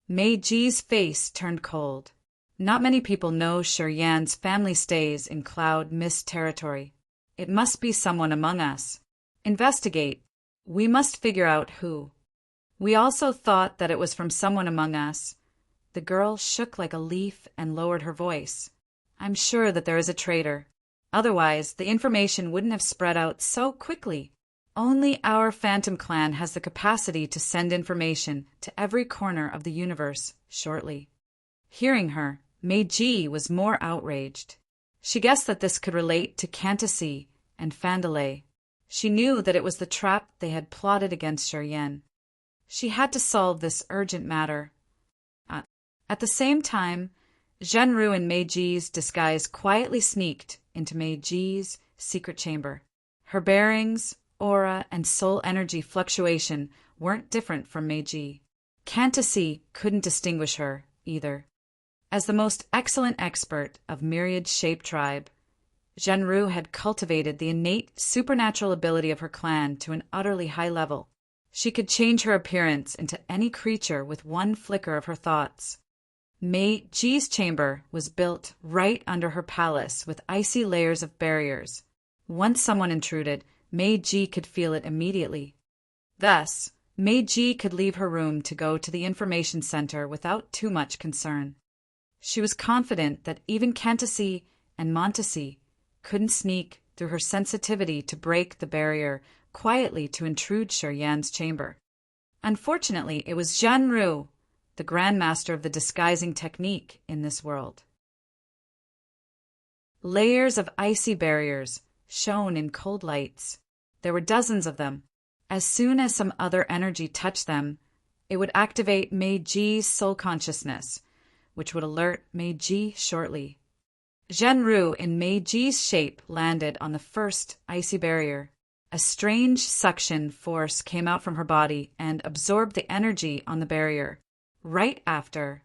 Meiji's face turned cold. Not many people know Shi Yan's family stays in Cloud Mist territory. It must be someone among us. Investigate. We must figure out who. We also thought that it was from someone among us. The girl shook like a leaf and lowered her voice. I'm sure that there is a traitor. Otherwise, the information wouldn't have spread out so quickly. Only our Phantom Clan has the capacity to send information to every corner of the universe shortly. Hearing her, Meiji was more outraged. She guessed that this could relate to Cantasy and Fandalay. She knew that it was the trap they had plotted against Shi Yan. She had to solve this urgent matter. At the same time, Zhenru in Meiji's disguise quietly sneaked into Meiji's secret chamber. Her bearings, aura, and soul energy fluctuation weren't different from Meiji. Cantasy couldn't distinguish her, either. As the most excellent expert of Myriad Shape Tribe, Zhenru had cultivated the innate supernatural ability of her clan to an utterly high level. She could change her appearance into any creature with one flicker of her thoughts. Meiji's chamber was built right under her palace with icy layers of barriers. Once someone intruded, Meiji could feel it immediately. Thus, Meiji could leave her room to go to the information center without too much concern. She was confident that even Cantasy and Montesi couldn't sneak through her sensitivity to break the barrier quietly to intrude Shi Yan's chamber. Unfortunately, it was Zhenru, the grandmaster of the disguising technique in this world. Layers of icy barriers shone in cold lights. There were dozens of them. As soon as some other energy touched them, it would activate Meiji's soul consciousness, which would alert Meiji shortly. Zhenru in Meiji's shape landed on the first icy barrier. A strange suction force came out from her body and absorbed the energy on the barrier. Right after,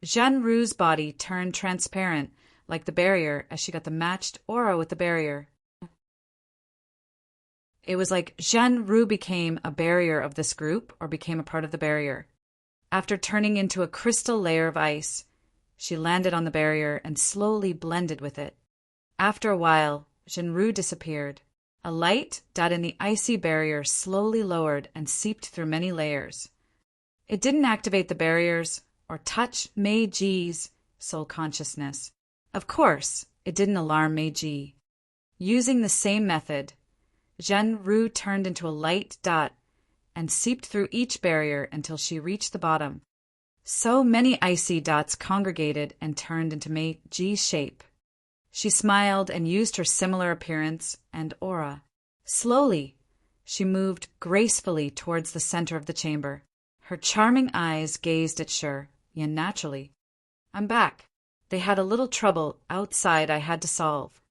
Zhenru's body turned transparent like the barrier as she got the matched aura with the barrier. It was like Zhenru became a barrier of this group or became a part of the barrier. After turning into a crystal layer of ice, She landed on the barrier and slowly blended with it. After a while, Jinru disappeared. A light dot in the icy barrier slowly lowered and seeped through many layers. It didn't activate the barriers or touch Mei-Ji's soul consciousness. Of course, it didn't alarm Mei-Ji. Using the same method, Jinru turned into a light dot and seeped through each barrier until she reached the bottom. So many icy dots congregated and turned into Mei-Ji's shape. She smiled and used her similar appearance and aura. Slowly, she moved gracefully towards the center of the chamber. Her charming eyes gazed at Shi-Yan naturally. "I'm back. They had a little trouble outside I had to solve."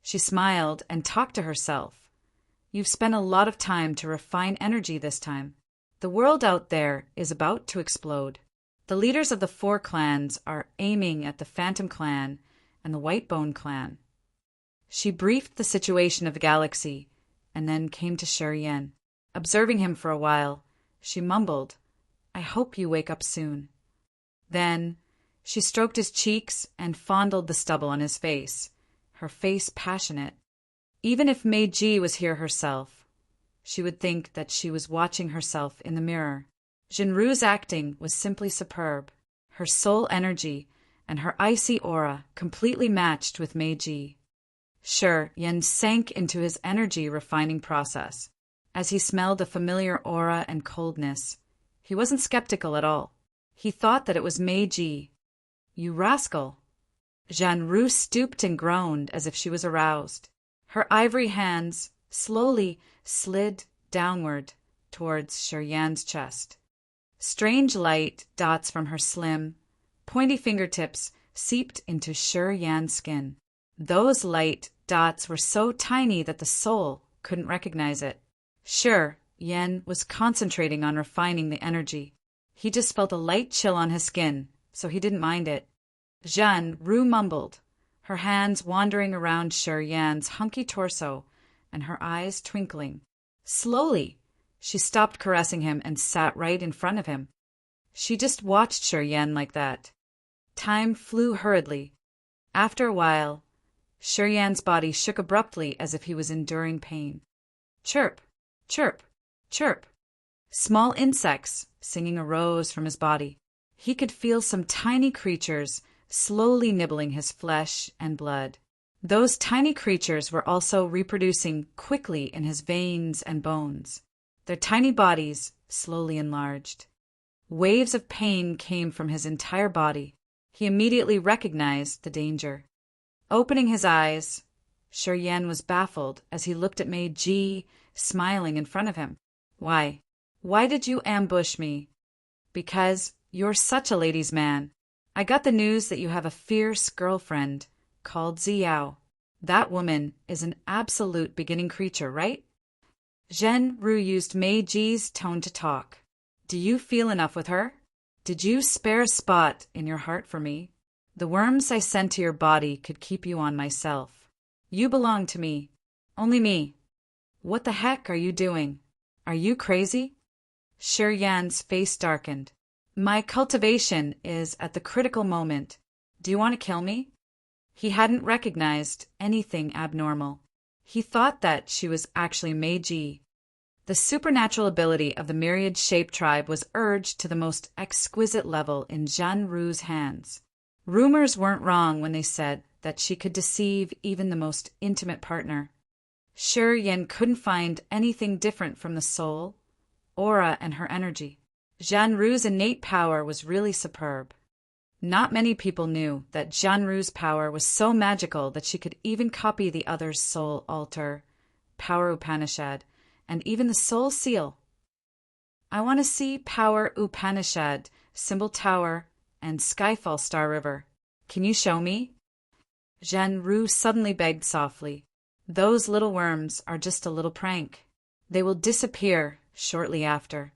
She smiled and talked to herself. "You've spent a lot of time to refine energy this time. The world out there is about to explode. The leaders of the 4 clans are aiming at the Phantom Clan and the Whitebone Clan." She briefed the situation of the galaxy and then came to Shi-Yan. Observing him for a while, she mumbled, "I hope you wake up soon." Then she stroked his cheeks and fondled the stubble on his face, her face passionate. Even if Mei-Ji was here herself, she would think that she was watching herself in the mirror. Jinru's acting was simply superb. Her soul energy and her icy aura completely matched with Mei-Ji. Shi-Yan sank into his energy refining process. As he smelled the familiar aura and coldness, he wasn't skeptical at all. He thought that it was Mei-Ji. "You rascal!" Jinru stooped and groaned as if she was aroused. Her ivory hands slowly slid downward towards Shi-Yan's chest. Strange light dots from her slim, pointy fingertips seeped into Shi-Yan's skin. Those light dots were so tiny that the soul couldn't recognize it. Shi-Yan was concentrating on refining the energy. He just felt a light chill on his skin, so he didn't mind it. Jinru mumbled, her hands wandering around Shi-Yan's hunky torso and her eyes twinkling. Slowly, she stopped caressing him and sat right in front of him. She just watched Shi-Yan like that. Time flew hurriedly. After a while, Shi-Yan's body shook abruptly as if he was enduring pain. Chirp, chirp, chirp. Small insects singing arose from his body. He could feel some tiny creatures slowly nibbling his flesh and blood. Those tiny creatures were also reproducing quickly in his veins and bones. Their tiny bodies slowly enlarged. Waves of pain came from his entire body. He immediately recognized the danger. Opening his eyes, Shi-Yan was baffled as he looked at Mei-Ji smiling in front of him. "Why did you ambush me?" "Because you're such a ladies' man. I got the news that you have a fierce girlfriend called Ziyao. That woman is an absolute beginning creature, right?" Jinru used Mei-Ji's tone to talk. "Do you feel enough with her? Did you spare a spot in your heart for me? The worms I sent to your body could keep you on myself. You belong to me. Only me. What the heck are you doing? Are you crazy?" Shi-Yan's face darkened. "My cultivation is at the critical moment. Do you want to kill me?" He hadn't recognized anything abnormal. He thought that she was actually Mei-Ji. The supernatural ability of the myriad shape tribe was urged to the most exquisite level in Jinru's hands. Rumors weren't wrong when they said that she could deceive even the most intimate partner. Shi-Yan couldn't find anything different from the soul, aura, and her energy. Jinru's innate power was really superb. Not many people knew that Jinru's power was so magical that she could even copy the other's soul altar, Power Upanishad, and even the soul seal. "I want to see Power Upanishad, Symbol Tower, and Skyfall Star River. Can you show me?" Jinru suddenly begged softly. "Those little worms are just a little prank. They will disappear shortly after.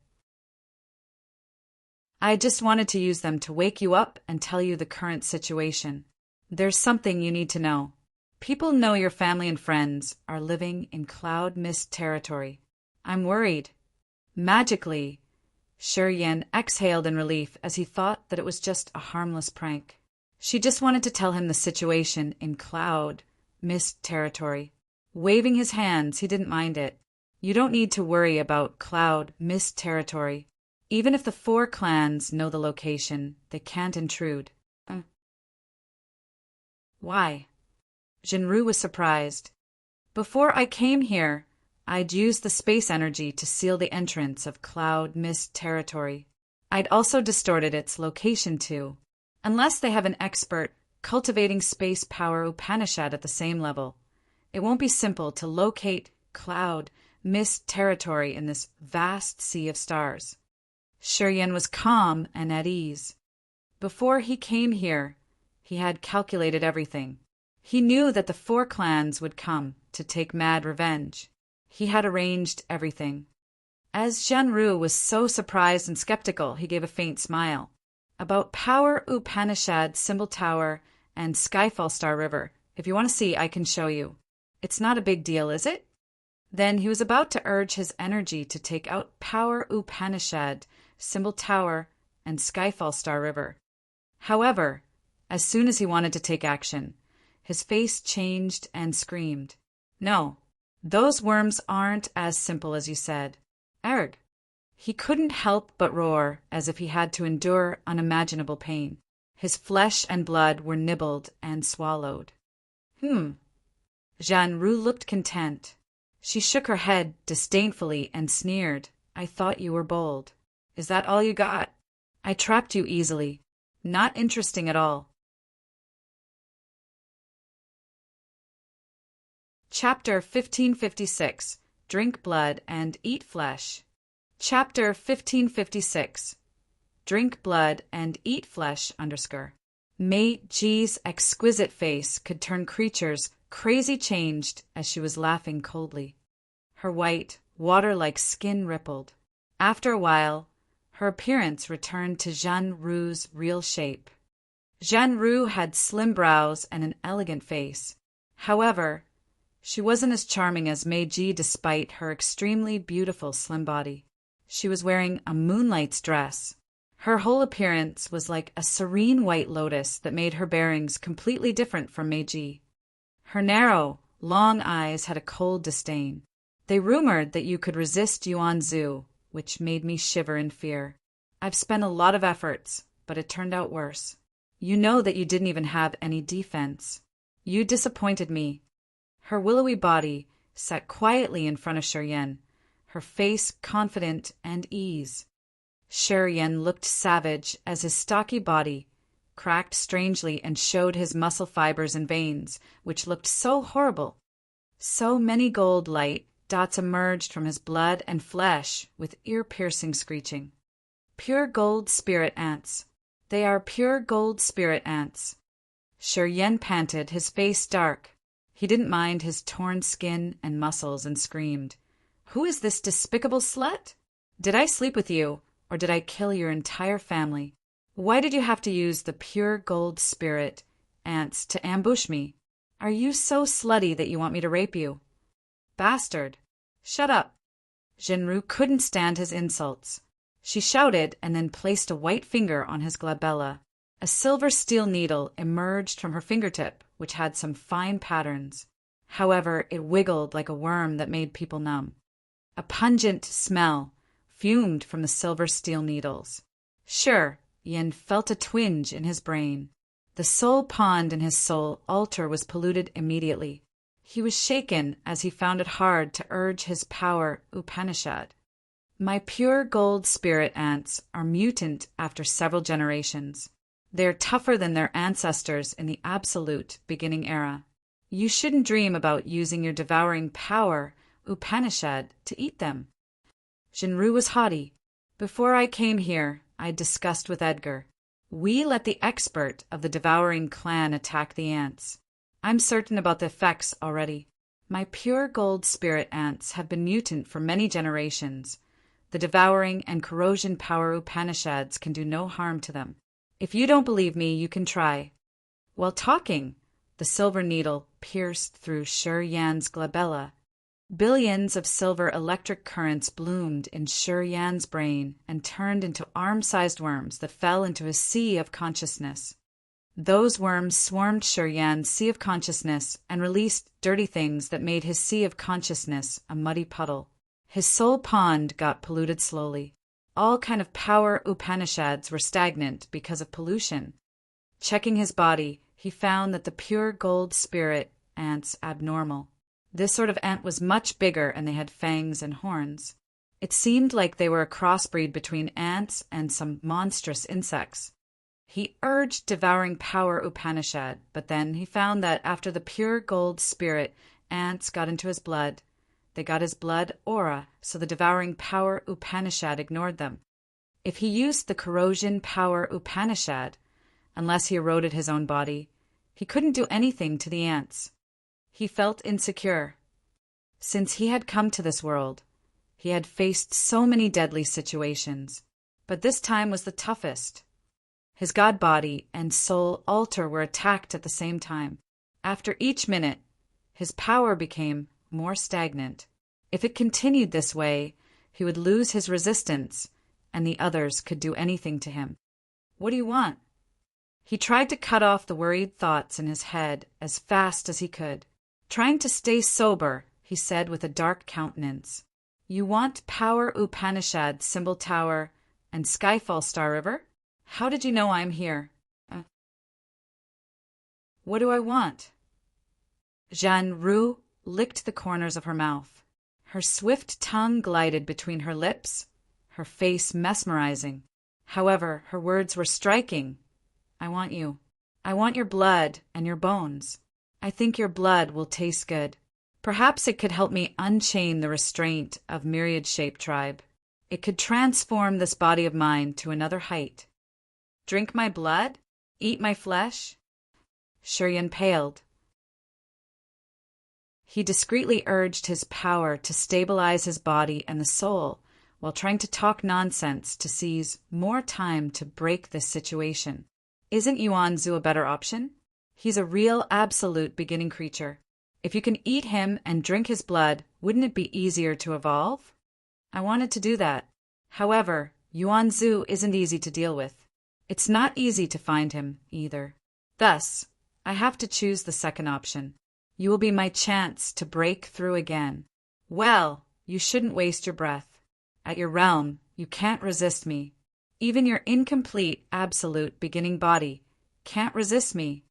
I just wanted to use them to wake you up and tell you the current situation. There's something you need to know. People know your family and friends are living in cloud mist territory. I'm worried." Magically, Shi-Yan exhaled in relief as he thought that it was just a harmless prank. She just wanted to tell him the situation in cloud, mist territory. Waving his hands, he didn't mind it. You don't need to worry about cloud, mist territory. Even if the 4 clans know the location, they can't intrude. Why? Jinru was surprised. Before I came here, I'd used the space energy to seal the entrance of cloud, mist territory. I'd also distorted its location too. Unless they have an expert cultivating space power Upanishad at the same level, it won't be simple to locate cloud, mist territory in this vast sea of stars. Shuryen was calm and at ease. Before he came here, he had calculated everything. He knew that the 4 clans would come to take mad revenge. He had arranged everything. As Zhenru was so surprised and skeptical, he gave a faint smile. About Power Upanishad, Symbol Tower, and Skyfall Star River. If you want to see, I can show you. It's not a big deal, is it? Then he was about to urge his energy to take out Power Upanishad, Symbol Tower, and Skyfall Star River. However, as soon as he wanted to take action, his face changed and screamed. No, those worms aren't as simple as you said. Erg. He couldn't help but roar as if he had to endure unimaginable pain. His flesh and blood were nibbled and swallowed. Zhenru looked content. She shook her head disdainfully and sneered. I thought you were bold. Is that all you got? I trapped you easily. Not interesting at all. Chapter 1556. Drink blood and eat flesh. Chapter 1556. Drink blood and eat flesh _ Mei Ji's exquisite face could turn creatures crazy changed as she was laughing coldly. Her white, water-like skin rippled. After a while, her appearance returned to Zhenru's real shape. Zhenru had slim brows and an elegant face. However, she wasn't as charming as Mei Ji despite her extremely beautiful slim body. She was wearing a moonlight's dress. Her whole appearance was like a serene white lotus that made her bearings completely different from Mei Ji. Her narrow, long eyes had a cold disdain. They rumored that you could resist Yuan Zhu, which made me shiver in fear. I've spent a lot of efforts, but it turned out worse. You know that you didn't even have any defense. You disappointed me. Her willowy body sat quietly in front of Shuryen, her face confident and ease. Shuryen looked savage as his stocky body cracked strangely and showed his muscle fibers and veins, which looked so horrible. So many gold light dots emerged from his blood and flesh with ear-piercing screeching. Pure gold spirit ants. They are pure gold spirit ants. Shuryen panted, his face dark. He didn't mind his torn skin and muscles and screamed, "Who is this despicable slut? Did I sleep with you, or did I kill your entire family? Why did you have to use the pure gold spirit ants to ambush me? Are you so slutty that you want me to rape you? Bastard! Shut up!" Zhenru couldn't stand his insults. She shouted and then placed a white finger on his glabella. A silver steel needle emerged from her fingertip, which had some fine patterns. However, it wiggled like a worm that made people numb. A pungent smell fumed from the silver steel needles. Sure, Yin felt a twinge in his brain. The soul pond in his soul altar was polluted immediately. He was shaken as he found it hard to urge his power Upanishad. My pure gold spirit ants are mutant after several generations. They are tougher than their ancestors in the absolute beginning era. You shouldn't dream about using your devouring power Upanishad to eat them. Zhenru was haughty. Before I came here, I discussed with Edgar. We let the expert of the devouring clan attack the ants. I'm certain about the effects already. My pure gold spirit ants have been mutant for many generations. The devouring and corrosion power Upanishads can do no harm to them. If you don't believe me, you can try. While talking, the silver needle pierced through Shuryen's glabella. Billions of silver electric currents bloomed in Shuryen's brain and turned into arm-sized worms that fell into a sea of consciousness. Those worms swarmed Shuryan's sea of consciousness and released dirty things that made his sea of consciousness a muddy puddle. His soul pond got polluted slowly. All kind of power Upanishads were stagnant because of pollution. Checking his body, he found that the pure gold spirit ants abnormal. This sort of ant was much bigger and they had fangs and horns. It seemed like they were a crossbreed between ants and some monstrous insects. He urged devouring power Upanishad, but then he found that after the pure gold spirit ants got into his blood, they got his blood aura, so the devouring power Upanishad ignored them. If he used the corrosion power Upanishad, unless he eroded his own body, he couldn't do anything to the ants. He felt insecure. Since he had come to this world, he had faced so many deadly situations, but this time was the toughest. His god body and soul altar were attacked at the same time. After each minute, his power became more stagnant. If it continued this way, he would lose his resistance, and the others could do anything to him. What do you want? He tried to cut off the worried thoughts in his head as fast as he could. Trying to stay sober, he said with a dark countenance, "You want power Upanishad symbol tower and Skyfall Star River? How did you know I'm here?" What do I want? Jeanne Roux licked the corners of her mouth. Her swift tongue glided between her lips, her face mesmerizing. However, her words were striking. I want you. I want your blood and your bones. I think your blood will taste good. Perhaps it could help me unchain the restraint of myriad shape tribe. It could transform this body of mine to another height. Drink my blood? Eat my flesh? Shuryan paled. He discreetly urged his power to stabilize his body and the soul while trying to talk nonsense to seize more time to break this situation. Isn't Yuan Zhu a better option? He's a real absolute beginning creature. If you can eat him and drink his blood, wouldn't it be easier to evolve? I wanted to do that. However, Yuan Zhu isn't easy to deal with. It's not easy to find him, either. Thus, I have to choose the second option. You will be my chance to break through again. Well, you shouldn't waste your breath. At your realm, you can't resist me. Even your incomplete, absolute beginning body can't resist me.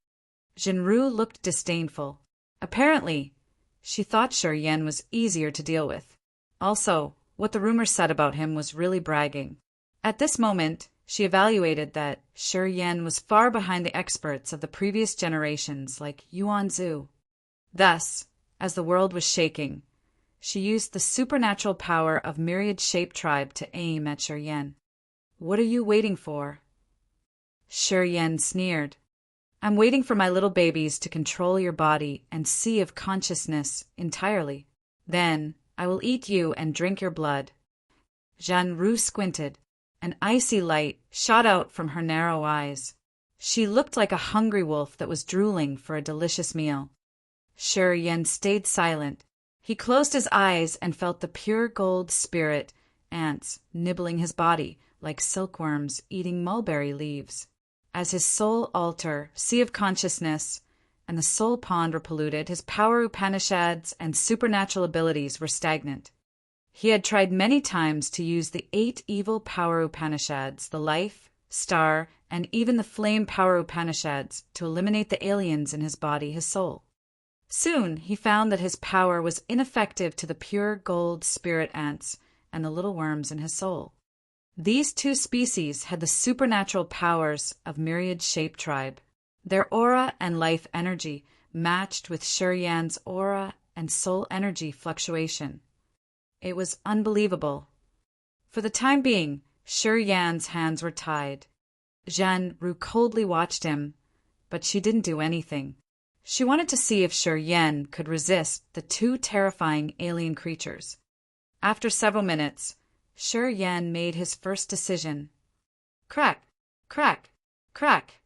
Jinru looked disdainful. Apparently, she thought Shuryan was easier to deal with. Also, what the rumors said about him was really bragging. At this moment, she evaluated that Shuryan was far behind the experts of the previous generations like Yuan Zhu. Thus, as the world was shaking, she used the supernatural power of myriad shape tribe to aim at Shuryan. What are you waiting for? Shuryan sneered. I'm waiting for my little babies to control your body and sea of consciousness entirely. Then I will eat you and drink your blood. Jeanne Roux squinted. An icy light shot out from her narrow eyes. She looked like a hungry wolf that was drooling for a delicious meal. Shuryan stayed silent. He closed his eyes and felt the pure gold spirit ants nibbling his body like silkworms eating mulberry leaves. As his soul altar, sea of consciousness, and the soul pond were polluted, his power Upanishads and supernatural abilities were stagnant. He had tried many times to use the 8 evil power Upanishads, the life, star, and even the flame power Upanishads, to eliminate the aliens in his body, his soul. Soon he found that his power was ineffective to the pure gold spirit ants and the little worms in his soul. These 2 species had the supernatural powers of myriad shape tribe. Their aura and life energy matched with Shuryan's aura and soul energy fluctuation. It was unbelievable. For the time being, Shuryan's hands were tied. Jeanne Roux coldly watched him, but she didn't do anything. She wanted to see if Shuryan could resist the 2 terrifying alien creatures. After several minutes, Shuryan made his first decision. Crack, crack, crack.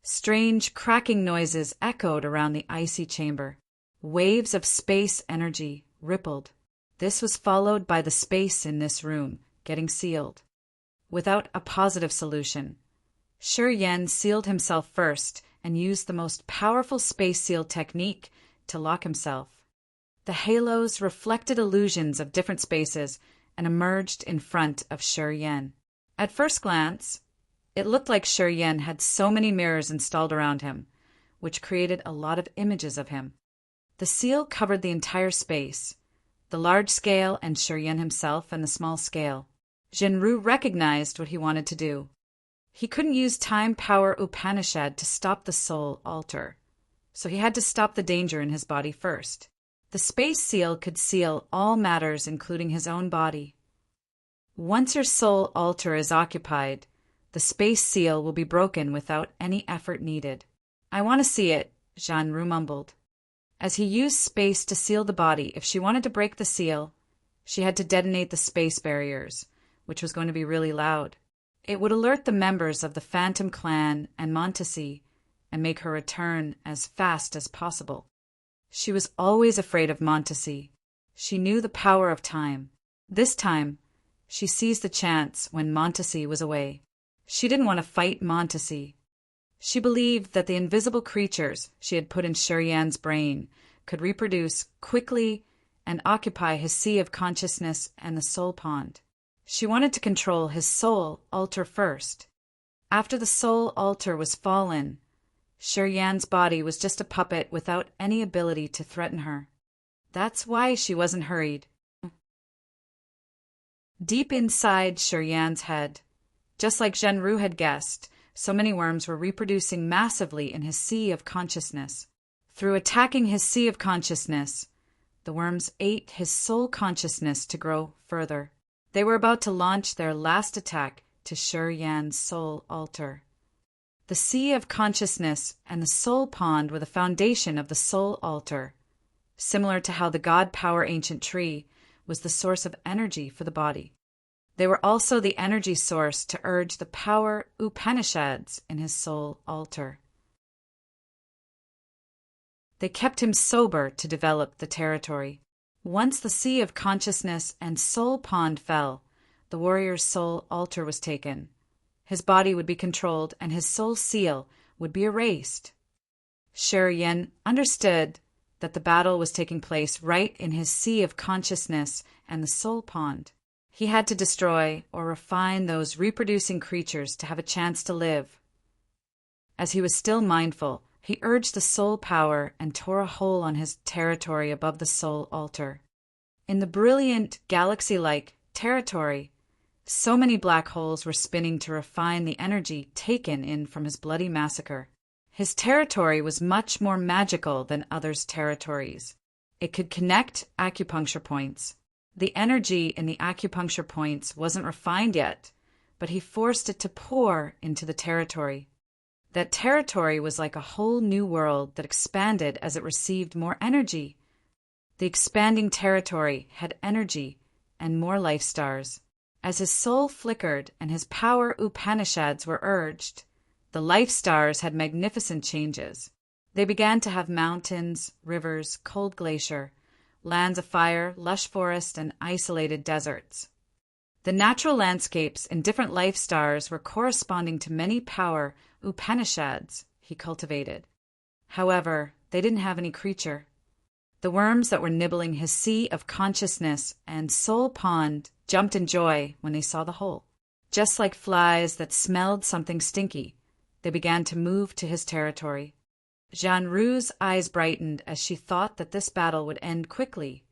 Strange cracking noises echoed around the icy chamber. Waves of space energy rippled. This was followed by the space in this room getting sealed. Without a positive solution, Shuryan sealed himself first and used the most powerful space seal technique to lock himself. The halos reflected illusions of different spaces and emerged in front of Shi Yan. At first glance, it looked like Shi Yan had so many mirrors installed around him, which created a lot of images of him. The seal covered the entire space, the large scale and Shi Yan himself and the small scale. Zhenru recognized what he wanted to do. He couldn't use time power Upanishad to stop the soul altar, so he had to stop the danger in his body first. The space seal could seal all matters, including his own body. Once your soul altar is occupied, the space seal will be broken without any effort needed. I want to see it, Zhenru mumbled. As he used space to seal the body, if she wanted to break the seal, she had to detonate the space barriers, which was going to be really loud. It would alert the members of the Phantom Clan and Montesi and make her return as fast as possible. She was always afraid of Montesi. She knew the power of time. This time, she seized the chance when Montesi was away. She didn't want to fight Montesi. She believed that the invisible creatures she had put in Shi Yan's brain could reproduce quickly and occupy his sea of consciousness and the soul pond. She wanted to control his soul altar first. After the soul altar was fallen, Shi Yan's body was just a puppet without any ability to threaten her. That's why she wasn't hurried. Deep inside Shi Yan's head, just like Zhenru had guessed, so many worms were reproducing massively in his sea of consciousness. Through attacking his sea of consciousness, the worms ate his soul consciousness to grow further. They were about to launch their last attack to Shi Yan's soul altar. The sea of consciousness and the soul pond were the foundation of the soul altar, similar to how the God Power ancient tree was the source of energy for the body. They were also the energy source to urge the power Upanishads in his soul altar. They kept him sober to develop the territory. Once the sea of consciousness and soul pond fell, the warrior's soul altar was taken. His body would be controlled and his soul seal would be erased. Shi Yan understood that the battle was taking place right in his sea of consciousness and the soul pond. He had to destroy or refine those reproducing creatures to have a chance to live. As he was still mindful, he urged the soul power and tore a hole on his territory above the soul altar. In the brilliant galaxy-like territory, so many black holes were spinning to refine the energy taken in from his bloody massacre. His territory was much more magical than others' territories. It could connect acupuncture points. The energy in the acupuncture points wasn't refined yet, but he forced it to pour into the territory. That territory was like a whole new world that expanded as it received more energy. The expanding territory had energy and more life stars. As his soul flickered and his power Upanishads were urged, the life stars had magnificent changes. They began to have mountains, rivers, cold glacier, lands of fire, lush forest, and isolated deserts. The natural landscapes in different life stars were corresponding to many power Upanishads he cultivated. However, they didn't have any creature. The worms that were nibbling his sea of consciousness and soul pond jumped in joy when they saw the hole. Just like flies that smelled something stinky, they began to move to his territory. Zhenru's eyes brightened as she thought that this battle would end quickly.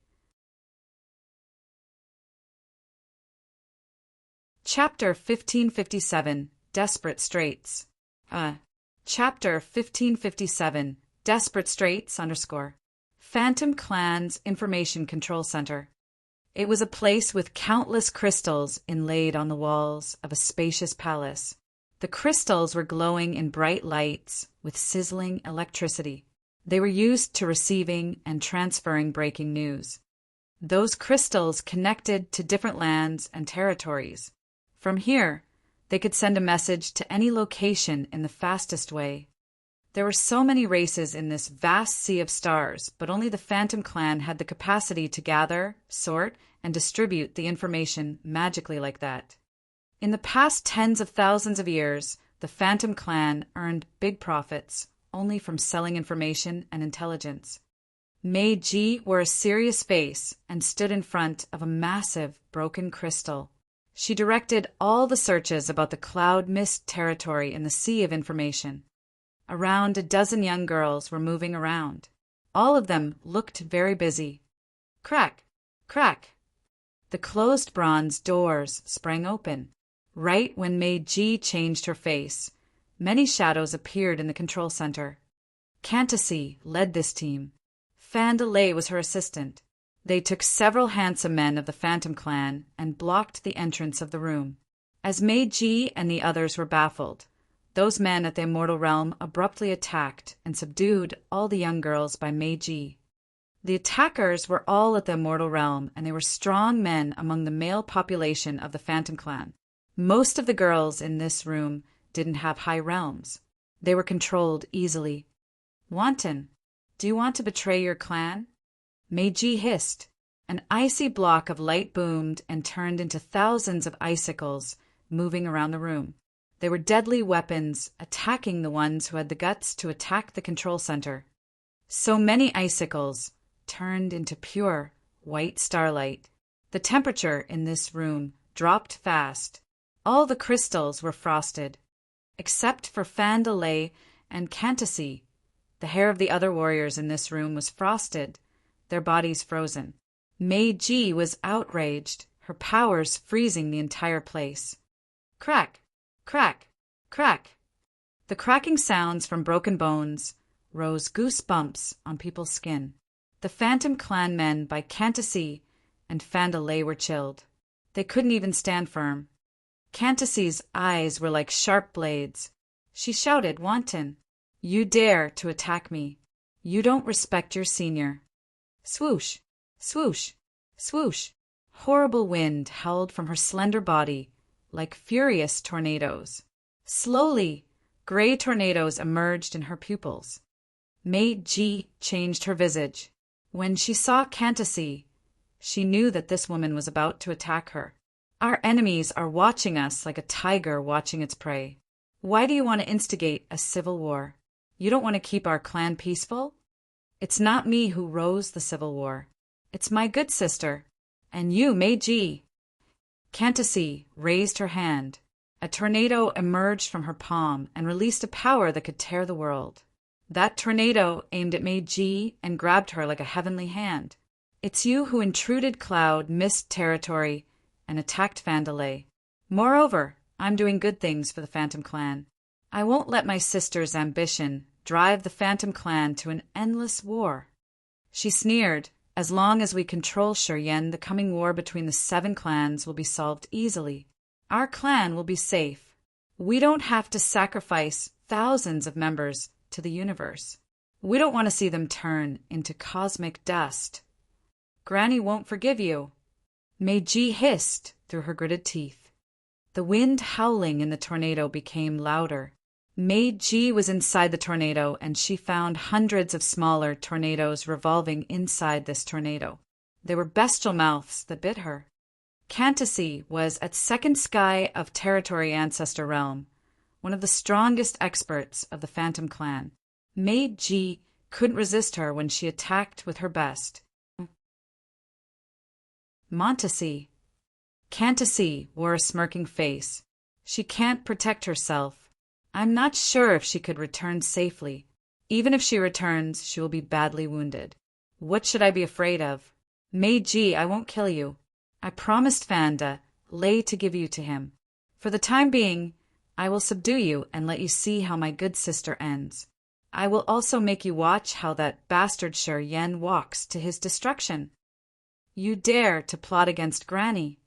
Chapter 1557, Desperate Straits. Chapter 1557, Desperate Straits _ Phantom Clan's Information Control Center. It was a place with countless crystals inlaid on the walls of a spacious palace. The crystals were glowing in bright lights with sizzling electricity. They were used to receiving and transferring breaking news. Those crystals connected to different lands and territories. From here, they could send a message to any location in the fastest way. There were so many races in this vast sea of stars, but only the Phantom Clan had the capacity to gather, sort, and distribute the information magically like that. In the past tens of thousands of years, the Phantom Clan earned big profits, only from selling information and intelligence. Meiji wore a serious face and stood in front of a massive broken crystal. She directed all the searches about the cloud mist territory in the sea of information. Around a dozen young girls were moving around. All of them looked very busy. Crack! Crack! The closed bronze doors sprang open. Right when Meiji changed her face, many shadows appeared in the control center. Cantacy led this team. Fandelay was her assistant. They took several handsome men of the Phantom Clan and blocked the entrance of the room. As Meiji and the others were baffled, those men at the Immortal Realm abruptly attacked and subdued all the young girls by Meiji. The attackers were all at the Immortal Realm, and they were strong men among the male population of the Phantom Clan. Most of the girls in this room didn't have high realms. They were controlled easily. Wanton, do you want to betray your clan? Meiji hissed. An icy block of light boomed and turned into thousands of icicles moving around the room. They were deadly weapons, attacking the ones who had the guts to attack the control center. So many icicles turned into pure white starlight. The temperature in this room dropped fast. All the crystals were frosted. Except for Fandelay and Cantacy, the hair of the other warriors in this room was frosted, their bodies frozen. Meiji was outraged, her powers freezing the entire place. Crack! Crack! Crack! The cracking sounds from broken bones rose goosebumps on people's skin. The Phantom Clan men by Cantacy and Fandelay were chilled. They couldn't even stand firm. Cantacy's eyes were like sharp blades. She shouted, Wanton, you dare to attack me. You don't respect your senior. Swoosh! Swoosh! Swoosh! Horrible wind howled from her slender body, like furious tornadoes. Slowly, gray tornadoes emerged in her pupils. Meiji changed her visage. When she saw Cantacy, she knew that this woman was about to attack her. Our enemies are watching us like a tiger watching its prey. Why do you want to instigate a civil war? You don't want to keep our clan peaceful? It's not me who rose the civil war. It's my good sister. And you, Meiji. Cantacy raised her hand. A tornado emerged from her palm and released a power that could tear the world. That tornado aimed at Meiji and grabbed her like a heavenly hand. It's you who intruded cloud, mist territory, and attacked Fandelay. Moreover, I'm doing good things for the Phantom Clan. I won't let my sister's ambition drive the Phantom Clan to an endless war. She sneered. As long as we control Shuryen, the coming war between the 7 clans will be solved easily. Our clan will be safe. We don't have to sacrifice thousands of members to the universe. We don't want to see them turn into cosmic dust. Granny won't forgive you. Meiji hissed through her gritted teeth. The wind howling in the tornado became louder. Meiji was inside the tornado, and she found hundreds of smaller tornadoes revolving inside this tornado. They were bestial mouths that bit her. Cantacy was at second sky of Territory Ancestor Realm, one of the strongest experts of the Phantom Clan. Meiji couldn't resist her when she attacked with her best. Montacy. Cantacy wore a smirking face. She can't protect herself. I'm not sure if she could return safely. Even if she returns, she will be badly wounded. What should I be afraid of? Meiji, I won't kill you. I promised Fandelay to give you to him. For the time being, I will subdue you and let you see how my good sister ends. I will also make you watch how that bastard Shuryen walks to his destruction. You dare to plot against Granny.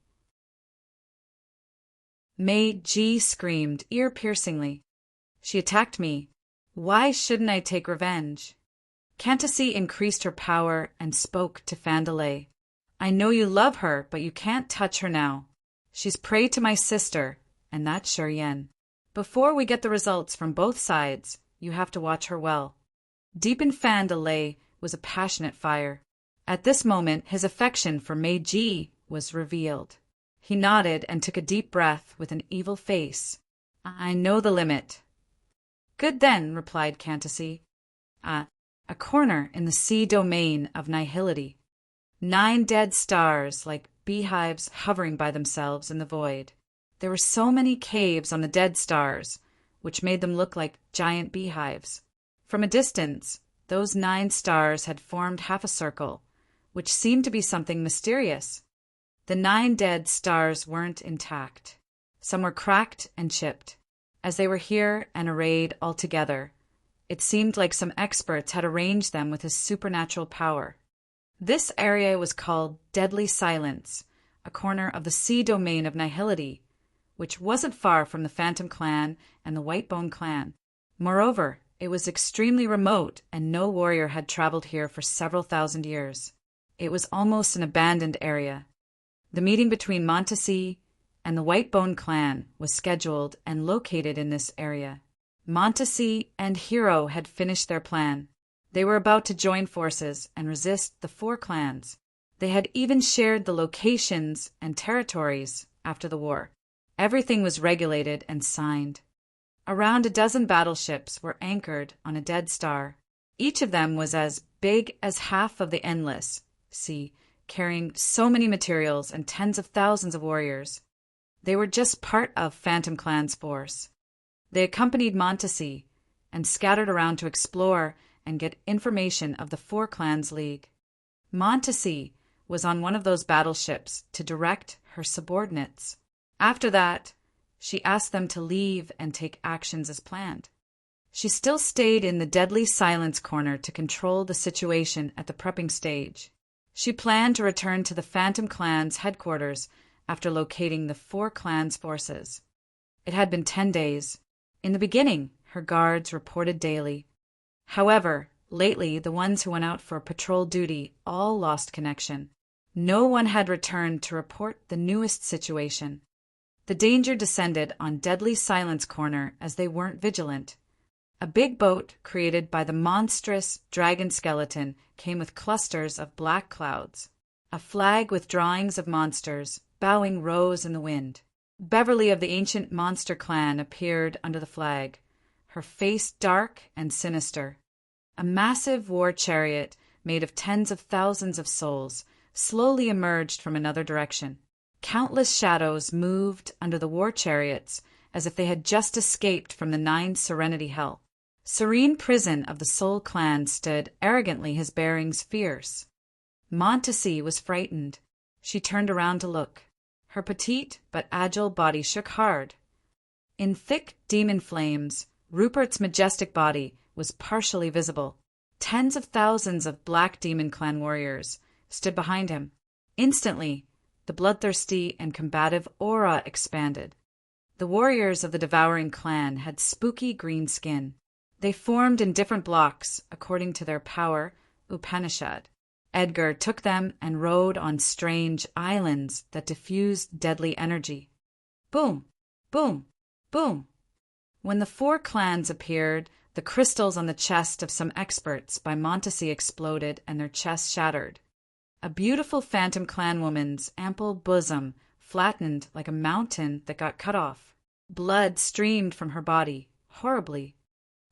Meiji screamed ear-piercingly. She attacked me. Why shouldn't I take revenge? Cantacy increased her power and spoke to Fandelay. I know you love her, but you can't touch her now. She's prey to my sister, and that's Shuryen. Before we get the results from both sides, you have to watch her well. Deep in Fandelay was a passionate fire. At this moment, his affection for Meiji was revealed. He nodded and took a deep breath with an evil face. I know the limit. Good then, replied Cantacy. A corner in the sea domain of nihility. 9 dead stars, like beehives hovering by themselves in the void. There were so many caves on the dead stars, which made them look like giant beehives. From a distance, those 9 stars had formed half a circle, which seemed to be something mysterious. The 9 dead stars weren't intact. Some were cracked and chipped. As they were here and arrayed all together, it seemed like some experts had arranged them with his supernatural power. This area was called Deadly Silence, a corner of the sea domain of nihility, which wasn't far from the Phantom Clan and the Whitebone Clan. Moreover, it was extremely remote, and no warrior had traveled here for several thousand years. It was almost an abandoned area. The meeting between Montacy and the Whitebone Clan was scheduled and located in this area. Montacy and Hero had finished their plan. They were about to join forces and resist the 4 clans. They had even shared the locations and territories after the war. Everything was regulated and signed. Around a dozen battleships were anchored on a dead star. Each of them was as big as half of the Endless Sea, carrying so many materials and tens of thousands of warriors. They were just part of Phantom Clan's force. They accompanied Montacy and scattered around to explore and get information of the 4 clans' league. Montacy was on one of those battleships to direct her subordinates. After that, she asked them to leave and take actions as planned. She still stayed in the Deadly Silence corner to control the situation at the prepping stage. She planned to return to the Phantom Clan's headquarters after locating the 4 clans' forces. It had been 10 days. In the beginning, her guards reported daily. However, lately the ones who went out for patrol duty all lost connection. No one had returned to report the newest situation. The danger descended on Deadly Silence Corner as they weren't vigilant. A big boat created by the monstrous dragon skeleton came with clusters of black clouds. A flag with drawings of monsters bowing rose in the wind. Beverly of the ancient monster clan appeared under the flag, her face dark and sinister. A massive war chariot made of tens of thousands of souls slowly emerged from another direction. Countless shadows moved under the war chariots as if they had just escaped from the 9 Serenity Hell. Serene Prison of the Soul Clan stood arrogantly, his bearings fierce. Montacy was frightened. She turned around to look. Her petite but agile body shook hard. In thick demon flames, Rupert's majestic body was partially visible. Tens of thousands of Black Demon Clan warriors stood behind him. Instantly, the bloodthirsty and combative aura expanded. The warriors of the Devouring Clan had spooky green skin. They formed in different blocks according to their power, Upanishad. Edgar took them and rode on strange islands that diffused deadly energy. Boom, boom, boom. When the 4 clans appeared, the crystals on the chest of some experts by Montacy exploded and their chests shattered. A beautiful Phantom Clan woman's ample bosom flattened like a mountain that got cut off. Blood streamed from her body, horribly.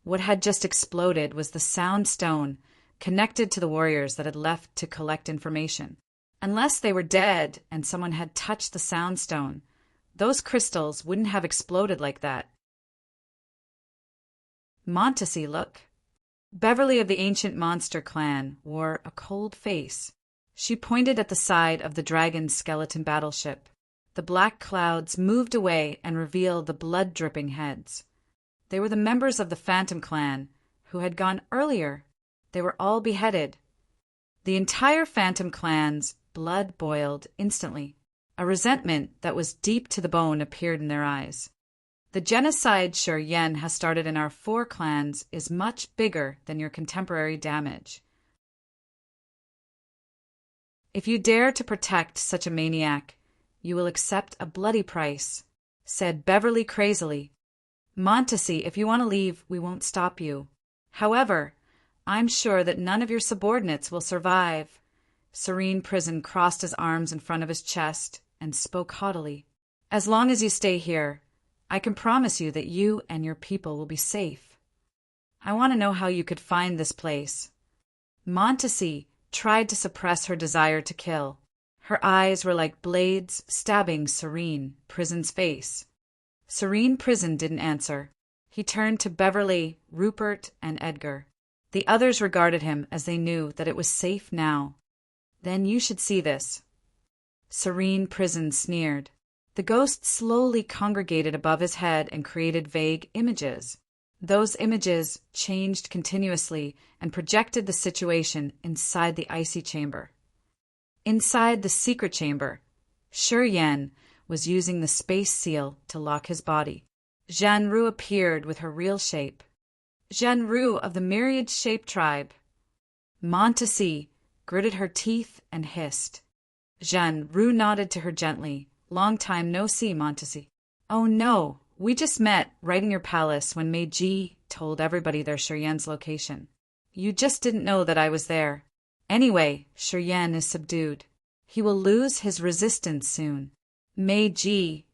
What had just exploded was the sound stone connected to the warriors that had left to collect information. Unless they were dead and someone had touched the sound stone, those crystals wouldn't have exploded like that. Montacy, look. Beverly of the ancient monster clan wore a cold face. She pointed at the side of the dragon's skeleton battleship. The black clouds moved away and revealed the blood-dripping heads. They were the members of the Phantom Clan, who had gone earlier. They were all beheaded. The entire Phantom Clan's blood boiled instantly. A resentment that was deep to the bone appeared in their eyes. The genocide Sure Yen has started in our 4 clans is much bigger than your contemporary damage. If you dare to protect such a maniac, you will accept a bloody price, said Beverly crazily. Montacy, if you want to leave, we won't stop you. However, I'm sure that none of your subordinates will survive. Serene Prison crossed his arms in front of his chest and spoke haughtily. As long as you stay here, I can promise you that you and your people will be safe. I want to know how you could find this place. Montesi tried to suppress her desire to kill. Her eyes were like blades stabbing Serene Prison's face. Serene Prison didn't answer. He turned to Beverly, Rupert, and Edgar. The others regarded him as they knew that it was safe now. Then you should see this. Serene Prison sneered. The ghost slowly congregated above his head and created vague images. Those images changed continuously and projected the situation inside the icy chamber. Inside the secret chamber, Shi Yan was using the space seal to lock his body. Zhanru appeared with her real shape. Zhanru of the myriad-shaped tribe. Montesi gritted her teeth and hissed. Zhanru nodded to her gently. Long time no see, Montesi. Oh no, we just met right in your palace when Meiji told everybody their Shi Yan's location. You just didn't know that I was there. Anyway, Shi Yan is subdued. He will lose his resistance soon. Meiji,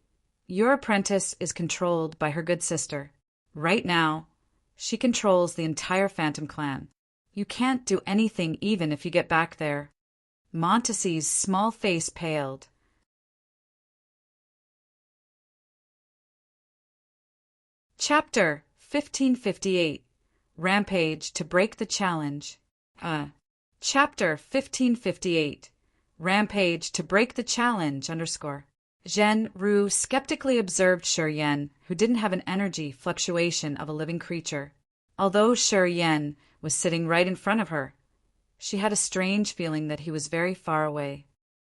your apprentice is controlled by her good sister. Right now, she controls the entire Phantom Clan. You can't do anything even if you get back there. Montesi's small face paled. Chapter 1558. Rampage to Break the Challenge. Chapter 1558. Rampage to Break the Challenge _ Zhanru skeptically observed Shi Yan, who didn't have an energy fluctuation of a living creature. Although Shi Yan was sitting right in front of her, she had a strange feeling that he was very far away.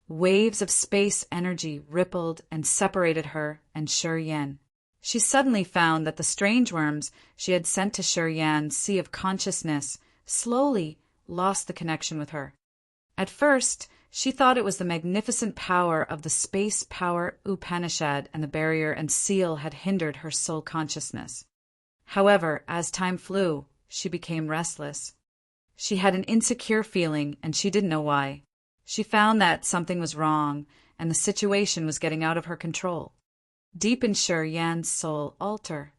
Waves of space energy rippled and separated her and Shi Yan. She suddenly found that the strange worms she had sent to Shi Yan's sea of consciousness slowly lost the connection with her. At first, she thought it was the magnificent power of the space power Upanishad, and the barrier and seal had hindered her soul consciousness. However, as time flew, she became restless. She had an insecure feeling, and she didn't know why. She found that something was wrong, and the situation was getting out of her control. Deep in Shi Yan's soul altar,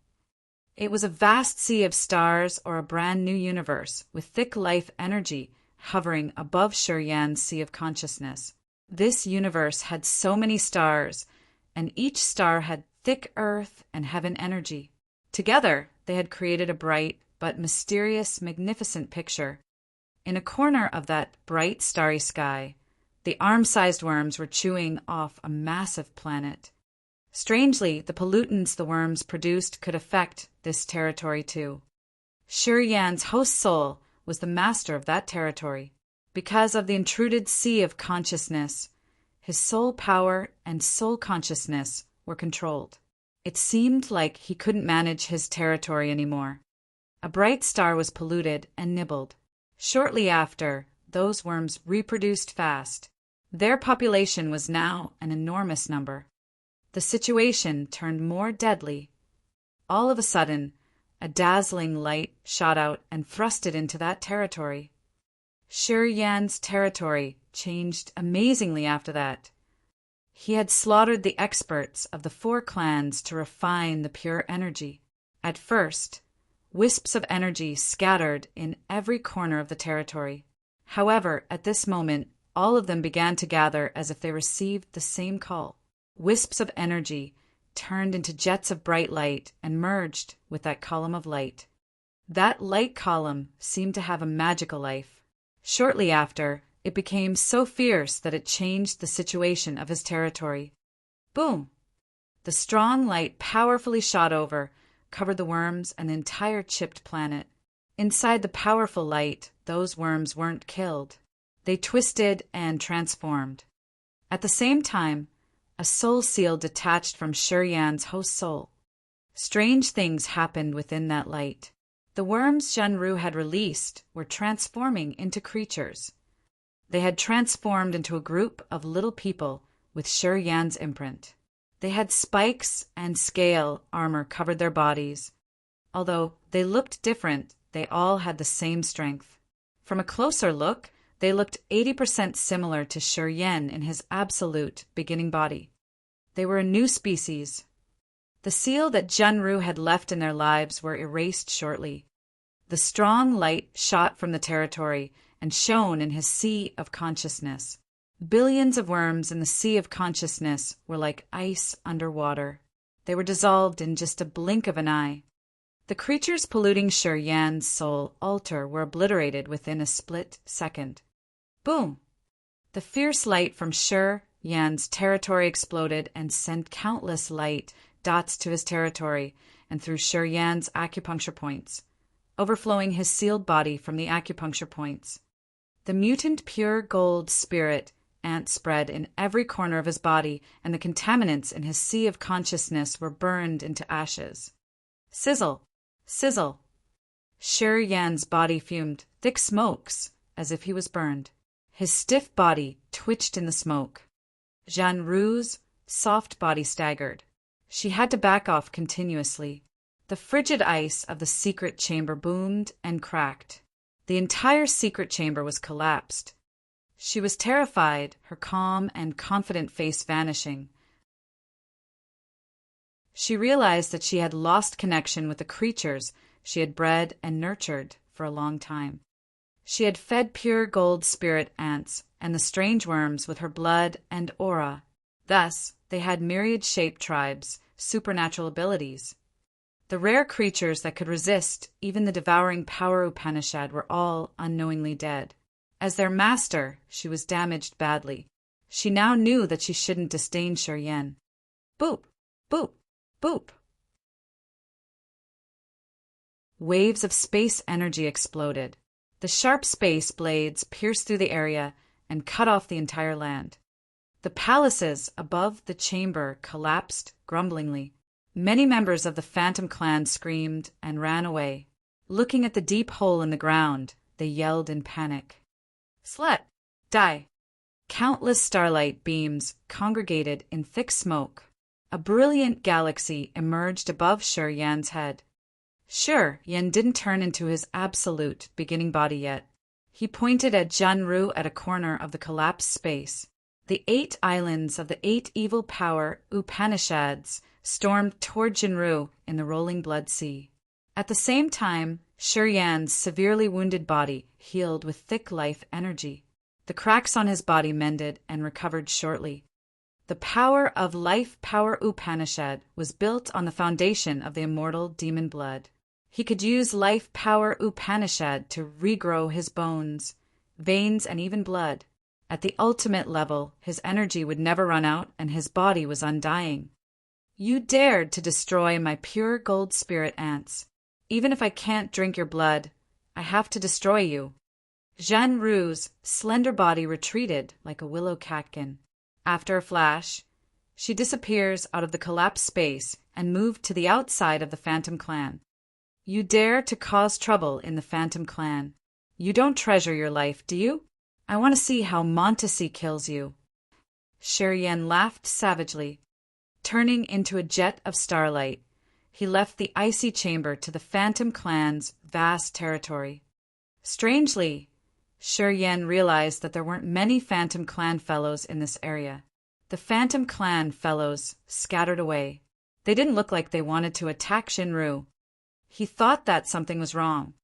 it was a vast sea of stars or a brand new universe with thick life energy hovering above Shi Yan's sea of consciousness. This universe had so many stars, and each star had thick earth and heaven energy. Together, they had created a bright but mysterious, magnificent picture. In a corner of that bright, starry sky, the arm-sized worms were chewing off a massive planet. Strangely, the pollutants the worms produced could affect this territory too. Shi Yan's host soul was the master of that territory. Because of the intruded sea of consciousness, his soul power and soul consciousness were controlled. It seemed like he couldn't manage his territory anymore. A bright star was polluted and nibbled. Shortly after, those worms reproduced fast. Their population was now an enormous number. The situation turned more deadly. All of a sudden, a dazzling light shot out and thrusted into that territory. Shi Yan's territory changed amazingly after that. He had slaughtered the experts of the 4 clans to refine the pure energy. At first, wisps of energy scattered in every corner of the territory. However, at this moment, all of them began to gather as if they received the same call. Wisps of energy turned into jets of bright light and merged with that column of light. That light column seemed to have a magical life. Shortly after, it became so fierce that it changed the situation of his territory. Boom! The strong light powerfully shot over, covered the worms and the entire chipped planet. Inside the powerful light, those worms weren't killed. They twisted and transformed. At the same time, a soul seal detached from Shi Yan's host soul. Strange things happened within that light. The worms Zhanru had released were transforming into creatures. They had transformed into a group of little people with Shi Yan's imprint. They had spikes and scale armor covered their bodies. Although they looked different, they all had the same strength. From a closer look, they looked 80% similar to Shi Yan in his absolute beginning body. They were a new species. The seal that Zhanru had left in their lives were erased shortly. The strong light shot from the territory and shone in his sea of consciousness. Billions of worms in the sea of consciousness were like ice underwater. They were dissolved in just a blink of an eye. The creatures polluting Shi Yan's soul altar were obliterated within a split second. Boom! The fierce light from Shi Yan's territory exploded and sent countless light dots to his territory and through Shi Yan's acupuncture points, overflowing his sealed body from the acupuncture points. The mutant pure gold spirit ant spread in every corner of his body, and the contaminants in his sea of consciousness were burned into ashes. Sizzle! Sizzle! Shi Yan's body fumed thick smokes as if he was burned. His stiff body twitched in the smoke. Zhan Ru's soft body staggered. She had to back off continuously. The frigid ice of the secret chamber boomed and cracked. The entire secret chamber was collapsed. She was terrified, her calm and confident face vanishing. She realized that she had lost connection with the creatures she had bred and nurtured for a long time. She had fed pure gold spirit ants and the strange worms with her blood and aura. Thus, they had myriad-shaped tribes, supernatural abilities. The rare creatures that could resist even the devouring power Upanishad were all unknowingly dead. As their master, she was damaged badly. She now knew that she shouldn't disdain Shi Yan. Boop! Boop! Boop! Waves of space energy exploded. The sharp space blades pierced through the area and cut off the entire land. The palaces above the chamber collapsed grumblingly. Many members of the Phantom Clan screamed and ran away. Looking at the deep hole in the ground, they yelled in panic. Slut! Die! Countless starlight beams congregated in thick smoke. A brilliant galaxy emerged above Shi Yan's head. Shi Yan didn't turn into his absolute beginning body yet. He pointed at Zhan Ru at a corner of the collapsed space. The 8 islands of the 8 evil power Upanishads stormed toward Jinru in the rolling blood sea. At the same time, Shi Yan's severely wounded body healed with thick life energy. The cracks on his body mended and recovered shortly. The power of life power Upanishad was built on the foundation of the immortal demon blood. He could use life power Upanishad to regrow his bones, veins, and even blood. At the ultimate level, his energy would never run out and his body was undying. You dared to destroy my pure gold spirit ants. Even if I can't drink your blood, I have to destroy you. Zhan Ru's slender body retreated like a willow catkin. After a flash, she disappears out of the collapsed space and moved to the outside of the Phantom Clan. You dare to cause trouble in the Phantom Clan. You don't treasure your life, do you? I want to see how Montesi kills you. Shi Yan laughed savagely. Turning into a jet of starlight, he left the icy chamber to the Phantom Clan's vast territory. Strangely, Shi Yan realized that there weren't many Phantom Clan fellows in this area. The Phantom Clan fellows scattered away. They didn't look like they wanted to attack Jinru. He thought that something was wrong.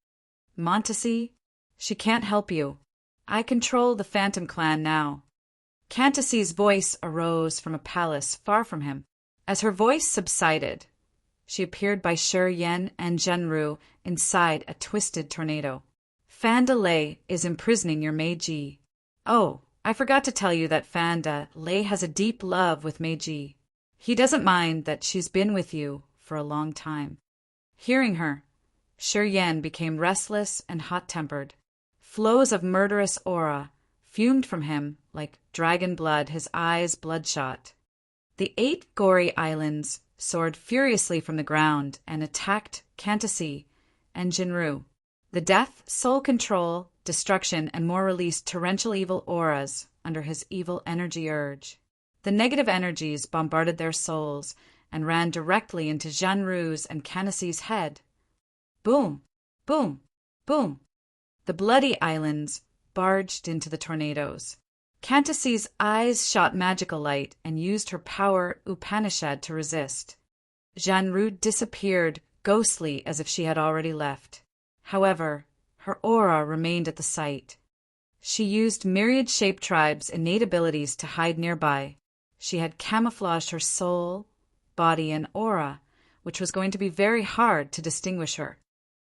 Montesi, she can't help you. I control the Phantom Clan now. Cantasi's voice arose from a palace far from him. As her voice subsided, she appeared by Shi Yan and Jinru inside a twisted tornado. Fanda Lei is imprisoning your Meiji. Oh, I forgot to tell you that Fanda Lei has a deep love with Meiji. He doesn't mind that she's been with you for a long time. Hearing her, Shi Yan became restless and hot-tempered. Flows of murderous aura fumed from him like dragon blood, his eyes bloodshot. The 8 gory islands soared furiously from the ground and attacked Cantasi and Jinru. The death, soul control, destruction, and more released torrential evil auras under his evil energy urge. The negative energies bombarded their souls and ran directly into Zhan Ru's and Cantasi's head. Boom! Boom! Boom! The bloody islands barged into the tornadoes. Cantasi's eyes shot magical light and used her power Upanishad to resist. Zhan Ru disappeared, ghostly as if she had already left. However, her aura remained at the site. She used myriad shape tribe's innate abilities to hide nearby. She had camouflaged her soul, body, and aura, which was going to be very hard to distinguish her.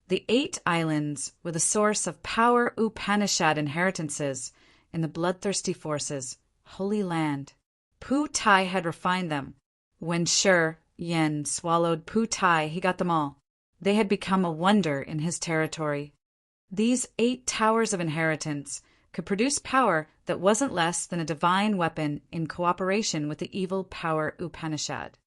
The 8 islands were the source of power Upanishad inheritances in the bloodthirsty forces, Holy Land. Pu Tai had refined them. When Shi Yen swallowed Pu Tai, he got them all. They had become a wonder in his territory. These 8 towers of inheritance could produce power that wasn't less than a divine weapon in cooperation with the evil power Upanishad.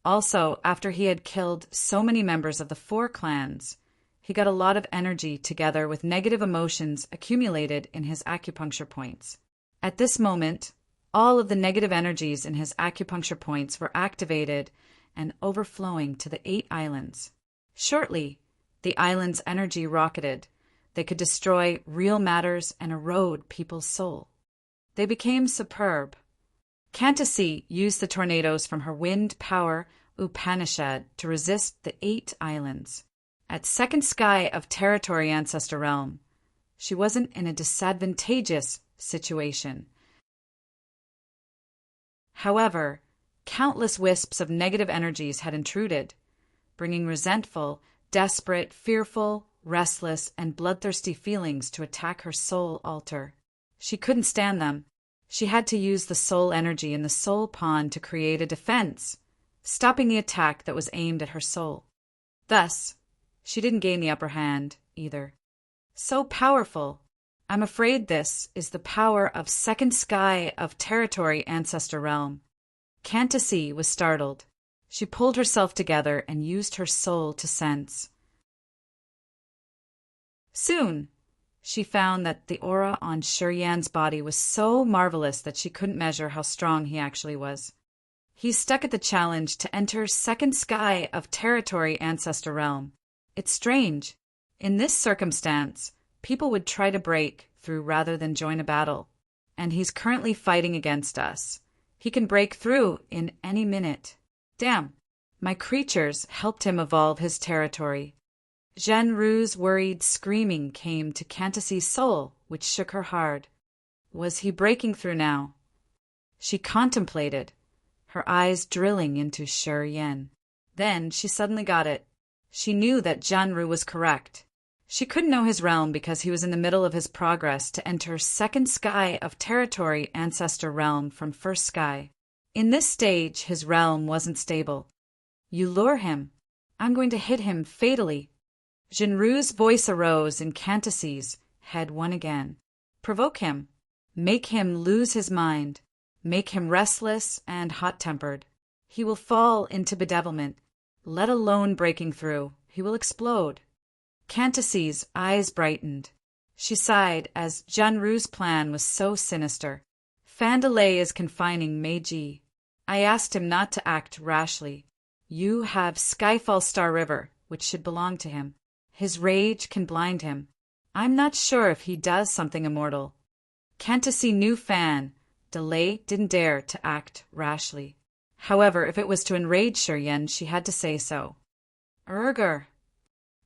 Also, after he had killed so many members of the 4 clans, he got a lot of energy together with negative emotions accumulated in his acupuncture points. At this moment, all of the negative energies in his acupuncture points were activated and overflowing to the 8 islands. Shortly, the islands' energy rocketed. They could destroy real matters and erode people's soul. They became superb. Cantacy used the tornadoes from her wind power Upanishad to resist the 8 islands. At second sky of territory ancestor realm, she wasn't in a disadvantageous situation. However, countless wisps of negative energies had intruded, bringing resentful, desperate, fearful, restless, and bloodthirsty feelings to attack her soul altar. She couldn't stand them. She had to use the soul energy in the soul pond to create a defense, stopping the attack that was aimed at her soul. Thus, she didn't gain the upper hand, either. So powerful. I'm afraid this is the power of second sky of territory ancestor realm. Cantacy was startled. She pulled herself together and used her soul to sense. Soon, she found that the aura on Shi Yan's body was so marvelous that she couldn't measure how strong he actually was. He stuck at the challenge to enter second sky of territory ancestor realm. It's strange. In this circumstance, people would try to break through rather than join a battle. And he's currently fighting against us. He can break through in any minute. Damn. My creatures helped him evolve his territory. Zhenru's worried screaming came to Cantacy's soul, which shook her hard. Was he breaking through now? She contemplated, her eyes drilling into Shi Yan. Then she suddenly got it. She knew that Zhenru was correct. She couldn't know his realm because he was in the middle of his progress to enter second sky of territory ancestor realm from first sky. In this stage, his realm wasn't stable. You lure him. I'm going to hit him fatally. Zhenru's voice arose in Cantacy's head one again. Provoke him. Make him lose his mind. Make him restless and hot-tempered. He will fall into bedevilment. Let alone breaking through. He will explode. Cantacy's eyes brightened. She sighed as Zhenru's plan was so sinister. Fandalay is confining Meiji. I asked him not to act rashly. You have Skyfall Star River, which should belong to him. His rage can blind him. I'm not sure if he does something immortal. Cantacy knew Fan. Delay didn't dare to act rashly. However, if it was to enrage Shi Yan, she had to say so. Urgur.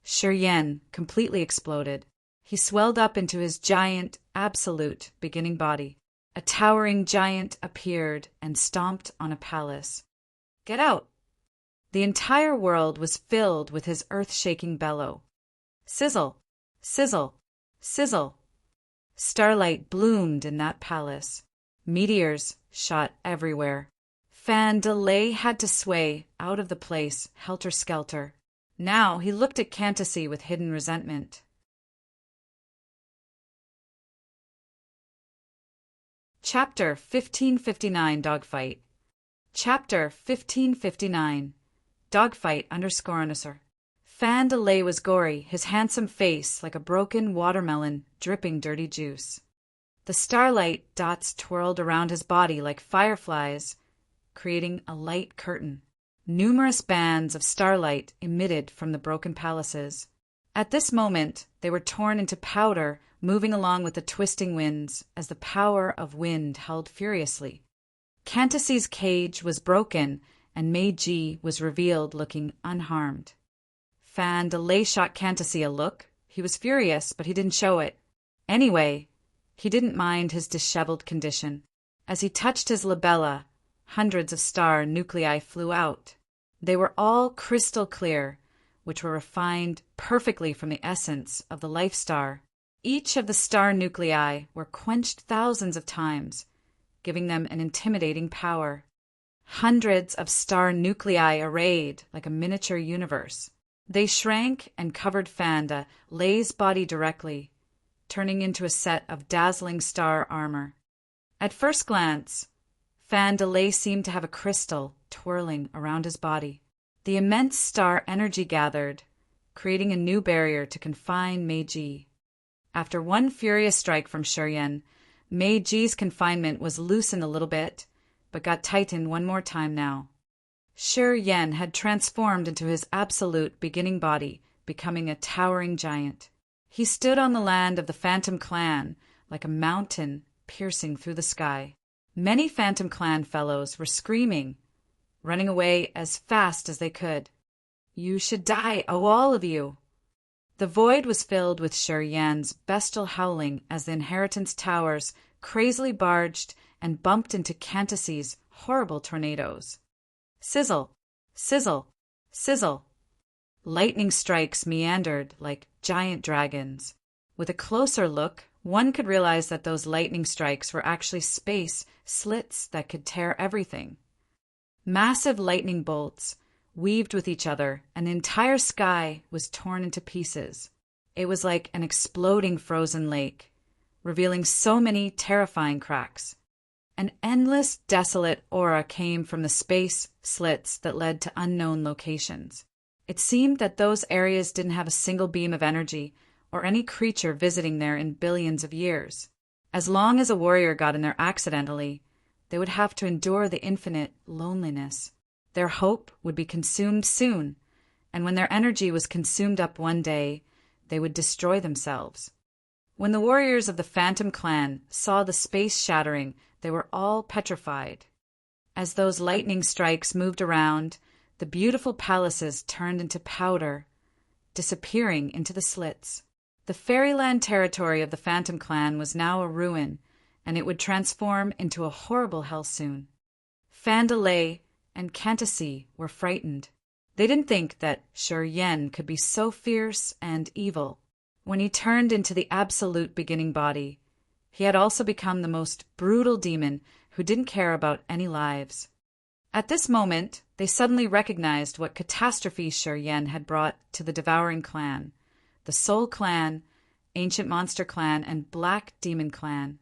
Shi Yan completely exploded. He swelled up into his giant, absolute beginning body. A towering giant appeared and stomped on a palace. Get out! The entire world was filled with his earth-shaking bellow. Sizzle! Sizzle! Sizzle! Starlight bloomed in that palace. Meteors shot everywhere. Fandalay had to sway out of the place, helter-skelter. Now he looked at Cantacy with hidden resentment. Chapter 1559 Dogfight. Chapter 1559 Dogfight _. Fandalay was gory, his handsome face like a broken watermelon dripping dirty juice. The starlight dots twirled around his body like fireflies, creating a light curtain. Numerous bands of starlight emitted from the broken palaces. At this moment, they were torn into powder, moving along with the twisting winds as the power of wind held furiously. Cantacy's cage was broken, and Meiji was revealed looking unharmed. Fandalay shot Cantacy a look. He was furious, but he didn't show it. Anyway, he didn't mind his disheveled condition. As he touched his labella, hundreds of star nuclei flew out. They were all crystal clear, which were refined perfectly from the essence of the life star. Each of the star nuclei were quenched thousands of times, giving them an intimidating power. Hundreds of star nuclei arrayed like a miniature universe. They shrank and covered Fanda, Lei's body directly, turning into a set of dazzling star armor. At first glance, Fanda Lei seemed to have a crystal twirling around his body. The immense star energy gathered, creating a new barrier to confine Meiji. After one furious strike from Shuryen, Meiji's confinement was loosened a little bit, but got tightened one more time now. Shuryen had transformed into his absolute beginning body, becoming a towering giant. He stood on the land of the Phantom Clan like a mountain piercing through the sky. Many Phantom Clan fellows were screaming, running away as fast as they could. "You should die, oh all of you!" The void was filled with Shuryen's bestial howling as the Inheritance Towers crazily barged and bumped into Cantasy's horrible tornadoes. Sizzle, sizzle, sizzle. Lightning strikes meandered like giant dragons. With a closer look, one could realize that those lightning strikes were actually space slits that could tear everything. Massive lightning bolts weaved with each other, and the entire sky was torn into pieces. It was like an exploding frozen lake, revealing so many terrifying cracks. An endless, desolate aura came from the space slits that led to unknown locations. It seemed that those areas didn't have a single beam of energy or any creature visiting there in billions of years. As long as a warrior got in there accidentally, they would have to endure the infinite loneliness. Their hope would be consumed soon, and when their energy was consumed up one day, they would destroy themselves. When the warriors of the Phantom Clan saw the space shattering, they were all petrified. As those lightning strikes moved around, the beautiful palaces turned into powder, disappearing into the slits. The fairyland territory of the Phantom Clan was now a ruin, and it would transform into a horrible hell soon. Fanda Lei and Cantasy were frightened. They didn't think that Shuryen could be so fierce and evil. When he turned into the absolute beginning body, he had also become the most brutal demon who didn't care about any lives. At this moment, they suddenly recognized what catastrophe Shuryen had brought to the Devouring Clan, the Soul Clan, Ancient Monster Clan, and Black Demon Clan.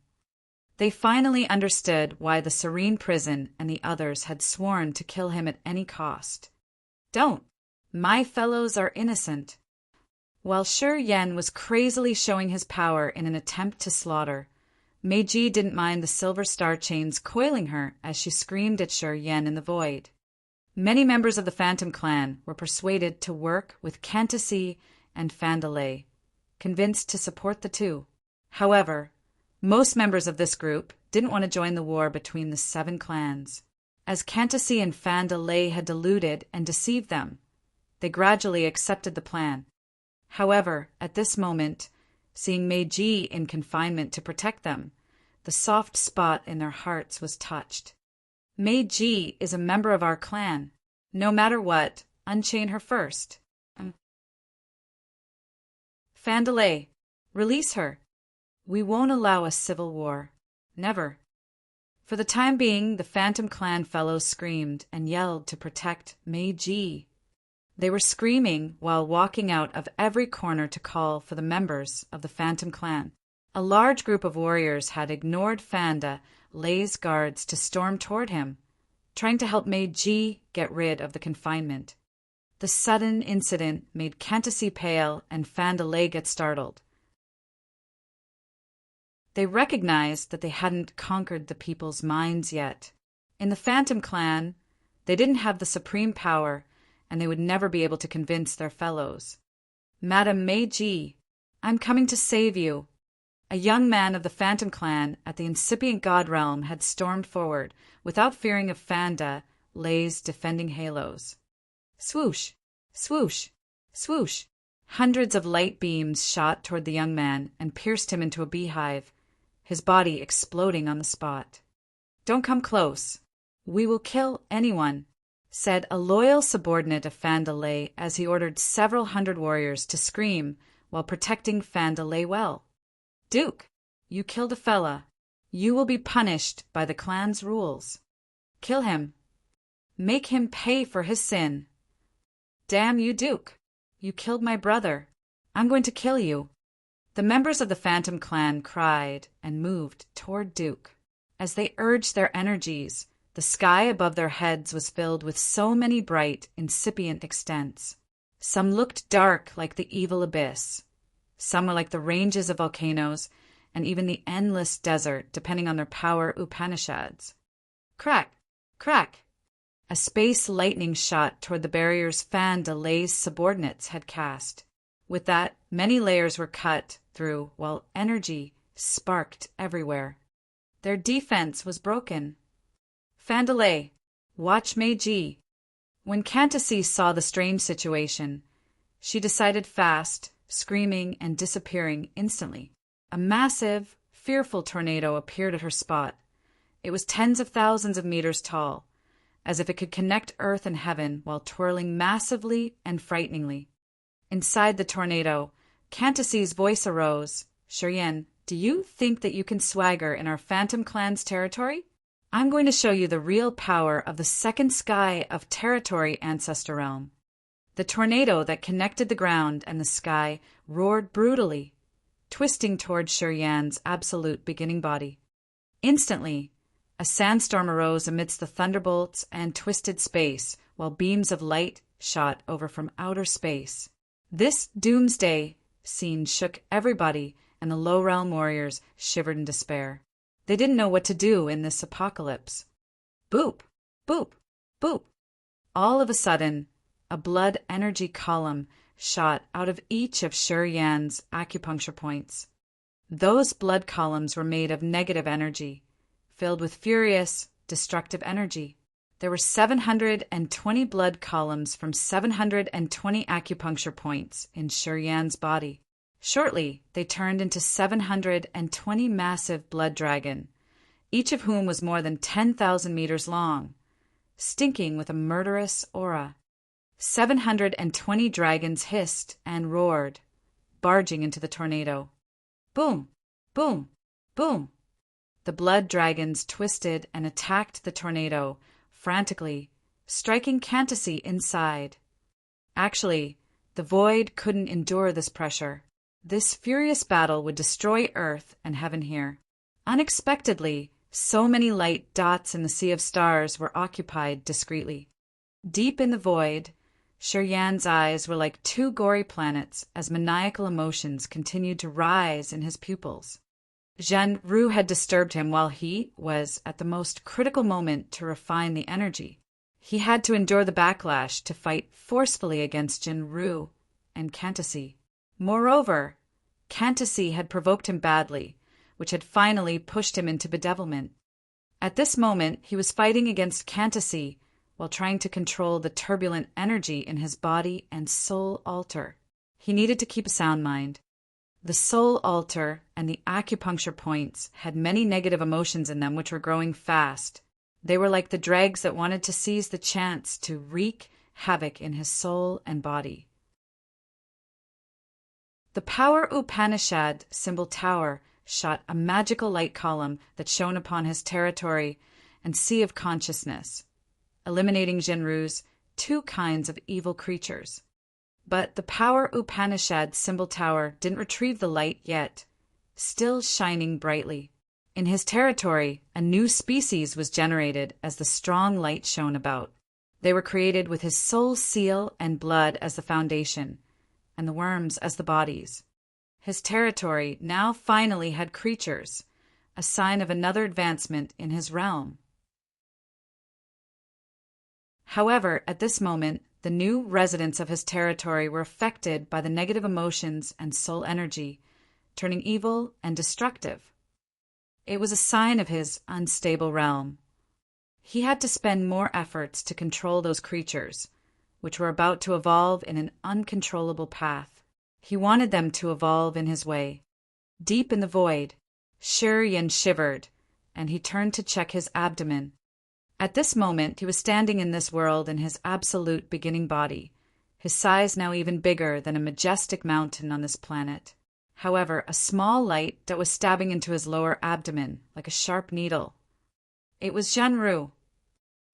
They finally understood why the Serene Prison and the others had sworn to kill him at any cost. "Don't! My fellows are innocent." While Shuryen was crazily showing his power in an attempt to slaughter, Meiji didn't mind the silver star chains coiling her as she screamed at Shuryen in the void. Many members of the Phantom Clan were persuaded to work with Cantasy and Fanda Lei, convinced to support the two. However, most members of this group didn't want to join the war between the 7 clans. As Cantasy and Fanda Lei had deluded and deceived them, they gradually accepted the plan. However, at this moment, seeing Meiji in confinement to protect them, the soft spot in their hearts was touched. "Meiji is a member of our clan. No matter what, unchain her first." "Fanda Lei, release her. We won't allow a civil war. Never." For the time being, the Phantom Clan fellows screamed and yelled to protect Meiji. They were screaming while walking out of every corner to call for the members of the Phantom Clan. A large group of warriors had ignored Fanda Lei's guards to storm toward him, trying to help Meiji get rid of the confinement. The sudden incident made Cantasy pale and Fanda Lei get startled. They recognized that they hadn't conquered the people's minds yet. In the Phantom Clan, they didn't have the supreme power, and they would never be able to convince their fellows. "Madame Meiji, I'm coming to save you." A young man of the Phantom Clan at the incipient God Realm had stormed forward, without fearing of Fanda Lei's defending halos. Swoosh, swoosh, swoosh. Hundreds of light beams shot toward the young man and pierced him into a beehive, his body exploding on the spot. "Don't come close. We will kill anyone," said a loyal subordinate of Fandalay as he ordered several hundred warriors to scream while protecting Fandalay well. "Duke, you killed a fella. You will be punished by the clan's rules. Kill him. Make him pay for his sin. Damn you, Duke. You killed my brother. I'm going to kill you." The members of the Phantom clan cried and moved toward Duke. As they urged their energies, the sky above their heads was filled with so many bright, incipient extents. Some looked dark like the evil abyss. Some were like the ranges of volcanoes, and even the endless desert, depending on their power Upanishads. Crack! Crack! A space lightning shot toward the barriers Fandalay's subordinates had cast. With that, many layers were cut through, while energy sparked everywhere. Their defense was broken. "Fandalay, watch Meiji." When Cantacy saw the strange situation, she decided fast, screaming and disappearing instantly. A massive, fearful tornado appeared at her spot. It was tens of thousands of meters tall, as if it could connect earth and heaven while twirling massively and frighteningly. Inside the tornado, Cantacy's voice arose. "Shiryen, do you think that you can swagger in our Phantom clan's territory? I'm going to show you the real power of the second sky of territory ancestor realm." The tornado that connected the ground and the sky roared brutally, twisting toward Shiryan's absolute beginning body. Instantly, a sandstorm arose amidst the thunderbolts and twisted space, while beams of light shot over from outer space. This doomsday scene shook everybody, and the low realm warriors shivered in despair. They didn't know what to do in this apocalypse. Boop! Boop! Boop! All of a sudden, a blood energy column shot out of each of Shiryan's acupuncture points. Those blood columns were made of negative energy, filled with furious, destructive energy. There were 720 blood columns from 720 acupuncture points in Shiryan's body. Shortly, they turned into 720 massive blood dragon, each of whom was more than 10,000 meters long, stinking with a murderous aura. 720 dragons hissed and roared, barging into the tornado. Boom! Boom! Boom! The blood dragons twisted and attacked the tornado, frantically, striking Cantacy inside. Actually, the void couldn't endure this pressure. This furious battle would destroy Earth and heaven here. Unexpectedly, so many light dots in the sea of stars were occupied discreetly. Deep in the void, Shiryan's eyes were like two gory planets as maniacal emotions continued to rise in his pupils. Zhenru had disturbed him while he was at the most critical moment to refine the energy. He had to endure the backlash to fight forcefully against Zhenru and Cantacy. Moreover, Cantacy had provoked him badly, which had finally pushed him into bedevilment. At this moment, he was fighting against Cantacy while trying to control the turbulent energy in his body and soul altar. He needed to keep a sound mind. The soul altar and the acupuncture points had many negative emotions in them which were growing fast. They were like the dregs that wanted to seize the chance to wreak havoc in his soul and body. The power Upanishad symbol tower shot a magical light column that shone upon his territory and sea of consciousness, eliminating Zhenru's two kinds of evil creatures. But the power Upanishad symbol tower didn't retrieve the light yet, still shining brightly. In his territory, a new species was generated as the strong light shone about. They were created with his soul seal and blood as the foundation, and the worms as the bodies. His territory now finally had creatures, a sign of another advancement in his realm. However, at this moment, the new residents of his territory were affected by the negative emotions and soul energy, turning evil and destructive. It was a sign of his unstable realm. He had to spend more efforts to control those creatures, which were about to evolve in an uncontrollable path. He wanted them to evolve in his way. Deep in the void, Shi shivered, and he turned to check his abdomen. At this moment, he was standing in this world in his absolute beginning body, his size now even bigger than a majestic mountain on this planet. However, a small light that was stabbing into his lower abdomen like a sharp needle. It was Zhenru.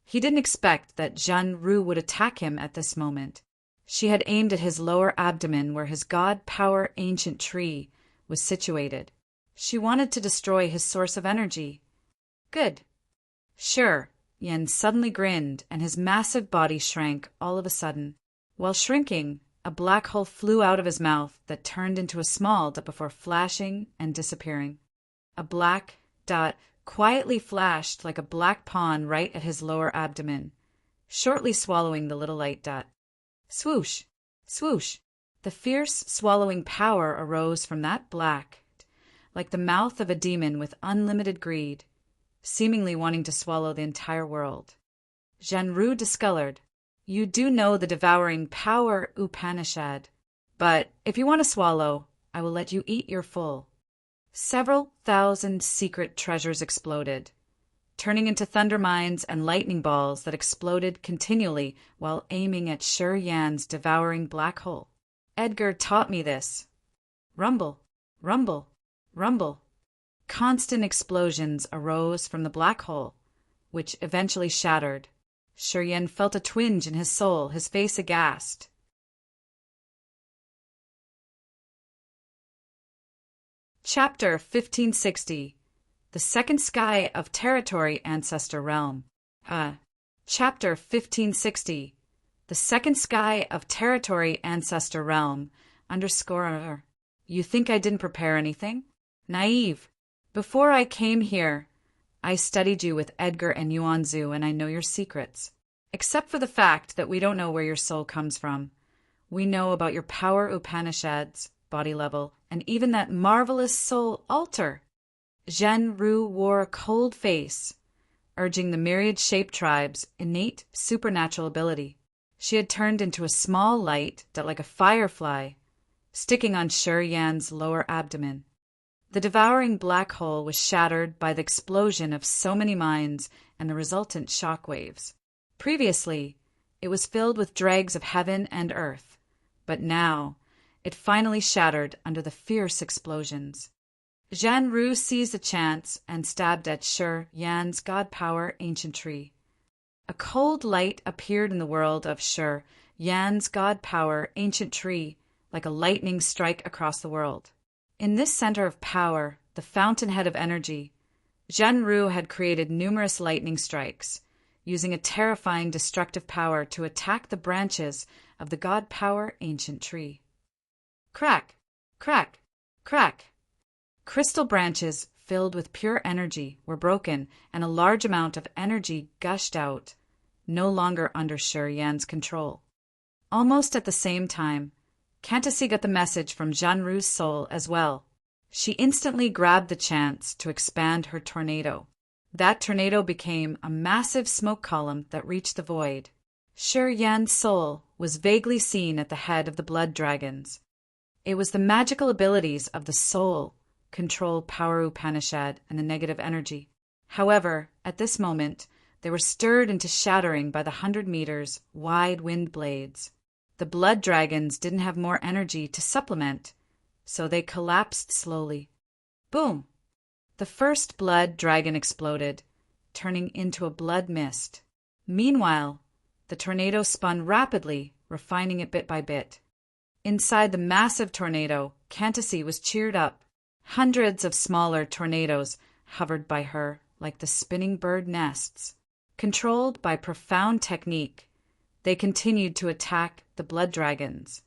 He didn't expect that Zhenru would attack him at this moment. She had aimed at his lower abdomen where his god power ancient tree was situated. She wanted to destroy his source of energy. Good. Sure. Yan suddenly grinned, and his massive body shrank all of a sudden. While shrinking, a black hole flew out of his mouth that turned into a small dot before flashing and disappearing. A black dot quietly flashed like a black pawn right at his lower abdomen, shortly swallowing the little light dot. Swoosh! Swoosh! The fierce, swallowing power arose from that black, like the mouth of a demon with unlimited greed, seemingly wanting to swallow the entire world. Zhenru discolored. You do know the devouring power Upanishad, but if you want to swallow, I will let you eat your full. Several thousand secret treasures exploded, turning into thunder mines and lightning balls that exploded continually while aiming at Shi Yan's devouring black hole. Edgar taught me this. Rumble, rumble, rumble. Constant explosions arose from the black hole, which eventually shattered. Shi Yan felt a twinge in his soul, his face aghast. Chapter 1560. The Second Sky of Territory Ancestor Realm. Chapter 1560. The Second Sky of Territory Ancestor Realm. _ You think I didn't prepare anything? Naive. Before I came here, I studied you with Edgar and Yuanzu, and I know your secrets. Except for the fact that we don't know where your soul comes from. We know about your power Upanishads, body level, and even that marvelous soul altar. Zhenru wore a cold face, urging the myriad-shaped tribe's innate supernatural ability. She had turned into a small light that, like a firefly, sticking on Shi Yan's lower abdomen. The devouring black hole was shattered by the explosion of so many minds and the resultant shock waves. Previously, it was filled with dregs of heaven and earth, but now it finally shattered under the fierce explosions. Zhenru seized the chance and stabbed at Shi Yan's god power ancient tree. A cold light appeared in the world of Shi Yan's god power ancient tree like a lightning strike across the world. In this center of power, the fountainhead of energy, Zhenru had created numerous lightning strikes, using a terrifying destructive power to attack the branches of the god power ancient tree. Crack! Crack! Crack! Crystal branches filled with pure energy were broken, and a large amount of energy gushed out, no longer under Shi Yan's control. Almost at the same time, Cantacy got the message from Zhenru's soul as well. She instantly grabbed the chance to expand her tornado. That tornado became a massive smoke column that reached the void. Shi Yan's soul was vaguely seen at the head of the blood dragons. It was the magical abilities of the soul control power Upanishad and the negative energy. However, at this moment, they were stirred into shattering by the 100 meters wide wind blades. The blood dragons didn't have more energy to supplement, so they collapsed slowly. Boom! The first blood dragon exploded, turning into a blood mist. Meanwhile, the tornado spun rapidly, refining it bit by bit. Inside the massive tornado, Cantacy was cheered up. Hundreds of smaller tornadoes hovered by her like the spinning bird nests. Controlled by profound technique, they continued to attack the blood dragons.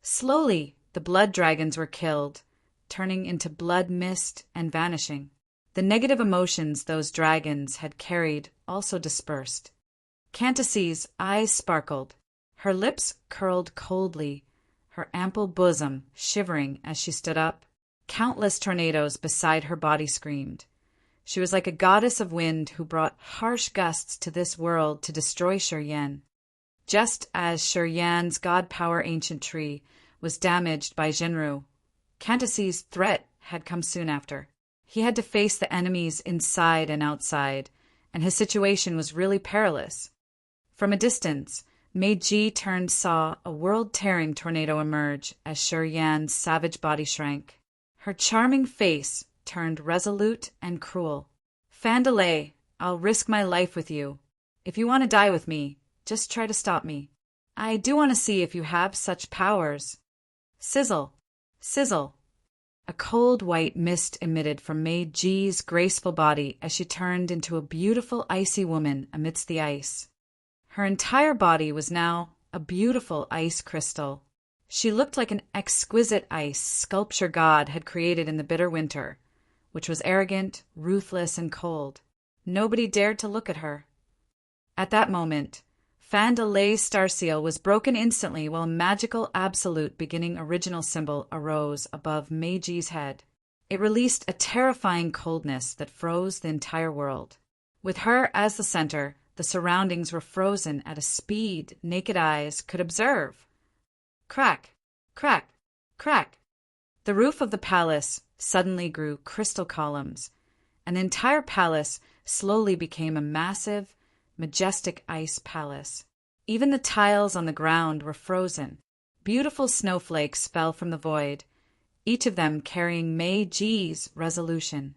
Slowly, the blood dragons were killed, turning into blood mist and vanishing. The negative emotions those dragons had carried also dispersed. Cantacy's eyes sparkled. Her lips curled coldly, her ample bosom shivering as she stood up. Countless tornadoes beside her body screamed. She was like a goddess of wind who brought harsh gusts to this world to destroy Shi Yan. Just as Shi Yan's god power ancient tree was damaged by Jinru. Cantacy's threat had come soon after. He had to face the enemies inside and outside, and his situation was really perilous. From a distance, Meiji saw a world-tearing tornado emerge as Shurian's savage body shrank. Her charming face turned resolute and cruel. "Fandalay, I'll risk my life with you. If you want to die with me, just try to stop me. I do want to see if you have such powers." Sizzle, sizzle. A cold white mist emitted from Meiji's graceful body as she turned into a beautiful icy woman amidst the ice. Her entire body was now a beautiful ice crystal. She looked like an exquisite ice sculpture God had created in the bitter winter, which was arrogant, ruthless, and cold. Nobody dared to look at her. At that moment, Fandalay's starseal was broken instantly while a magical absolute beginning original symbol arose above Meiji's head. It released a terrifying coldness that froze the entire world. With her as the center, the surroundings were frozen at a speed naked eyes could observe. Crack, crack, crack. The roof of the palace suddenly grew crystal columns, and the entire palace slowly became a massive, majestic ice palace. Even the tiles on the ground were frozen. Beautiful snowflakes fell from the void, each of them carrying Meiji's resolution.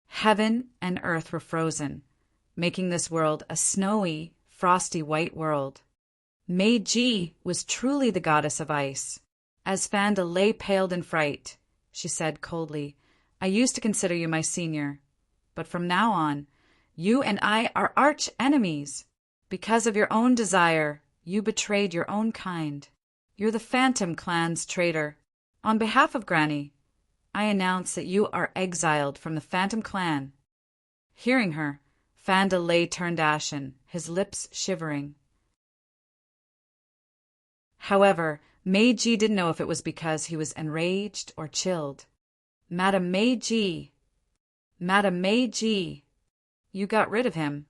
Heaven and earth were frozen, making this world a snowy, frosty white world. Meiji was truly the goddess of ice. As Fandalay paled in fright, she said coldly, "I used to consider you my senior, but from now on, you and I are arch enemies. Because of your own desire, you betrayed your own kind. You're the Phantom Clan's traitor. On behalf of Granny, I announce that you are exiled from the Phantom Clan." Hearing her, Fandalay turned ashen, his lips shivering. However, Meiji didn't know if it was because he was enraged or chilled. Madame Meiji, you got rid of him."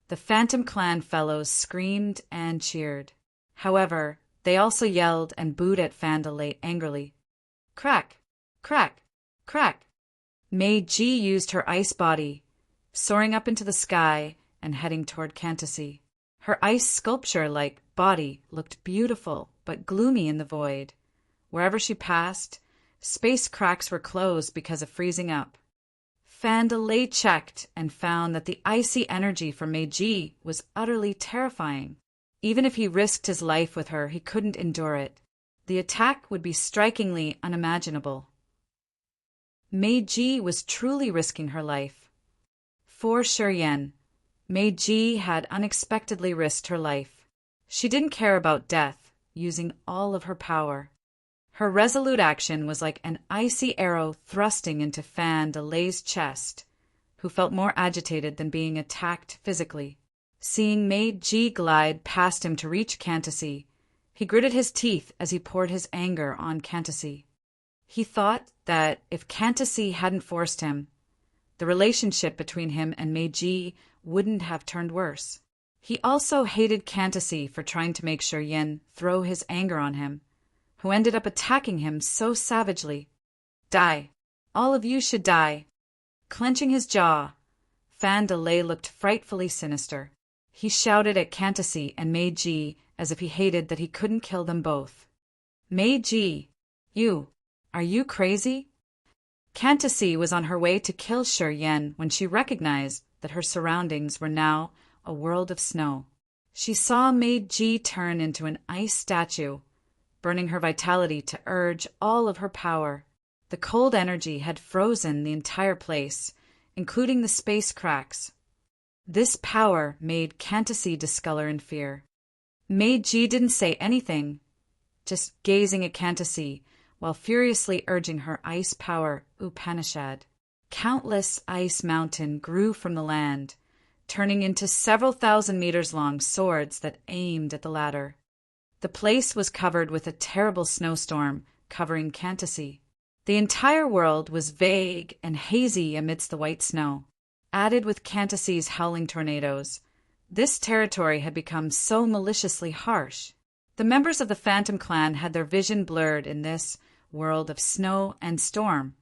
The Phantom Clan fellows screamed and cheered. However, they also yelled and booed at Fandalay angrily. Crack, crack, crack. Meiji used her ice body, soaring up into the sky and heading toward Cantacy. Her ice sculpture-like body looked beautiful but gloomy in the void. Wherever she passed, space cracks were closed because of freezing up. Fandalay checked and found that the icy energy from Meiji was utterly terrifying. Even if he risked his life with her, he couldn't endure it. The attack would be strikingly unimaginable. Meiji was truly risking her life. For Shurian, Meiji had unexpectedly risked her life. She didn't care about death, using all of her power. Her resolute action was like an icy arrow thrusting into Fandalay's chest, who felt more agitated than being attacked physically. Seeing Meiji glide past him to reach Cantacy, he gritted his teeth as he poured his anger on Cantacy. He thought that if Cantacy hadn't forced him, the relationship between him and Meiji wouldn't have turned worse. He also hated Cantacy for trying to make Shurian throw his anger on him, who ended up attacking him so savagely. Die. All of you should die. Clenching his jaw, Fandalay looked frightfully sinister. He shouted at Cantacy and Meiji as if he hated that he couldn't kill them both. Meiji, are you crazy? Cantacy was on her way to kill Shurian when she recognized that her surroundings were now a world of snow. She saw Meiji turn into an ice statue, burning her vitality to urge all of her power. The cold energy had frozen the entire place, including the space cracks. This power made Cantacy discolor in fear. Meiji didn't say anything, just gazing at Cantacy while furiously urging her ice power Upanishad. Countless ice mountain grew from the land, turning into several thousand meters long swords that aimed at the latter. The place was covered with a terrible snowstorm covering Cantacy. The entire world was vague and hazy amidst the white snow. Added with Cantacy's howling tornadoes, this territory had become so maliciously harsh. The members of the Phantom Clan had their vision blurred in this world of snow and storm,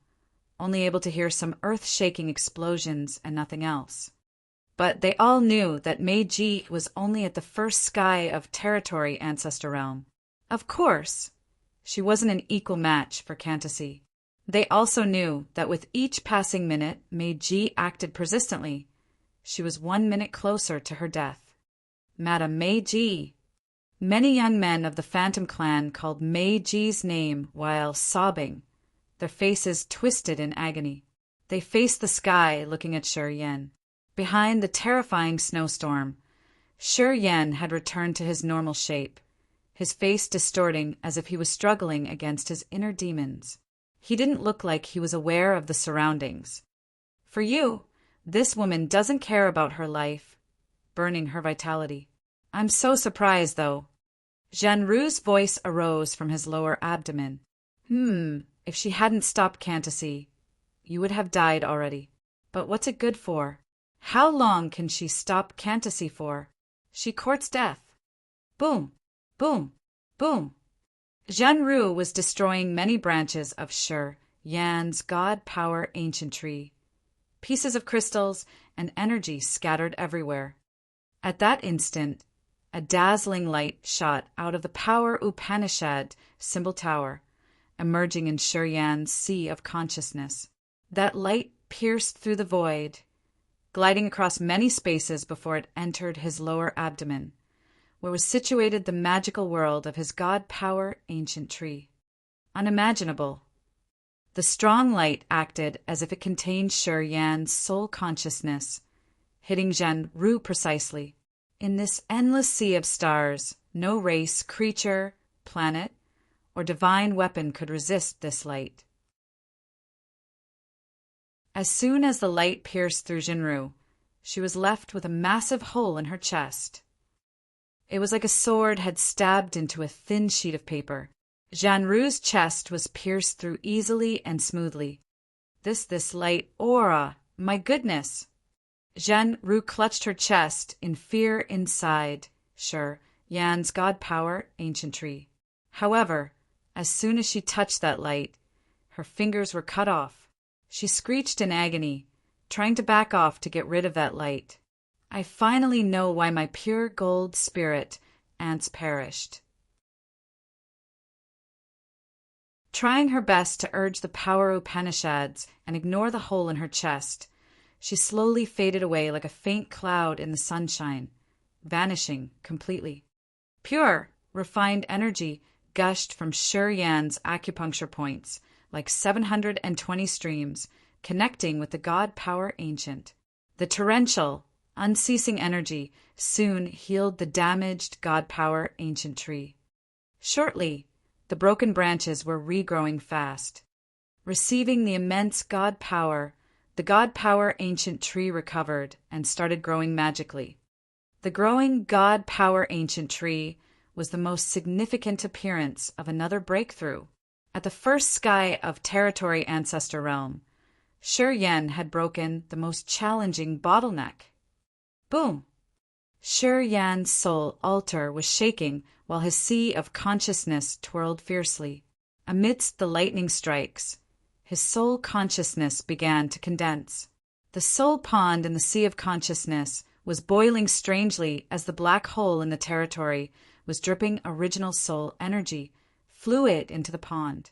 only able to hear some earth-shaking explosions and nothing else. But they all knew that Meiji was only at the first sky of territory ancestor realm. Of course, she wasn't an equal match for Cantasy. They also knew that with each passing minute Meiji acted persistently, she was 1 minute closer to her death. Madame Meiji. Many young men of the Phantom Clan called Meiji's name while sobbing, their faces twisted in agony. They faced the sky, looking at Shi Yan. Behind the terrifying snowstorm, Shi Yan had returned to his normal shape, his face distorting as if he was struggling against his inner demons. He didn't look like he was aware of the surroundings. For you, this woman doesn't care about her life, burning her vitality. I'm so surprised, though. Zhenru's voice arose from his lower abdomen. If she hadn't stopped Cantasy, you would have died already. But what's it good for? How long can she stop Cantasy for? She courts death. Boom, boom, boom. Zhenru was destroying many branches of Shi Yan's god power ancient tree. Pieces of crystals and energy scattered everywhere. At that instant, a dazzling light shot out of the Power Upanishad symbol tower, emerging in Shi Yan's sea of consciousness. That light pierced through the void, gliding across many spaces before it entered his lower abdomen, where was situated the magical world of his god power ancient tree. Unimaginable. The strong light acted as if it contained Shi Yan's soul consciousness, hitting Zhenru precisely. In this endless sea of stars, no race, creature, planet, or divine weapon could resist this light. As soon as the light pierced through Zhenru, she was left with a massive hole in her chest. It was like a sword had stabbed into a thin sheet of paper. Zhenru's chest was pierced through easily and smoothly. This light aura, my goodness! Zhenru clutched her chest in fear inside Shi Yan's god power ancient tree. However, as soon as she touched that light, her fingers were cut off. She screeched in agony, trying to back off to get rid of that light. I finally know why my pure gold spirit ants perished. Trying her best to urge the Power Upanishads and ignore the hole in her chest, she slowly faded away like a faint cloud in the sunshine, vanishing completely. Pure, refined energy gushed from Shi Yan's acupuncture points like 720 streams, connecting with the God Power Ancient. The torrential, unceasing energy soon healed the damaged God Power Ancient tree. Shortly, the broken branches were regrowing fast. Receiving the immense God Power, the God Power Ancient tree recovered and started growing magically. The growing God Power Ancient tree was the most significant appearance of another breakthrough. At the first sky of Territory Ancestor Realm, Shi Yan had broken the most challenging bottleneck. Boom! Shi Yan's soul altar was shaking while his sea of consciousness twirled fiercely. Amidst the lightning strikes, his soul consciousness began to condense. The soul pond in the sea of consciousness was boiling strangely as the black hole in the territory was dripping original soul energy, fluid into the pond.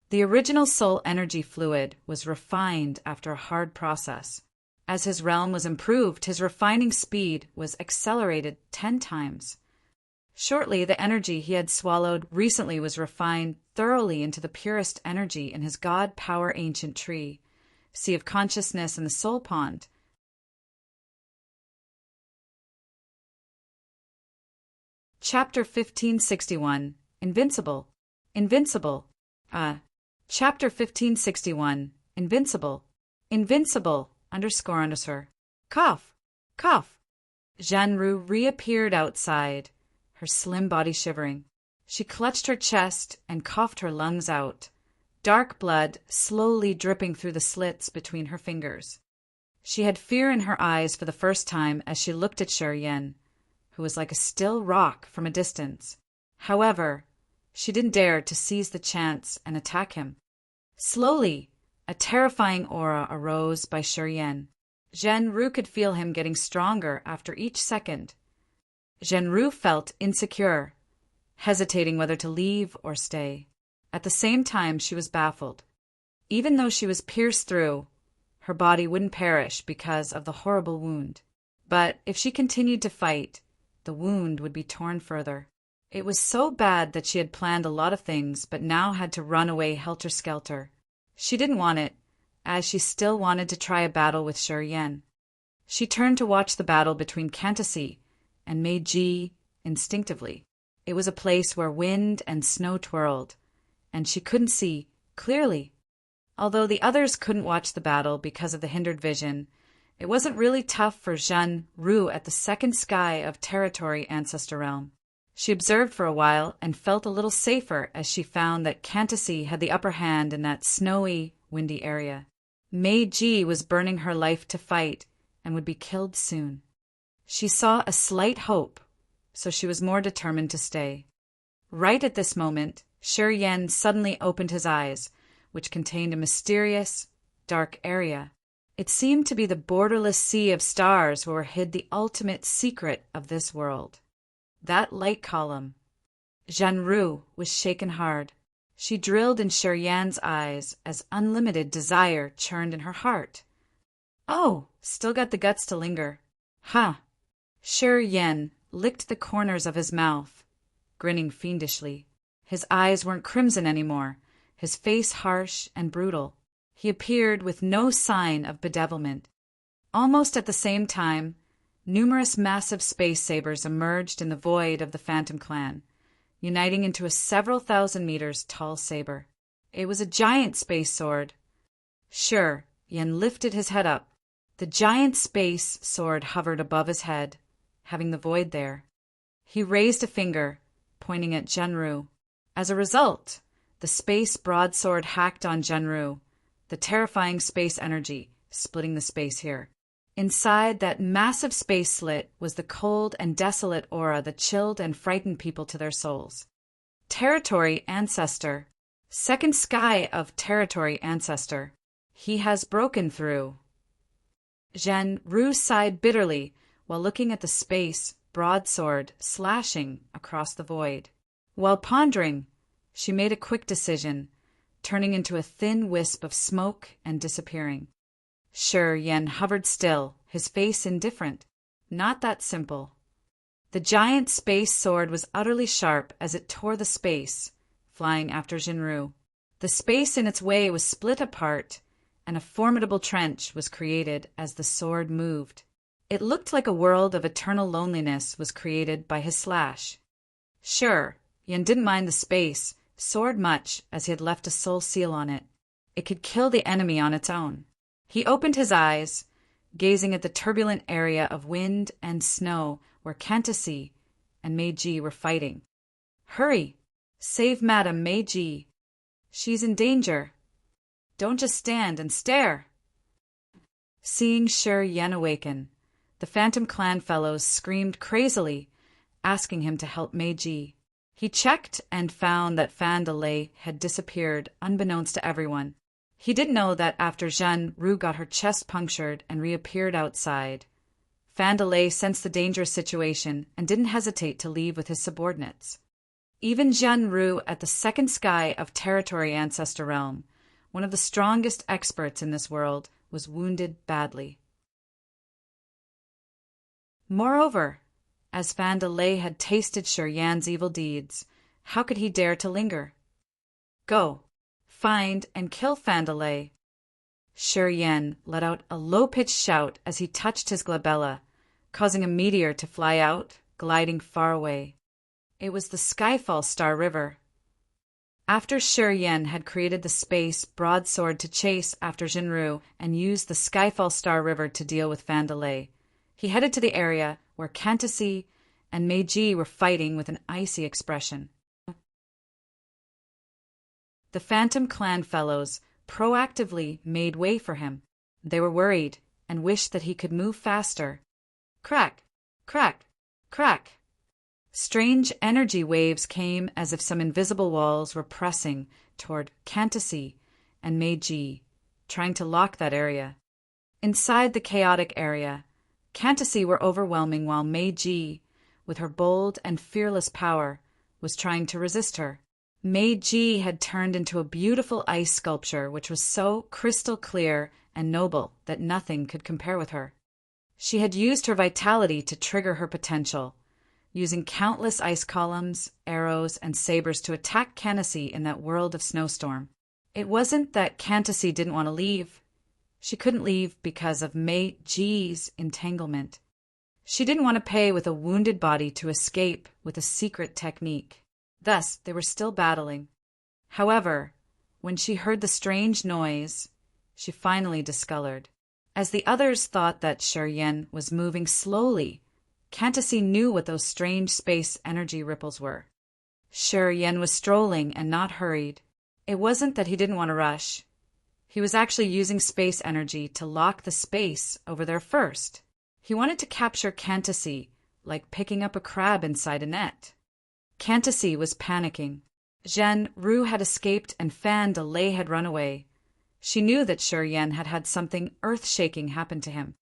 The original soul energy fluid was refined after a hard process. As his realm was improved, his refining speed was accelerated 10 times. Shortly, the energy he had swallowed recently was refined thoroughly into the purest energy in his God Power Ancient tree, sea of consciousness in the soul pond. Chapter 1561, Invincible. Invincible. Chapter 1561, Invincible. Invincible, _. Cough, cough. Zhenru reappeared outside, her slim body shivering. She clutched her chest and coughed her lungs out, dark blood slowly dripping through the slits between her fingers. She had fear in her eyes for the first time as she looked at Shi Yan, who was like a still rock from a distance. However, she didn't dare to seize the chance and attack him. Slowly, a terrifying aura arose by Shurian. Zhenru could feel him getting stronger after each second. Zhenru felt insecure, hesitating whether to leave or stay. At the same time, she was baffled. Even though she was pierced through, her body wouldn't perish because of the horrible wound. But if she continued to fight, the wound would be torn further. It was so bad that she had planned a lot of things but now had to run away helter-skelter. She didn't want it, as she still wanted to try a battle with Shurian. She turned to watch the battle between Cantacy and Meiji instinctively. It was a place where wind and snow twirled, and she couldn't see clearly. Although the others couldn't watch the battle because of the hindered vision, it wasn't really tough for Zhenru at the second sky of Territory Ancestor Realm. She observed for a while and felt a little safer as she found that Cantacy had the upper hand in that snowy, windy area. Meiji was burning her life to fight and would be killed soon. She saw a slight hope, so she was more determined to stay. Right at this moment, Shurian suddenly opened his eyes, which contained a mysterious, dark area. It seemed to be the borderless sea of stars where hid the ultimate secret of this world. That light column. Zhenru was shaken hard. She drilled in Shurian's eyes as unlimited desire churned in her heart. Oh, still got the guts to linger. Ha! Shurian licked the corners of his mouth, grinning fiendishly. His eyes weren't crimson anymore, his face harsh and brutal. He appeared with no sign of bedevilment. Almost at the same time, numerous massive space sabers emerged in the void of the Phantom Clan, uniting into a several thousand meters tall saber. It was a giant space sword. Sure, Yen lifted his head up. The giant space sword hovered above his head, having the void there. He raised a finger, pointing at Zhenru. As a result, the space broadsword hacked on Zhenru, the terrifying space energy, splitting the space here. Inside that massive space slit was the cold and desolate aura that chilled and frightened people to their souls. Territory Ancestor. Second sky of Territory Ancestor. He has broken through. Zhenru sighed bitterly while looking at the space broadsword slashing across the void. While pondering, she made a quick decision, turning into a thin wisp of smoke and disappearing. Sure, Yen hovered still, his face indifferent. Not that simple. The giant space sword was utterly sharp as it tore the space, flying after Zhenru. The space in its way was split apart, and a formidable trench was created as the sword moved. It looked like a world of eternal loneliness was created by his slash. Sure, Yen didn't mind the space sword much as he had left a soul seal on it. It could kill the enemy on its own. He opened his eyes, gazing at the turbulent area of wind and snow where Cantacy and Meiji were fighting. Hurry! Save Madame Meiji. She's in danger. Don't just stand and stare. Seeing Yen awaken, the Phantom Clan fellows screamed crazily, asking him to help Meiji. He checked and found that Fandalay had disappeared unbeknownst to everyone. He didn't know that after Zhenru got her chest punctured and reappeared outside, Fandalay sensed the dangerous situation and didn't hesitate to leave with his subordinates. Even Zhenru at the second sky of Territory Ancestor Realm, one of the strongest experts in this world, was wounded badly. Moreover, as Fandalay had tasted Yan's evil deeds, how could he dare to linger? Go, find and kill Fandalay. Yan let out a low-pitched shout as he touched his glabella, causing a meteor to fly out, gliding far away. It was the Skyfall Star River. After Yan had created the space broadsword to chase after Zhenru and used the Skyfall Star River to deal with Fandalay, he headed to the area where Cantacy and Meiji were fighting with an icy expression. The Phantom Clan fellows proactively made way for him. They were worried and wished that he could move faster. Crack, crack, crack. Strange energy waves came as if some invisible walls were pressing toward Cantacy and Meiji, trying to lock that area. Inside the chaotic area, Cantacy were overwhelming while Meiji, with her bold and fearless power, was trying to resist her. Meiji had turned into a beautiful ice sculpture which was so crystal clear and noble that nothing could compare with her. She had used her vitality to trigger her potential, using countless ice columns, arrows, and sabers to attack Cantacy in that world of snowstorm. It wasn't that Cantacy didn't want to leave. She couldn't leave because of Meiji's entanglement. She didn't want to pay with a wounded body to escape with a secret technique. Thus, they were still battling. However, when she heard the strange noise, she finally discolored. As the others thought that Shiryen was moving slowly, Cantacy knew what those strange space energy ripples were. Shiryen was strolling and not hurried. It wasn't that he didn't want to rush. He was actually using space energy to lock the space over there first. He wanted to capture Cantacy, like picking up a crab inside a net. Cantacy was panicking. Zhen Ru had escaped and Fan De Lei had run away. She knew that Shiryen had had something earth-shaking happen to him.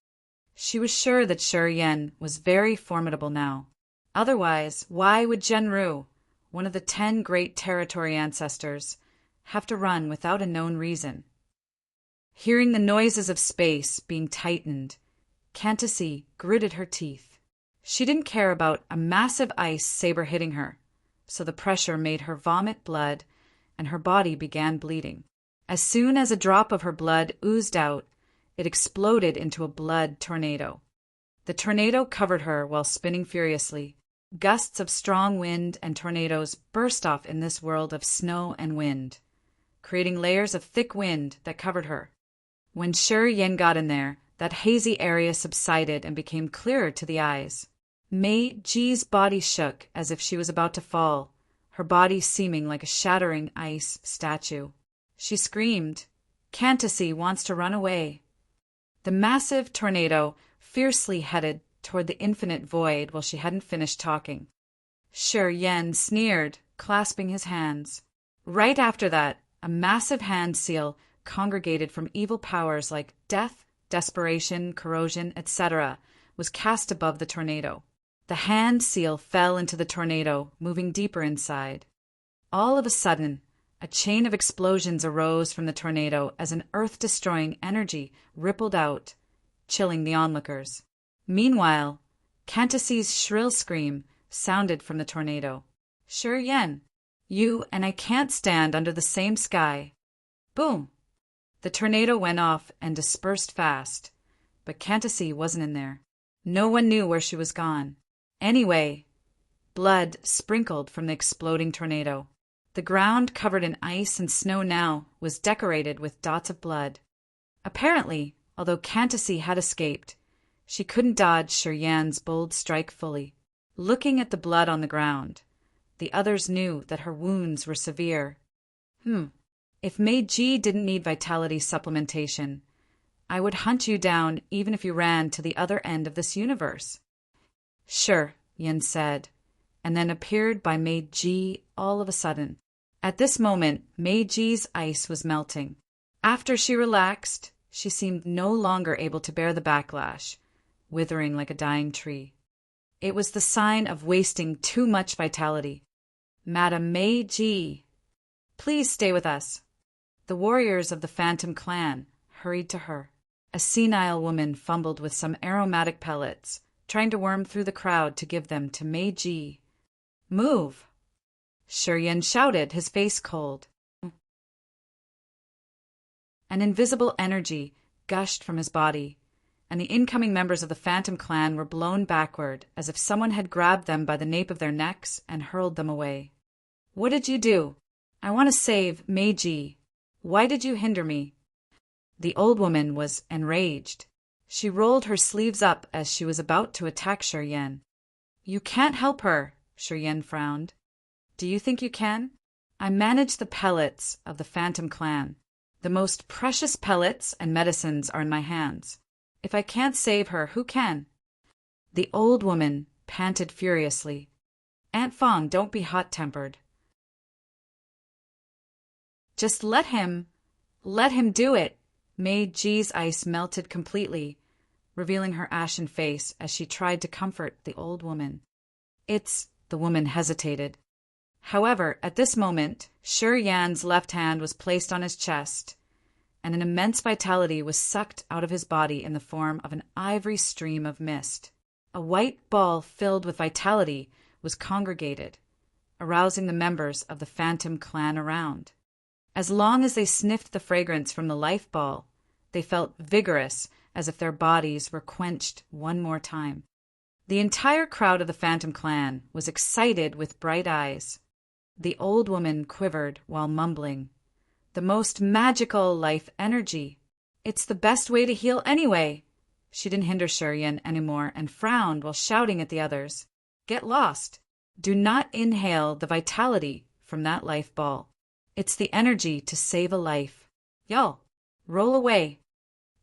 She was sure that Shiryen was very formidable now. Otherwise, why would Zhen Ru, one of the 10 great territory ancestors, have to run without a known reason? Hearing the noises of space being tightened, Cantacy gritted her teeth. She didn't care about a massive ice saber hitting her, so the pressure made her vomit blood and her body began bleeding. As soon as a drop of her blood oozed out, it exploded into a blood tornado. The tornado covered her while spinning furiously. Gusts of strong wind and tornadoes burst off in this world of snow and wind, creating layers of thick wind that covered her. When Shiryen got in there, that hazy area subsided and became clearer to the eyes. Meiji's body shook as if she was about to fall, her body seeming like a shattering ice statue. She screamed, "Cantacy wants to run away." The massive tornado fiercely headed toward the infinite void while she hadn't finished talking. Shiryen sneered, clasping his hands. Right after that, a massive hand seal congregated from evil powers like death, desperation, corrosion, etc., was cast above the tornado. The hand seal fell into the tornado, moving deeper inside. All of a sudden, a chain of explosions arose from the tornado as an earth-destroying energy rippled out, chilling the onlookers. Meanwhile, Cantacy's shrill scream sounded from the tornado. "Shiryen, you and I can't stand under the same sky." Boom! The tornado went off and dispersed fast, but Cantacy wasn't in there. No one knew where she was gone. Anyway, blood sprinkled from the exploding tornado. The ground, covered in ice and snow now, was decorated with dots of blood. Apparently, although Cantacy had escaped, she couldn't dodge Shiryen's bold strike fully. Looking at the blood on the ground, the others knew that her wounds were severe. If Meiji didn't need vitality supplementation, I would hunt you down even if you ran to the other end of this universe. Sure, Yin said, and then appeared by Meiji all of a sudden. At this moment, Meiji's ice was melting. After she relaxed, she seemed no longer able to bear the backlash, withering like a dying tree. It was the sign of wasting too much vitality. Madame Meiji, please stay with us. The warriors of the Phantom Clan hurried to her. A senile woman fumbled with some aromatic pellets, trying to worm through the crowd to give them to Meiji. Move! Shiryen shouted, his face cold. An invisible energy gushed from his body, and the incoming members of the Phantom Clan were blown backward as if someone had grabbed them by the nape of their necks and hurled them away. What did you do? I want to save Meiji. Why did you hinder me? The old woman was enraged. She rolled her sleeves up as she was about to attack Shiryen. You can't help her, Shiryen frowned. Do you think you can? I manage the pellets of the Phantom Clan. The most precious pellets and medicines are in my hands. If I can't save her, who can? The old woman panted furiously. Aunt Fong, don't be hot-tempered. Just let him do it. Mei Ji's ice melted completely, revealing her ashen face as she tried to comfort the old woman. The woman hesitated. However, at this moment, Shi Yan's left hand was placed on his chest, and an immense vitality was sucked out of his body in the form of an ivory stream of mist. A white ball filled with vitality was congregated, arousing the members of the Phantom clan around. As long as they sniffed the fragrance from the life ball, they felt vigorous, as if their bodies were quenched one more time. The entire crowd of the Phantom clan was excited with bright eyes. The old woman quivered while mumbling, "The most magical life energy. It's the best way to heal anyway." She didn't hinder Shi Yan anymore and frowned while shouting at the others, "Get lost. Do not inhale the vitality from that life ball. It's the energy to save a life. Y'all, roll away."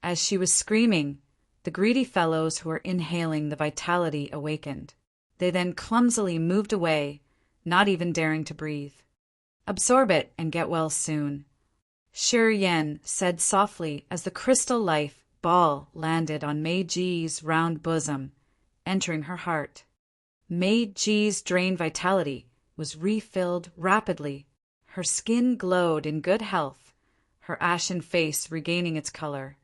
As she was screaming, the greedy fellows who were inhaling the vitality awakened. They then clumsily moved away, not even daring to breathe. "Absorb it and get well soon," Shi Yan said softly as the crystal life ball landed on Mei Ji's round bosom, entering her heart. Mei Ji's drained vitality was refilled rapidly. Her skin glowed in good health, her ashen face regaining its color.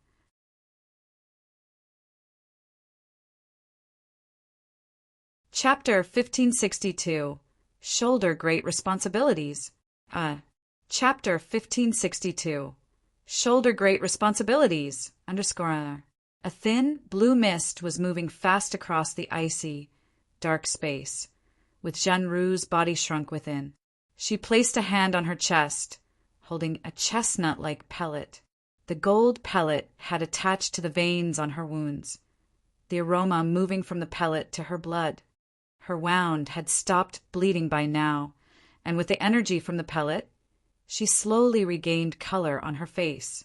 Chapter 1562. Shoulder Great Responsibilities. Chapter 1562. Shoulder Great Responsibilities, _. A thin, blue mist was moving fast across the icy, dark space, with Zhenru's body shrunk within. She placed a hand on her chest, holding a chestnut-like pellet. The gold pellet had attached to the veins on her wounds, the aroma moving from the pellet to her blood. Her wound had stopped bleeding by now, and with the energy from the pellet, she slowly regained color on her face.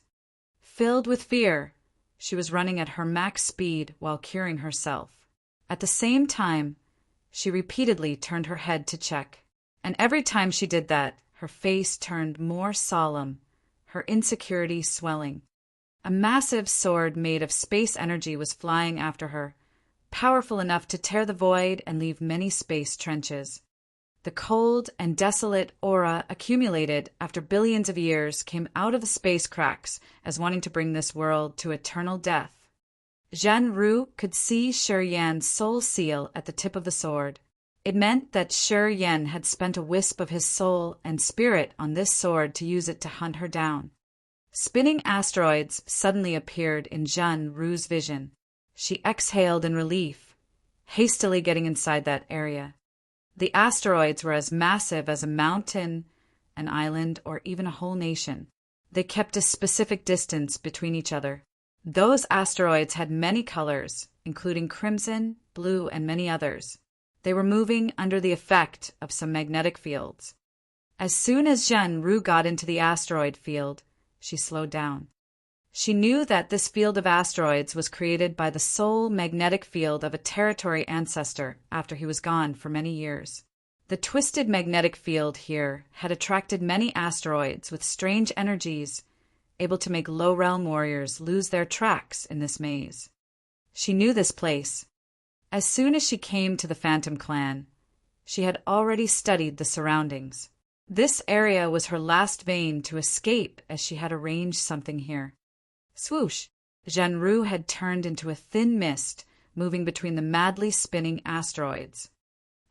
Filled with fear, she was running at her max speed while curing herself. At the same time, she repeatedly turned her head to check. And every time she did that, her face turned more solemn, her insecurity swelling. A massive sword made of space energy was flying after her, powerful enough to tear the void and leave many space trenches. The cold and desolate aura accumulated after billions of years came out of the space cracks as wanting to bring this world to eternal death. Zhenru could see Shi Yan's soul seal at the tip of the sword. It meant that Shi Yan had spent a wisp of his soul and spirit on this sword to use it to hunt her down. Spinning asteroids suddenly appeared in Zhenru's vision. She exhaled in relief, hastily getting inside that area. The asteroids were as massive as a mountain, an island, or even a whole nation. They kept a specific distance between each other. Those asteroids had many colors, including crimson, blue, and many others. They were moving under the effect of some magnetic fields. As soon as Zhenru got into the asteroid field, she slowed down. She knew that this field of asteroids was created by the sole magnetic field of a territory ancestor after he was gone for many years. The twisted magnetic field here had attracted many asteroids with strange energies, able to make low-realm warriors lose their tracks in this maze. She knew this place. As soon as she came to the Phantom clan, she had already studied the surroundings. This area was her last vein to escape as she had arranged something here. Swoosh! Zhenru had turned into a thin mist, moving between the madly spinning asteroids.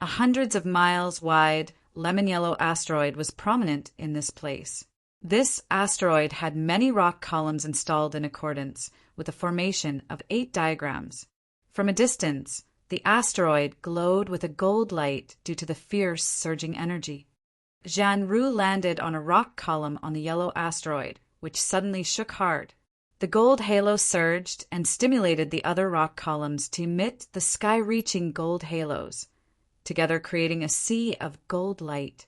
A hundreds of miles wide, lemon-yellow asteroid was prominent in this place. This asteroid had many rock columns installed in accordance with the formation of 8 diagrams. From a distance, the asteroid glowed with a gold light due to the fierce surging energy. Zhenru landed on a rock column on the yellow asteroid, which suddenly shook hard. The gold halo surged and stimulated the other rock columns to emit the sky-reaching gold halos, together creating a sea of gold light.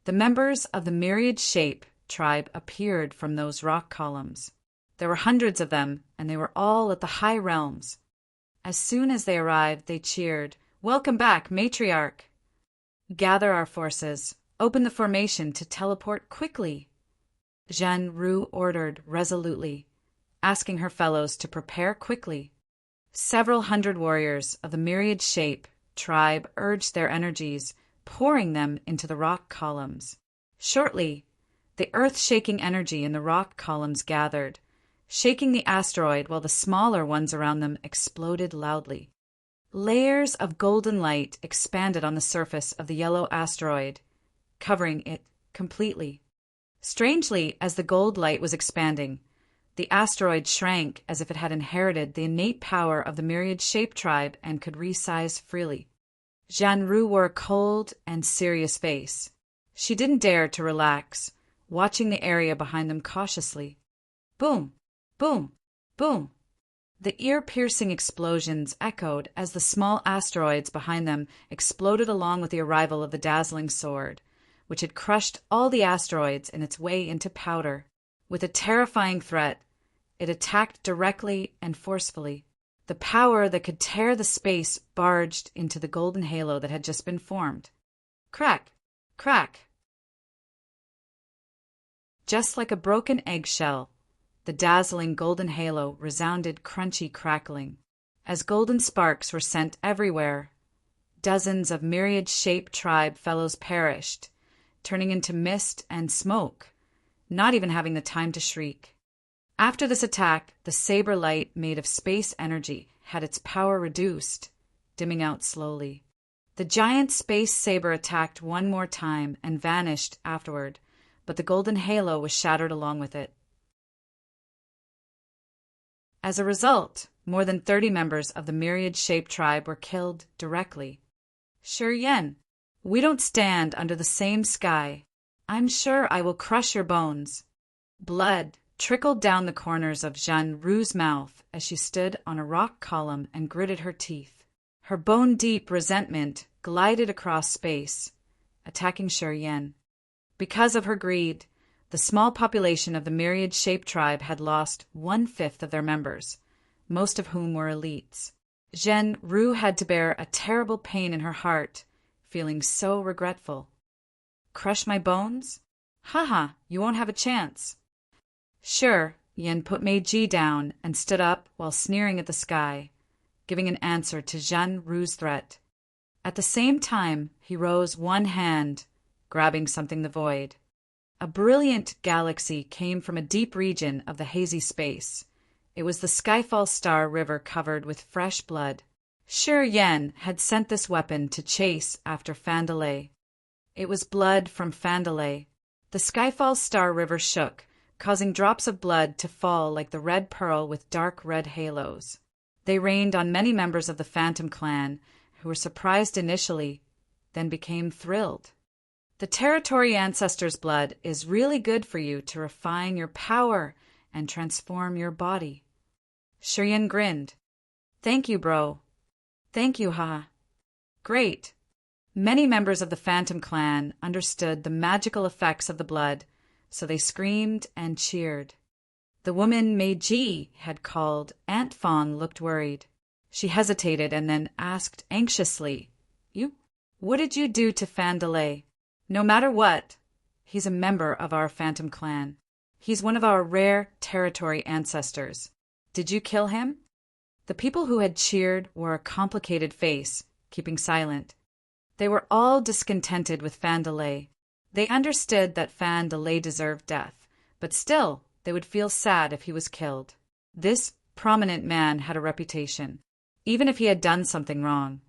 The members of the Myriad Shape tribe appeared from those rock columns. There were hundreds of them, and they were all at the high realms. As soon as they arrived, they cheered, "Welcome back, Matriarch!" Gather our forces. Open the formation to teleport quickly, Zhen Ru ordered resolutely, asking her fellows to prepare quickly. Several hundred warriors of the myriad shape tribe urged their energies, pouring them into the rock columns. Shortly, the earth-shaking energy in the rock columns gathered, shaking the asteroid while the smaller ones around them exploded loudly. Layers of golden light expanded on the surface of the yellow asteroid, covering it completely. Strangely, as the gold light was expanding, the asteroid shrank as if it had inherited the innate power of the myriad shape tribe and could resize freely. Zhen Ru wore a cold and serious face. She didn't dare to relax, watching the area behind them cautiously. Boom! Boom! Boom! The ear-piercing explosions echoed as the small asteroids behind them exploded along with the arrival of the dazzling sword, which had crushed all the asteroids in its way into powder. With a terrifying threat, it attacked directly and forcefully. The power that could tear the space barged into the golden halo that had just been formed. Crack! Crack! Just like a broken eggshell, the dazzling golden halo resounded crunchy crackling. As golden sparks were sent everywhere, dozens of myriad shape tribe fellows perished, turning into mist and smoke, not even having the time to shriek. After this attack, the saber light made of space energy had its power reduced, dimming out slowly. The giant space saber attacked one more time and vanished afterward, but the golden halo was shattered along with it. As a result, more than 30 members of the myriad shape tribe were killed directly. Shi Yan, we don't stand under the same sky. I'm sure I will crush your bones. Blood trickled down the corners of Zhen Ru's mouth as she stood on a rock column and gritted her teeth. Her bone-deep resentment glided across space, attacking Shi Yan. Because of her greed, the small population of the myriad shape tribe had lost 1/5 of their members, most of whom were elites. Zhen Ru had to bear a terrible pain in her heart, feeling so regretful. Crush my bones? Haha, you won't have a chance. Sure, Yin put Meiji down and stood up while sneering at the sky, giving an answer to Zhen Ru's threat. At the same time, he rose one hand, grabbing something the void. A brilliant galaxy came from a deep region of the hazy space. It was the Skyfall Star River covered with fresh blood. Shi Yan had sent this weapon to chase after Fandalay. It was blood from Fandalay. The Skyfall Star River shook, causing drops of blood to fall like the red pearl with dark red halos. They rained on many members of the Phantom clan, who were surprised initially, then became thrilled. The Territory Ancestors' blood is really good for you to refine your power and transform your body. Shi Yan grinned. Thank you, bro. Thank you, haha. Great. Many members of the Phantom clan understood the magical effects of the blood, so they screamed and cheered. The woman Meiji had called Aunt Fawn looked worried. She hesitated and then asked anxiously, What did you do to Fandalay? No matter what, he's a member of our Phantom clan. He's one of our rare territory ancestors. Did you kill him? The people who had cheered wore a complicated face, keeping silent. They were all discontented with Fandalay. They understood that Fandalay deserved death, but still they would feel sad if he was killed. This prominent man had a reputation. Even if he had done something wrong,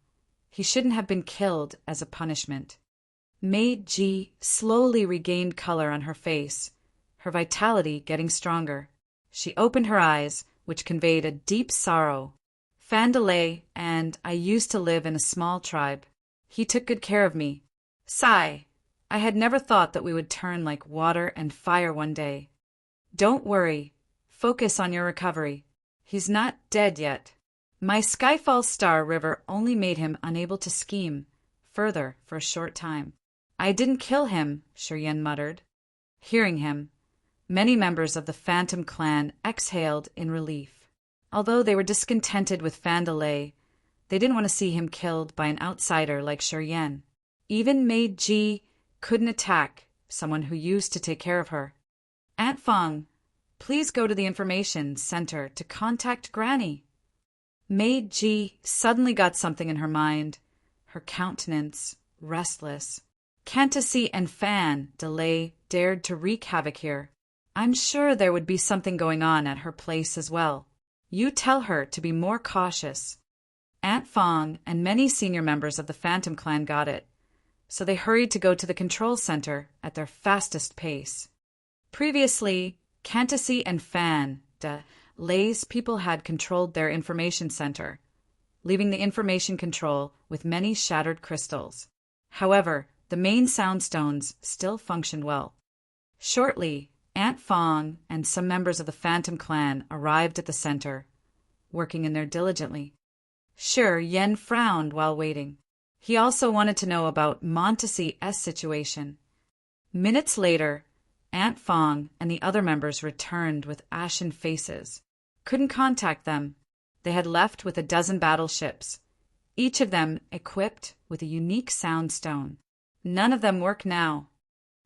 he shouldn't have been killed as a punishment. Meiji slowly regained color on her face, her vitality getting stronger. She opened her eyes, which conveyed a deep sorrow. Fandalay and I used to live in a small tribe. He took good care of me. Sigh. I had never thought that we would turn like water and fire one day. Don't worry. Focus on your recovery. He's not dead yet. My Skyfall Star River only made him unable to scheme further for a short time. I didn't kill him, Shi Yan muttered. Hearing him, many members of the Phantom clan exhaled in relief. Although they were discontented with Fandalay, they didn't want to see him killed by an outsider like Shi Yan. Even Maid Ji couldn't attack someone who used to take care of her. Aunt Fong, please go to the information center to contact Granny. Maid Ji suddenly got something in her mind, her countenance restless. Cantacy and Fan Delay dared to wreak havoc here. I'm sure there would be something going on at her place as well. You tell her to be more cautious. Aunt Fong and many senior members of the Phantom Clan got it, so they hurried to go to the control center at their fastest pace. Previously, Cantacy and Fan Delay's people had controlled their information center, leaving the information control with many shattered crystals. However, the main soundstones still functioned well. Shortly, Aunt Fong and some members of the Phantom Clan arrived at the center, working in there diligently. Sure, Yen frowned while waiting. He also wanted to know about Montese's situation. Minutes later, Aunt Fong and the other members returned with ashen faces. Couldn't contact them. They had left with a dozen battleships, each of them equipped with a unique soundstone. None of them work now.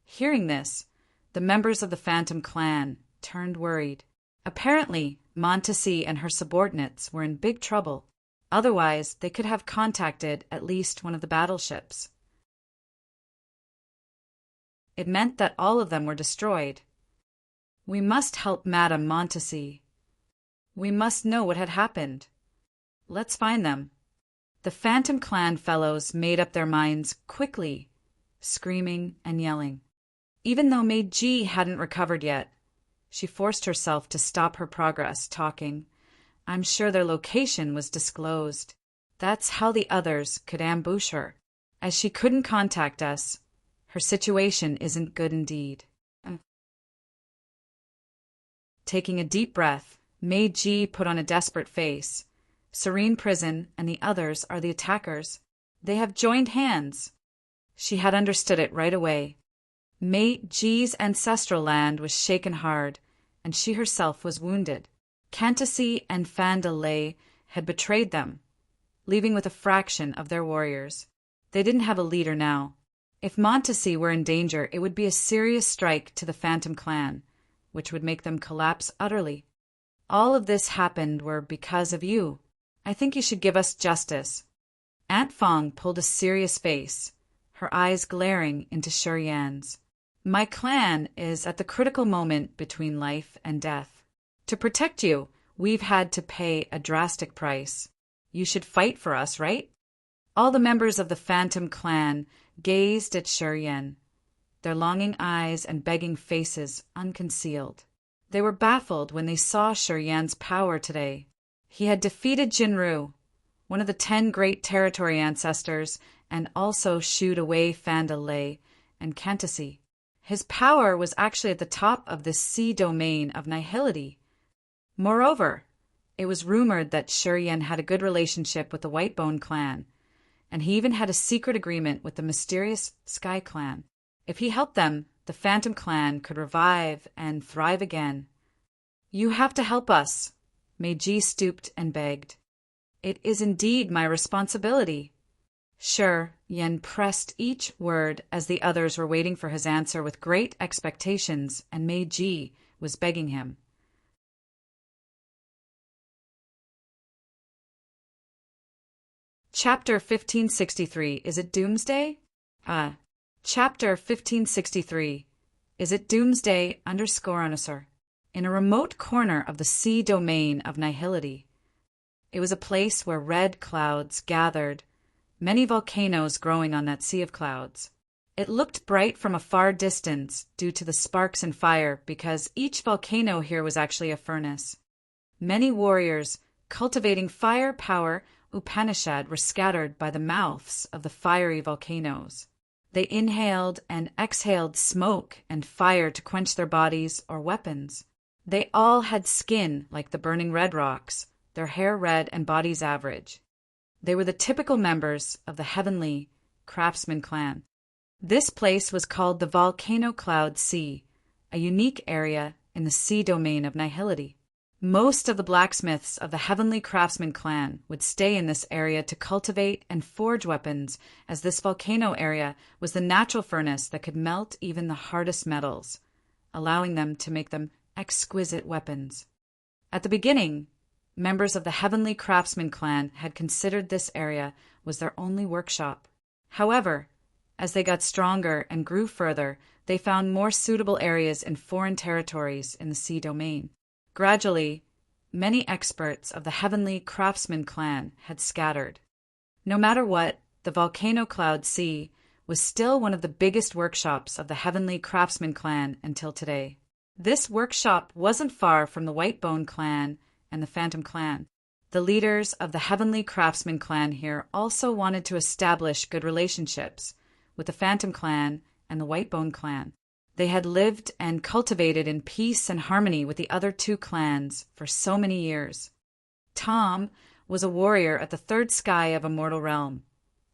Hearing this, the members of the Phantom Clan turned worried. Apparently, Montese and her subordinates were in big trouble. Otherwise, they could have contacted at least one of the battleships. It meant that all of them were destroyed. We must help Madame Montese. We must know what had happened. Let's find them. The Phantom Clan fellows made up their minds quickly, screaming and yelling. Even though Maid Ji hadn't recovered yet, she forced herself to stop her progress, talking. I'm sure their location was disclosed. That's how the others could ambush her. As she couldn't contact us, her situation isn't good indeed. Taking a deep breath, Maid Ji put on a desperate face. Serene Prison and the others are the attackers. They have joined hands. She had understood it right away. Maid Ji's ancestral land was shaken hard, and she herself was wounded. Cantacy and Fan Delay had betrayed them, leaving with a fraction of their warriors. They didn't have a leader now. If Montese were in danger, it would be a serious strike to the Phantom Clan, which would make them collapse utterly. All of this happened were because of you. I think you should give us justice. Aunt Fong pulled a serious face, her eyes glaring into Shurian's. My clan is at the critical moment between life and death. To protect you, we've had to pay a drastic price. You should fight for us, right? All the members of the Phantom Clan gazed at Shurian, their longing eyes and begging faces unconcealed. They were baffled when they saw Shurian's power today. He had defeated Jinru, one of the 10 great territory ancestors, and also shooed away Fan Delay and Cantacy. His power was actually at the top of the sea domain of nihility. Moreover, it was rumored that Shurian had a good relationship with the Whitebone clan, and he even had a secret agreement with the mysterious Sky Clan. If he helped them, the Phantom Clan could revive and thrive again. You have to help us. Meiji stooped and begged. It is indeed my responsibility. Sure, Yen pressed each word as the others were waiting for his answer with great expectations, and Meiji was begging him. Chapter 1563. Is it Doomsday? Chapter 1563. Is it Doomsday _Anusar? In a remote corner of the sea domain of nihility. It was a place where red clouds gathered, many volcanoes growing on that sea of clouds. It looked bright from a far distance due to the sparks and fire because each volcano here was actually a furnace. Many warriors cultivating fire power Upanishad were scattered by the mouths of the fiery volcanoes. They inhaled and exhaled smoke and fire to quench their bodies or weapons. They all had skin like the burning red rocks, their hair red and bodies average. They were the typical members of the heavenly craftsman clan. This place was called the Volcano Cloud Sea, a unique area in the sea domain of nihility. Most of the blacksmiths of the Heavenly Craftsman clan would stay in this area to cultivate and forge weapons, as this volcano area was the natural furnace that could melt even the hardest metals, allowing them to make them exquisite weapons. At the beginning, members of the Heavenly Craftsman clan had considered this area was their only workshop. However, as they got stronger and grew further, they found more suitable areas in foreign territories in the sea domain. Gradually, many experts of the Heavenly Craftsman clan had scattered. No matter what, the volcano cloud sea was still one of the biggest workshops of the Heavenly Craftsman clan until today. This workshop wasn't far from the Whitebone clan and the Phantom clan. The leaders of the Heavenly Craftsman clan here also wanted to establish good relationships with the Phantom clan and the Whitebone clan. They had lived and cultivated in peace and harmony with the other two clans for so many years. Tom was a warrior at the third sky of a mortal realm,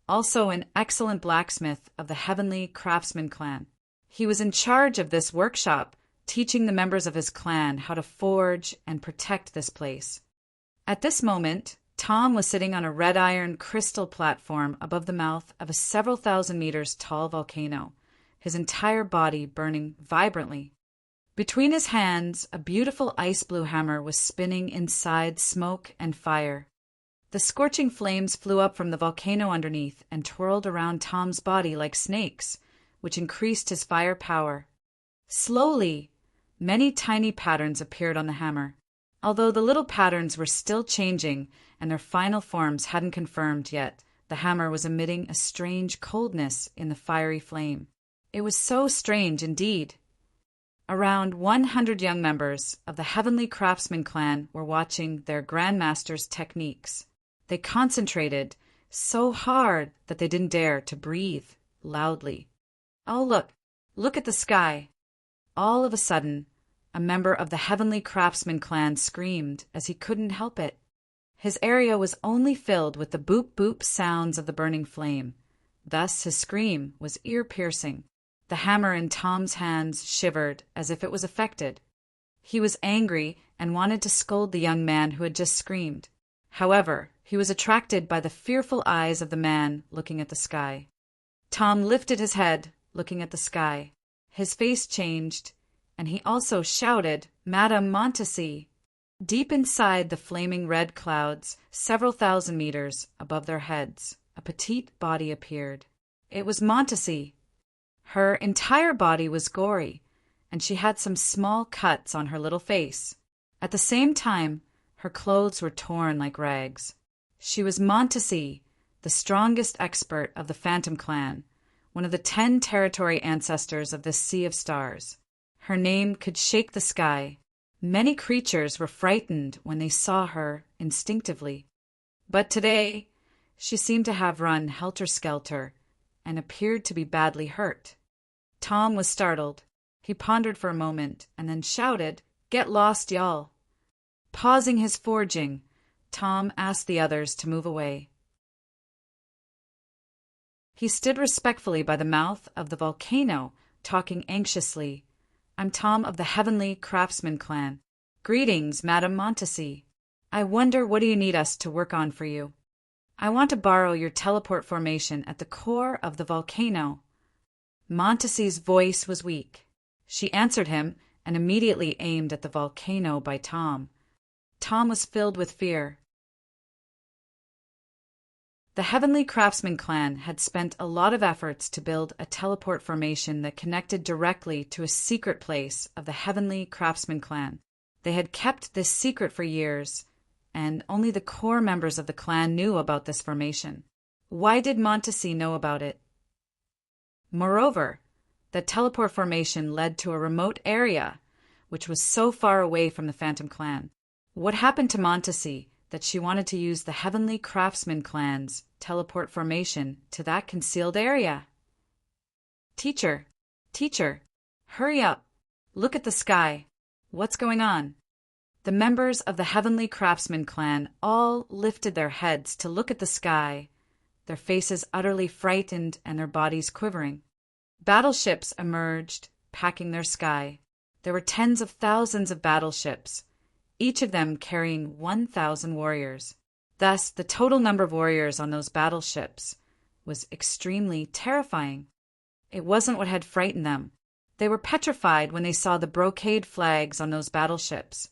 also an excellent blacksmith of the Heavenly Craftsman clan. He was in charge of this workshop, teaching the members of his clan how to forge and protect this place. At this moment, Tom was sitting on a red iron crystal platform above the mouth of a several thousand meters tall volcano, his entire body burning vibrantly. Between his hands, a beautiful ice blue hammer was spinning inside smoke and fire. The scorching flames flew up from the volcano underneath and twirled around Tom's body like snakes, which increased his fire power. Slowly, many tiny patterns appeared on the hammer. Although the little patterns were still changing and their final forms hadn't confirmed yet, the hammer was emitting a strange coldness in the fiery flame. It was so strange indeed. Around 100 young members of the Heavenly Craftsman clan were watching their grandmaster's techniques. They concentrated so hard that they didn't dare to breathe loudly. Oh, look at the sky. All of a sudden, a member of the Heavenly Craftsman clan screamed as he couldn't help it. His area was only filled with the boop-boop sounds of the burning flame. Thus his scream was ear-piercing. The hammer in Tom's hands shivered as if it was affected. He was angry and wanted to scold the young man who had just screamed. However, he was attracted by the fearful eyes of the man looking at the sky. Tom lifted his head, looking at the sky. His face changed, and he also shouted, "Madame Montessy!" Deep inside the flaming red clouds, several thousand meters above their heads, a petite body appeared. It was Montessy. Her entire body was gory, and she had some small cuts on her little face. At the same time, her clothes were torn like rags. She was Montessy, the strongest expert of the Phantom clan, one of the 10 territory ancestors of this sea of stars. Her name could shake the sky. Many creatures were frightened when they saw her instinctively. But today, she seemed to have run helter-skelter and appeared to be badly hurt. Tom was startled. He pondered for a moment and then shouted, "Get lost, y'all!" Pausing his forging, Tom asked the others to move away. He stood respectfully by the mouth of the volcano, talking anxiously. "I'm Tom of the Heavenly Craftsman clan. Greetings, Madame Montessy. I wonder what do you need us to work on for you? I want to borrow your teleport formation at the core of the volcano." Montessy's voice was weak. She answered him and immediately aimed at the volcano by Tom. Tom was filled with fear. The Heavenly Craftsman clan had spent a lot of efforts to build a teleport formation that connected directly to a secret place of the Heavenly Craftsman clan. They had kept this secret for years, and only the core members of the clan knew about this formation. Why did Montessy know about it? Moreover, the teleport formation led to a remote area, which was so far away from the Phantom clan. What happened to Montessy that she wanted to use the Heavenly Craftsman clan's teleport formation to that concealed area? Teacher, hurry up. Look at the sky. What's going on? The members of the Heavenly Craftsman clan all lifted their heads to look at the sky, their faces utterly frightened and their bodies quivering. Battleships emerged, packing their sky. There were tens of thousands of battleships, each of them carrying 1,000 warriors. Thus, the total number of warriors on those battleships was extremely terrifying. It wasn't what had frightened them. They were petrified when they saw the brocade flags on those battleships,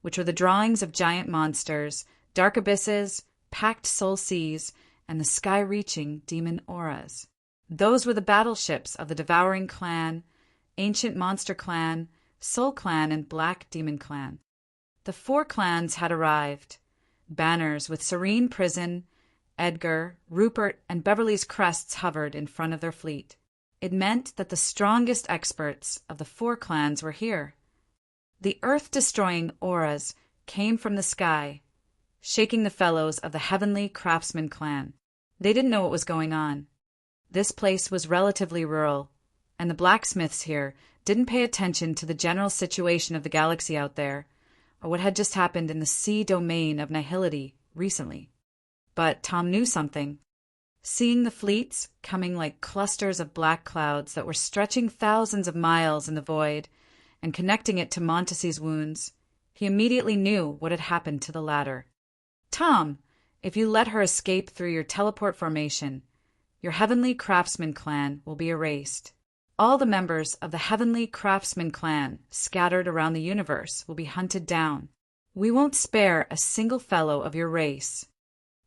which were the drawings of giant monsters, dark abysses, packed soul seas, and the sky-reaching demon auras. Those were the battleships of the Devouring Clan, Ancient Monster Clan, Soul Clan, and Black Demon Clan. The 4 clans had arrived. Banners with Serene Prison, Edgar, Rupert, and Beverly's crests hovered in front of their fleet. It meant that the strongest experts of the 4 clans were here. The earth-destroying auras came from the sky, shaking the fellows of the Heavenly Craftsman Clan. They didn't know what was going on. This place was relatively rural, and the blacksmiths here didn't pay attention to the general situation of the galaxy out there, or what had just happened in the sea domain of Nihility recently. But Tom knew something. Seeing the fleets coming like clusters of black clouds that were stretching thousands of miles in the void and connecting it to Montesi's wounds, he immediately knew what had happened to the latter. Tom, if you let her escape through your teleport formation, your Heavenly Craftsman Clan will be erased. All the members of the Heavenly Craftsman Clan scattered around the universe will be hunted down. We won't spare a single fellow of your race.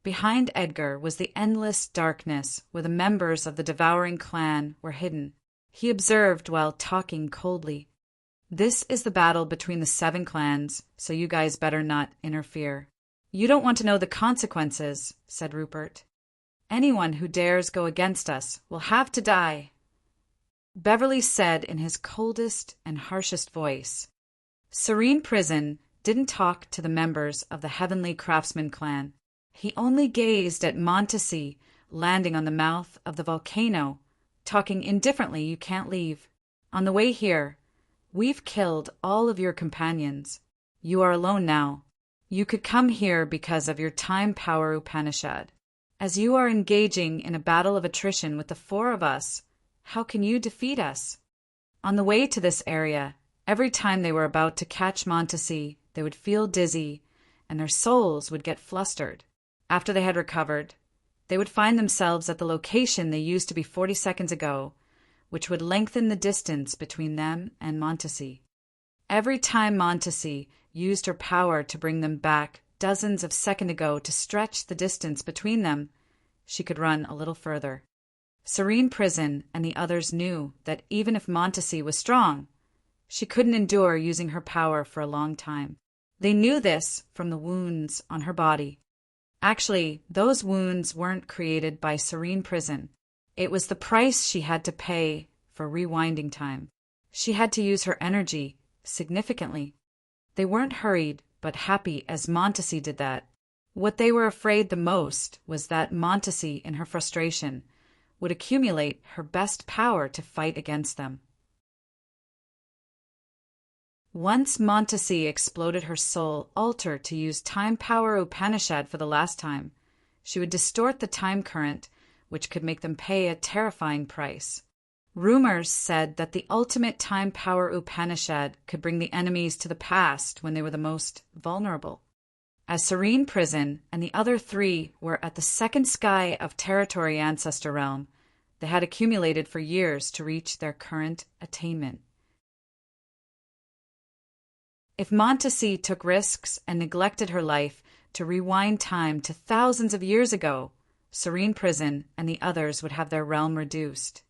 Behind Edgar was the endless darkness where the members of the Devouring Clan were hidden. He observed while talking coldly. This is the battle between the 7 clans, so you guys better not interfere. You don't want to know the consequences, said Rupert. Anyone who dares go against us will have to die. Beverly said in his coldest and harshest voice. Serene Prison didn't talk to the members of the Heavenly Craftsman Clan. He only gazed at Montesi landing on the mouth of the volcano, talking indifferently. You can't leave. On the way here, we've killed all of your companions. You are alone now. You could come here because of your time power Upanishad. As you are engaging in a battle of attrition with the 4 of us, how can you defeat us? On the way to this area, every time they were about to catch Montesi, they would feel dizzy, and their souls would get flustered. After they had recovered, they would find themselves at the location they used to be 40 seconds ago, which would lengthen the distance between them and Montesi. Every time Montesi used her power to bring them back dozens of seconds ago to stretch the distance between them, she could run a little further. Serene Prison and the others knew that even if Montesi was strong, she couldn't endure using her power for a long time. They knew this from the wounds on her body. Actually, those wounds weren't created by Serene Prison. It was the price she had to pay for rewinding time. She had to use her energy significantly. They weren't hurried, but happy as Montesi did that. What they were afraid the most was that Montesi, in her frustration, would accumulate her best power to fight against them. Once Montesi exploded her soul altar to use time power Upanishad for the last time, she would distort the time current, which could make them pay a terrifying price. Rumors said that the ultimate time power Upanishad could bring the enemies to the past when they were the most vulnerable. As Serene Prison and the other 3 were at the second sky of Territory Ancestor Realm, they had accumulated for years to reach their current attainment. If Montesi took risks and neglected her life to rewind time to thousands of years ago, Serene Prison and the others would have their realm reduced.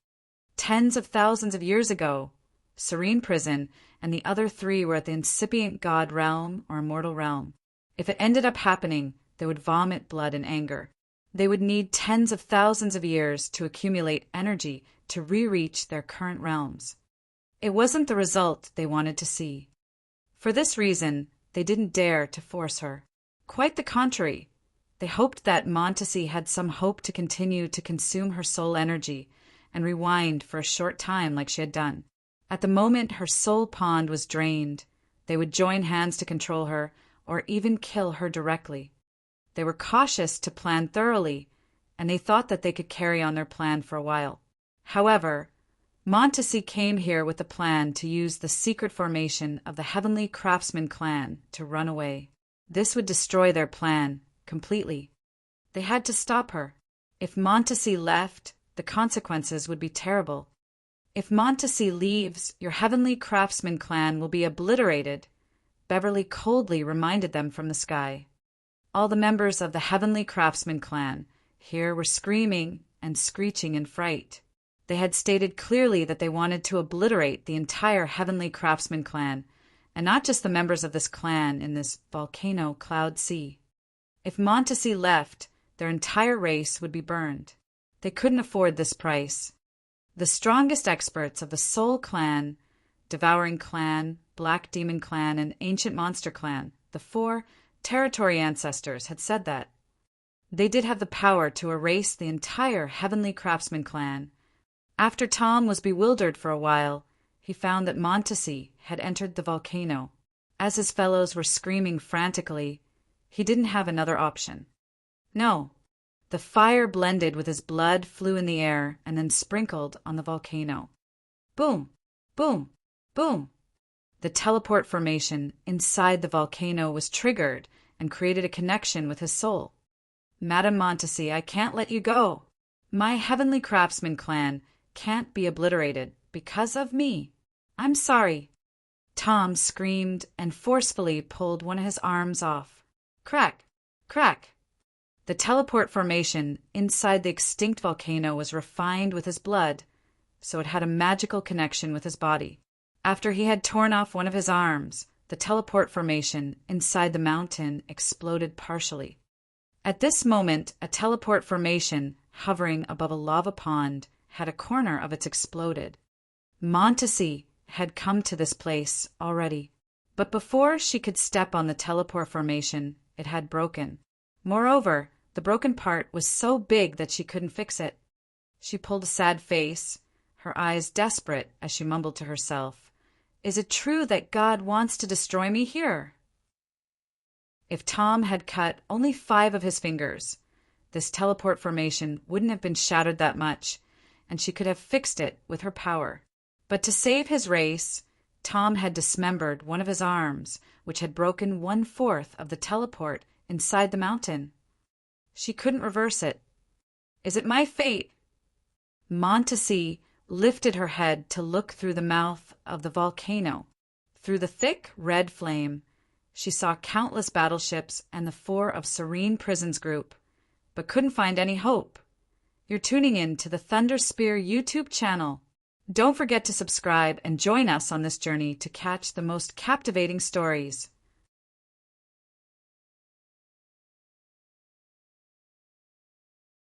Tens of thousands of years ago, Serene Prison and the other 3 were at the incipient god realm or immortal realm. If it ended up happening, they would vomit blood in anger. They would need tens of thousands of years to accumulate energy to re-reach their current realms. It wasn't the result they wanted to see. For this reason, they didn't dare to force her. Quite the contrary. They hoped that Montesi had some hope to continue to consume her soul energy and rewind for a short time like she had done. At the moment her soul pond was drained, they would join hands to control her or even kill her directly. They were cautious to plan thoroughly, and they thought that they could carry on their plan for a while. However, Montesi came here with the plan to use the secret formation of the Heavenly Craftsman clan to run away. This would destroy their plan completely. They had to stop her. If Montesi left, the consequences would be terrible. If Montesi leaves, your Heavenly Craftsman clan will be obliterated, Beverly coldly reminded them from the sky. All the members of the Heavenly Craftsman clan here were screaming and screeching in fright. They had stated clearly that they wanted to obliterate the entire Heavenly Craftsman clan, and not just the members of this clan in this volcano cloud sea. If Montesi left, their entire race would be burned. They couldn't afford this price. The strongest experts of the Soul Clan, Devouring Clan, Black Demon Clan, and Ancient Monster Clan, the 4 territory ancestors, had said that. They did have the power to erase the entire Heavenly Craftsman clan. After Tom was bewildered for a while, he found that Montesi had entered the volcano. As his fellows were screaming frantically, he didn't have another option. No. The fire blended with his blood, flew in the air, and then sprinkled on the volcano. Boom! Boom! Boom! The teleport formation inside the volcano was triggered and created a connection with his soul. Madame Montesi, I can't let you go. My Heavenly Craftsman clan can't be obliterated because of me. I'm sorry. Tom screamed and forcefully pulled one of his arms off. Crack! Crack! The teleport formation inside the extinct volcano was refined with his blood, so it had a magical connection with his body. After he had torn off one of his arms, the teleport formation inside the mountain exploded partially. At this moment, a teleport formation hovering above a lava pond had a corner of its exploded. Montesi had come to this place already, but before she could step on the teleport formation, it had broken. Moreover, the broken part was so big that she couldn't fix it. She pulled a sad face, her eyes desperate as she mumbled to herself, "Is it true that God wants to destroy me here?" If Tom had cut only 5 of his fingers, this teleport formation wouldn't have been shattered that much, and she could have fixed it with her power. But to save his race, Tom had dismembered one of his arms, which had broken 1/4 of the teleport inside the mountain. She couldn't reverse it. Is it my fate? Montesi lifted her head to look through the mouth of the volcano. Through the thick red flame, she saw countless battleships and the 4 of Serene Prisons group, but couldn't find any hope. You're tuning in to the Thunder Spear YouTube channel. Don't forget to subscribe and join us on this journey to catch the most captivating stories.